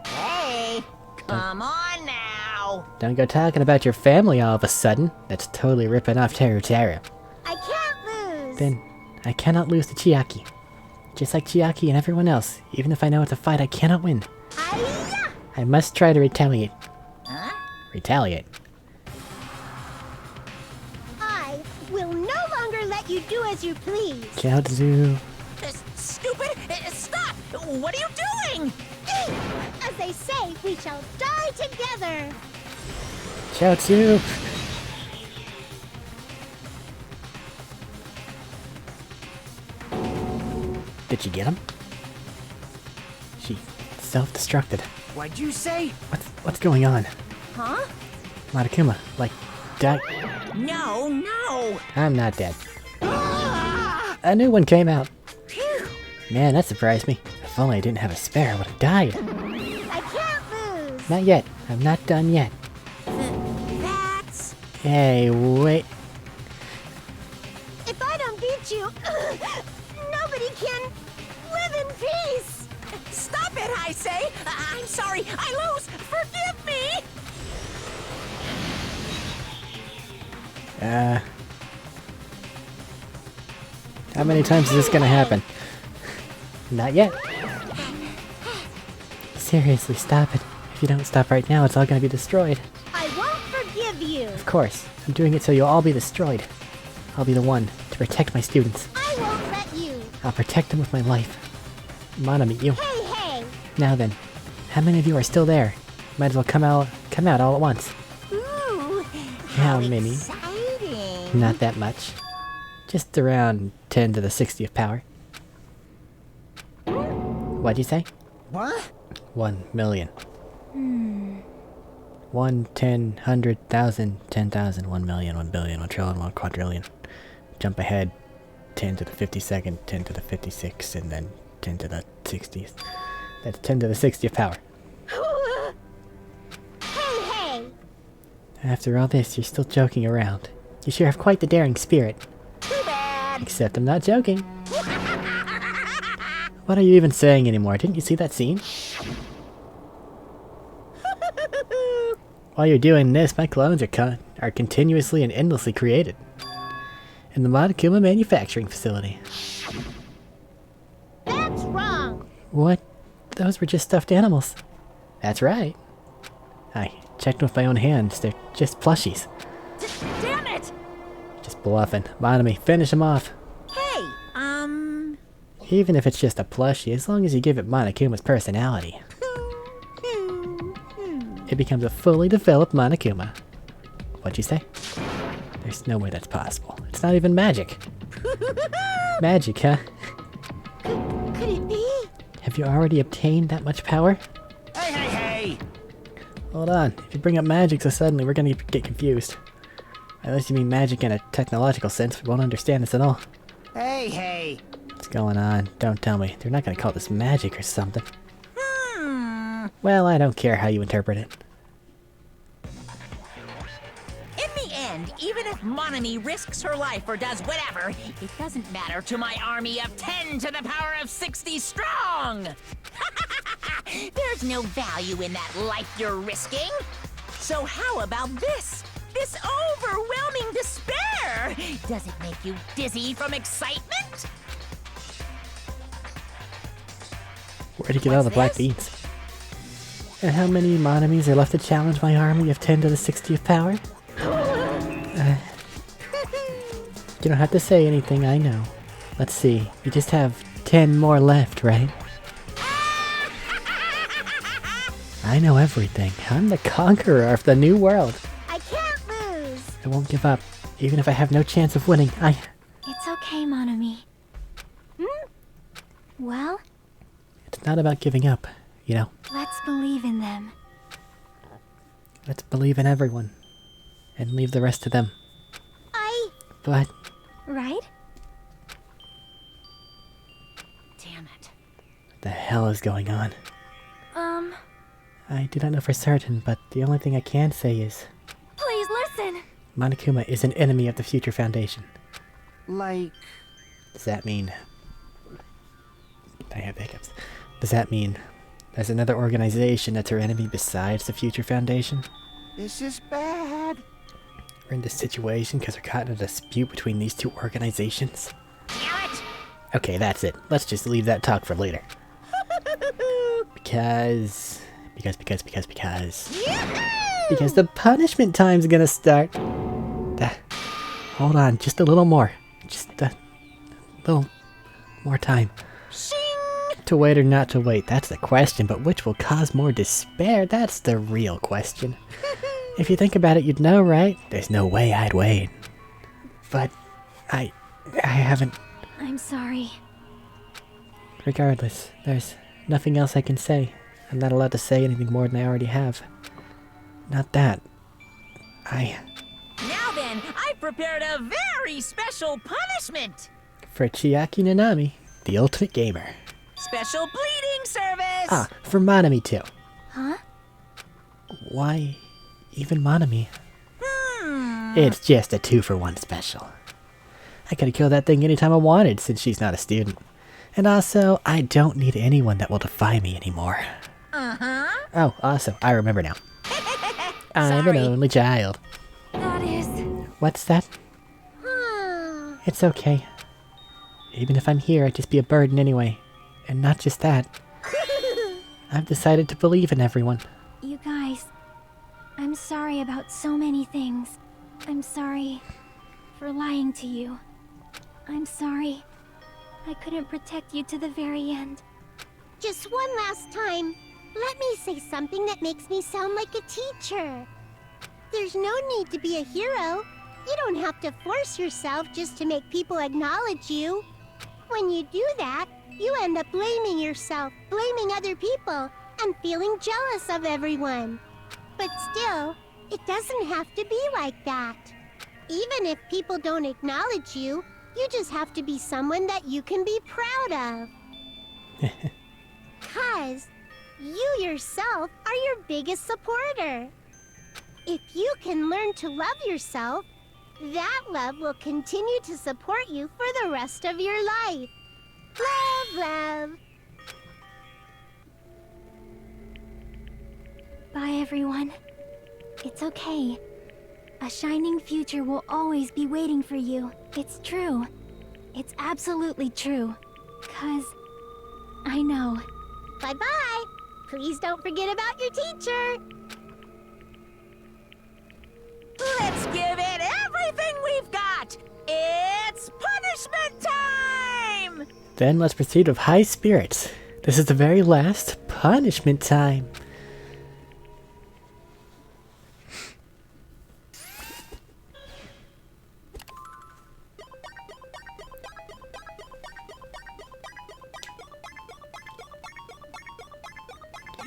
Hey, come on now. Don't go talking about your family all of a sudden. That's totally ripping off Teru Teru. I can't lose! Then, I cannot lose to Chiaki. Just like Chiaki and everyone else, even if I know it's a fight I cannot win. Hi-ya! I must try to retaliate. Huh? Retaliate? I will no longer let you do as you please. Chaozu. Stupid! Stop! What are you doing? As they say, we shall die together. Chaozu! Did she get him? She self-destructed. What'd you say? What's going on? Huh? Monokuma, like, die. No, no! I'm not dead. Ah! A new one came out. Phew. Man, that surprised me. If only I didn't have a spare, I would have died. I can't lose. Not yet. I'm not done yet. That's... Hey, wait. If I don't beat you, nobody can live in peace. Stop it, I say! I'm sorry, I lose! Forgive me! How many times is this gonna happen? Not yet. Seriously, stop it. If you don't stop right now, it's all gonna be destroyed. I won't forgive you. Of course. I'm doing it so you'll all be destroyed. I'll be the one to protect my students. I won't let you. I'll protect them with my life. Monami, you. Hey, hey. Now then, how many of you are still there? Might as well come out all at once. Ooh, How many? exciting! Not that much. Just around 10 to the 60th power. What'd you say? What? 1 million. 1, 10, 100,000, 10,000, 1 million, 1 billion, 1 trillion, 1 quadrillion. Jump ahead 10 to the 52nd, 10 to the 56th, and then 10 to the 60th. That's 10 to the 60th power. Hey, hey. After all this, you're still joking around. You sure have quite the daring spirit. Too bad! Except I'm not joking. What are you even saying anymore? Didn't you see that scene? While you're doing this, my clones are continuously and endlessly created. In the Monokuma manufacturing facility. That's wrong. What? Those were just stuffed animals. That's right. I checked with my own hands. They're just plushies. Damn it! Just bluffing. Monami, finish him off. Hey, Even if it's just a plushie, as long as you give it Monokuma's personality, it becomes a fully developed Monokuma. What'd you say? There's no way that's possible. It's not even magic. Magic, huh? Could it be? Have you already obtained that much power? Hey, hey, hey! Hold on. If you bring up magic so suddenly, we're gonna get confused. Unless you mean magic in a technological sense, we won't understand this at all. Hey, hey! What's going on? Don't tell me. They're not gonna call this magic or something. Well, I don't care how you interpret it. in the end, even if Monami risks her life or does whatever, it doesn't matter to my army of 10 to the power of 60 strong! There's no value in that life you're risking. So how about this? This overwhelming despair! Does it make you dizzy from excitement? Where'd you get all the What's black this? beans? And how many Monamis are left to challenge my army of 10 to the 60th power? You don't have to say anything, I know. Let's see, you just have 10 more left, right? I know everything. I'm the conqueror of the new world. I can't lose. I won't give up, even if I have no chance of winning. It's okay, Monami. Well, It's not about giving up, you know. let's believe in them. Let's believe in everyone. And leave the rest to them. But Right? Damn it. what the hell is going on? Um, I do not know for certain, but the only thing I can say is Please listen. Monokuma is an enemy of the Future Foundation. Like... Does that mean... I have hiccups. Does that mean there's another organization that's her enemy besides the Future Foundation? This is bad. We're in this situation because we're caught in a dispute between these two organizations? Damn it! Okay, that's it. Let's just leave that talk for later. Because the punishment time's gonna start. Hold on, just a little more. Just a little more time. To wait or not to wait, that's the question, but which will cause more despair? That's the real question. If you think about it, you'd know, right? There's no way I'd wait. But I haven't. I'm sorry. Regardless, there's nothing else I can say. I'm not allowed to say anything more than I already have. Not that. Now then, I've prepared a very special punishment. For Chiaki Nanami, the ultimate gamer. Special bleeding service. Ah, for Manami too. Huh? Why even Manami? It's just a 2-for-1 special. I could have killed that thing anytime I wanted since she's not a student. And also, I don't need anyone that will defy me anymore. Oh, also, I remember now. I'm an only child. That is... What's that? It's okay. Even if I'm here, I'd just be a burden anyway. And not just that. I've decided to believe in everyone. You guys, I'm sorry about so many things. I'm sorry for lying to you. I'm sorry I couldn't protect you to the very end. Just one last time, let me say something that makes me sound like a teacher. There's no need to be a hero. You don't have to force yourself just to make people acknowledge you. When you do that, you end up blaming yourself, blaming other people, and feeling jealous of everyone. But still, it doesn't have to be like that. Even if people don't acknowledge you, you just have to be someone that you can be proud of. 'Cause you yourself are your biggest supporter. If you can learn to love yourself, that love will continue to support you for the rest of your life. Love, love. Bye, everyone. It's okay. A shining future will always be waiting for you. It's true. It's absolutely true. 'Cause I know. Bye-bye. Please don't forget about your teacher. Let's give it everything we've got. It's punishment time. Then let's proceed with high spirits. This is the very last punishment time.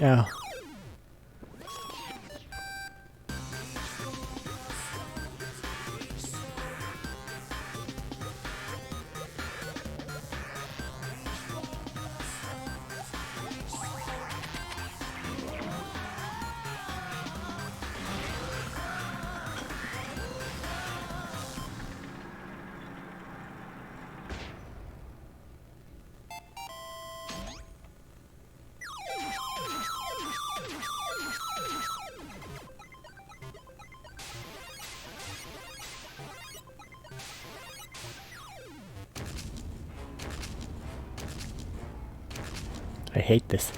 Oh. I hate this.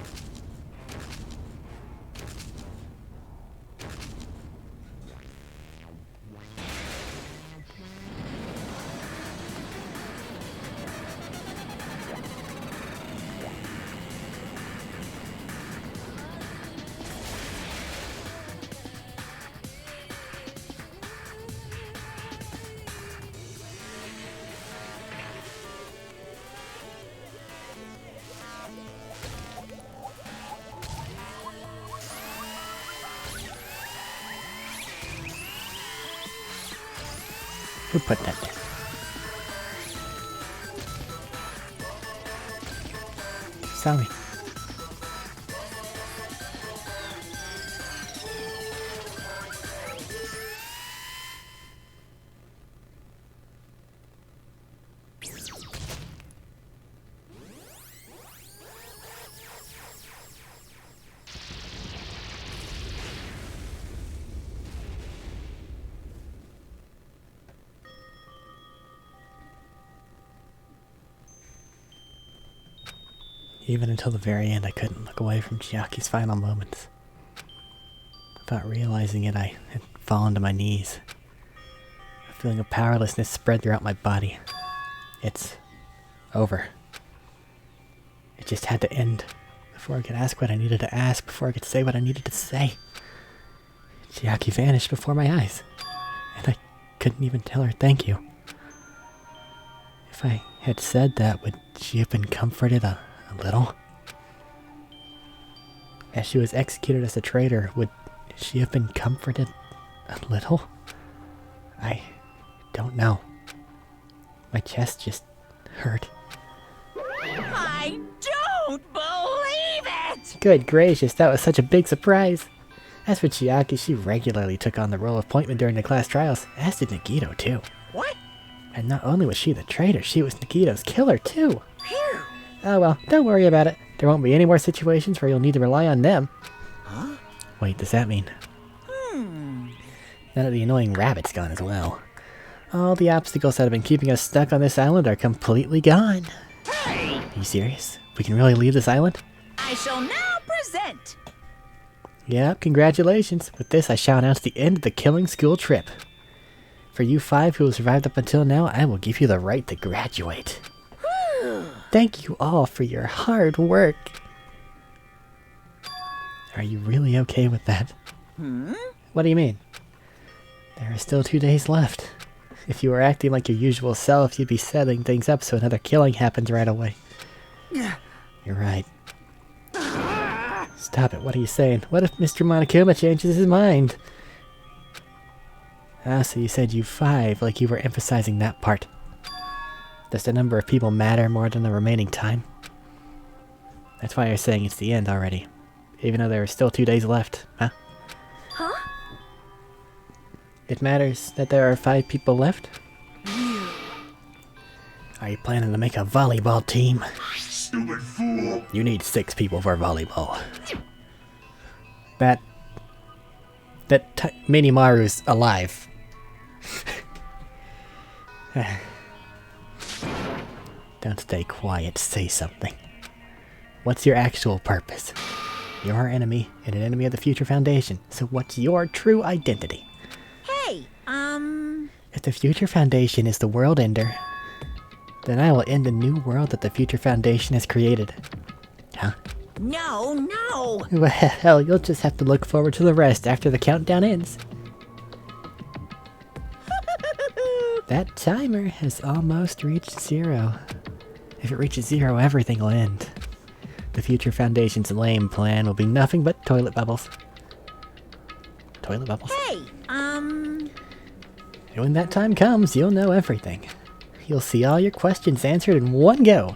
Who put that there? Sorry. Even until the very end, I couldn't look away from Chiaki's final moments. Without realizing it, I had fallen to my knees. A feeling of powerlessness spread throughout my body. It's over. It just had to end before I could ask what I needed to ask, before I could say what I needed to say. Chiaki vanished before my eyes, and I couldn't even tell her thank you. If I had said that, would she have been comforted a little? As she was executed as a traitor, would she have been comforted a little? I don't know. My chest just hurt. I don't believe it! Good gracious, that was such a big surprise. As for Chiaki, she regularly took on the role of Pointman during the class trials, as did Nagito too. What? And not only was she the traitor, she was Nagito's killer too. Phew. Oh well, don't worry about it. There won't be any more situations where you'll need to rely on them. Huh? Wait, does that mean? Now that the annoying rabbit's gone as well. All the obstacles that have been keeping us stuck on this island are completely gone. Hey! Are you serious? We can really leave this island? I shall now present. Yep, congratulations. With this, I shall announce the end of the killing school trip. For you 5 who have survived up until now, I will give you the right to graduate. Thank you all for your hard work. Are you really okay with that? What do you mean? There are still 2 days left. If you were acting like your usual self, you'd be setting things up so another killing happens right away. You're right. Stop it, what are you saying? What if Mr. Monokuma changes his mind? Ah, so you said you 5, like you were emphasizing that part. Does the number of people matter more than the remaining time? That's why you're saying it's the end already. Even though there are still 2 days left, huh? Huh? It matters that there are 5 people left? Are you planning to make a volleyball team? Stupid fool! You need 6 people for volleyball. That Minimaru's alive. Don't stay quiet, say something. What's your actual purpose? You're our enemy, and an enemy of the Future Foundation, so what's your true identity? Hey, If the Future Foundation is the world ender, then I will end the new world that the Future Foundation has created. Huh? no. Well, you'll just have to look forward to the rest after the countdown ends. That timer has almost reached 0. If it reaches 0, everything will end. The Future Foundation's lame plan will be nothing but toilet bubbles. Toilet bubbles? Hey, And when that time comes, you'll know everything. You'll see all your questions answered in one go.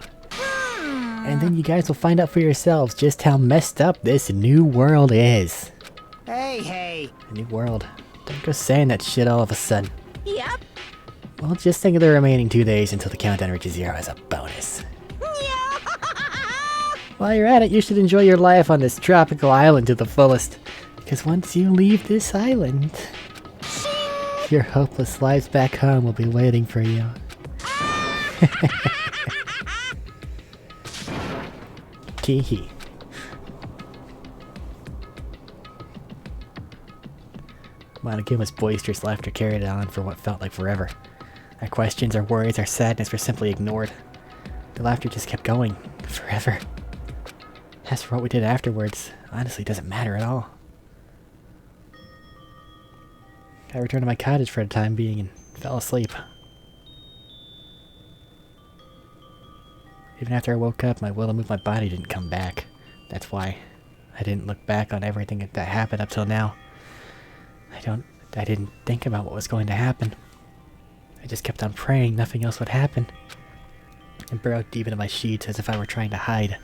And then you guys will find out for yourselves just how messed up this new world is. Hey. A new world. Don't go saying that shit all of a sudden. yep. Well, just think of the remaining 2 days until the countdown reaches 0 as a bonus. While you're at it, you should enjoy your life on this tropical island to the fullest. Because once you leave this island, your hopeless lives back home will be waiting for you. Teehee. Monokuma's boisterous laughter carried on for what felt like forever. Our questions, our worries, our sadness were simply ignored. The laughter just kept going. Forever. As for what we did afterwards, honestly doesn't matter at all. I returned to my cottage for the time being and fell asleep. Even after I woke up, my will to move my body didn't come back. That's why I didn't look back on everything that happened up till now. I didn't think about what was going to happen. I just kept on praying nothing else would happen. And burrowed deep into my sheets as if I were trying to hide.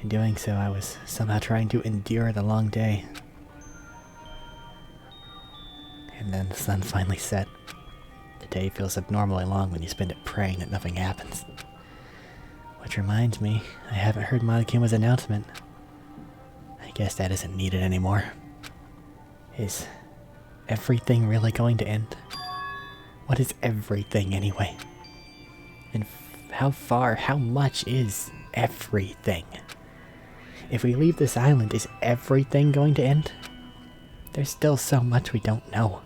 In doing so, I was somehow trying to endure the long day. And then the sun finally set. The day feels abnormally long when you spend it praying that nothing happens. Which reminds me, I haven't heard Monokuma's announcement. I guess that isn't needed anymore. Is everything really going to end? What is everything anyway? And how far, how much is everything? If we leave this island, is everything going to end? There's still so much we don't know.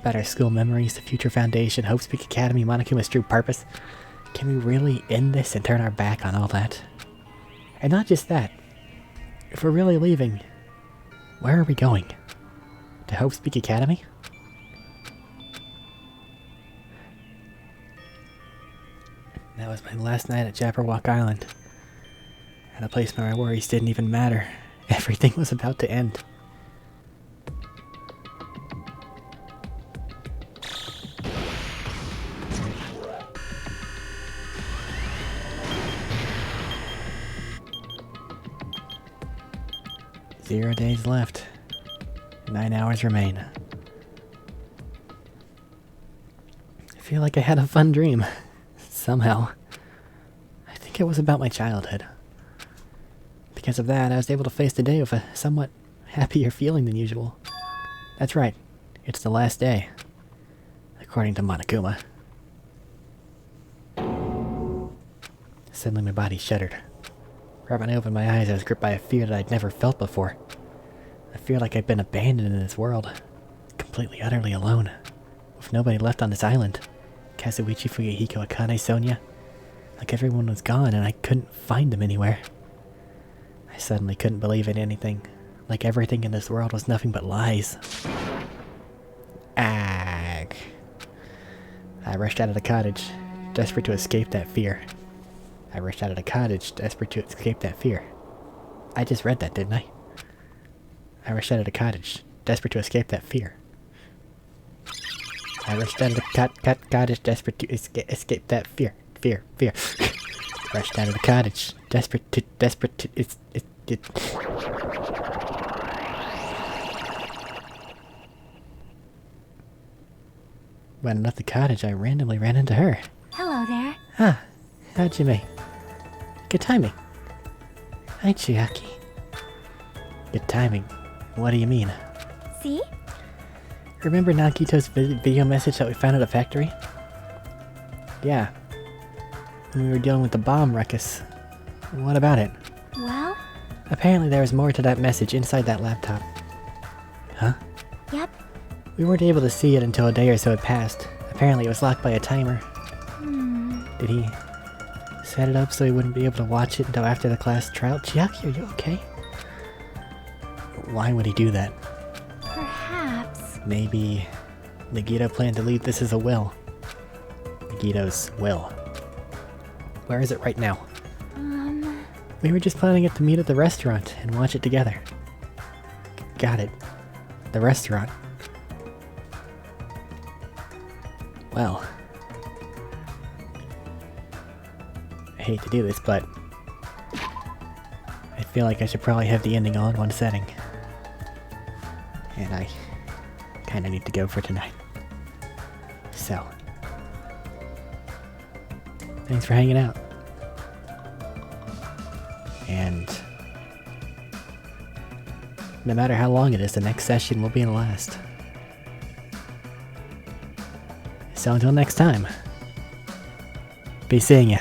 About our school memories, the future foundation, Hope's Peak Academy, Monokuma's true purpose. Can we really end this and turn our back on all that? And not just that. If we're really leaving, where are we going? To Hope's Peak Academy? That was my last night at Jabberwock Island. At a place where my worries didn't even matter. Everything was about to end. "0 days left. 9 hours remain." I feel like I had a fun dream. Somehow. I think it was about my childhood. Because of that, I was able to face the day with a somewhat happier feeling than usual. That's right. It's the last day. According to Monokuma. Suddenly my body shuddered. Right when I opened my eyes, I was gripped by a fear that I'd never felt before. I feel like I'd been abandoned in this world. Completely, utterly alone. With nobody left on this island. Kazuichi, Fuyuhiko, Akane, Sonia. Like everyone was gone and I couldn't find them anywhere. I suddenly couldn't believe in anything. Like everything in this world was nothing but lies. Ag. I rushed out of the cottage, desperate to escape that fear. I rushed out of the cottage, desperate to escape that fear. I just read that, didn't I? I rushed out of the cottage, desperate to escape that fear. I rushed out of the cottage, desperate to escape that fear. Fear. Rushed out of the cottage, desperate to When I left the cottage, I randomly ran into her. Hello there. Ah, Hajime. Good timing. Hi, Chiaki. Good timing. What do you mean? See? Remember Nagito's video message that we found at the factory? Yeah. When we were dealing with the bomb ruckus. What about it? Well? Apparently there was more to that message inside that laptop. Huh? Yep. We weren't able to see it until a day or so had passed. Apparently it was locked by a timer. Did he set it up so he wouldn't be able to watch it until after the class trial? Chiaki, are you okay? Why would he do that? Perhaps. Maybe Nagito planned to leave this as a will. Nagito's will. Where is it right now? We were just planning it to meet at the restaurant and watch it together. Got it. The restaurant. Well. I hate to do this, but I feel like I should probably have the ending all in one setting. And I kinda need to go for tonight. So. Thanks for hanging out. And no matter how long it is, the next session will be the last. So until next time, be seeing ya.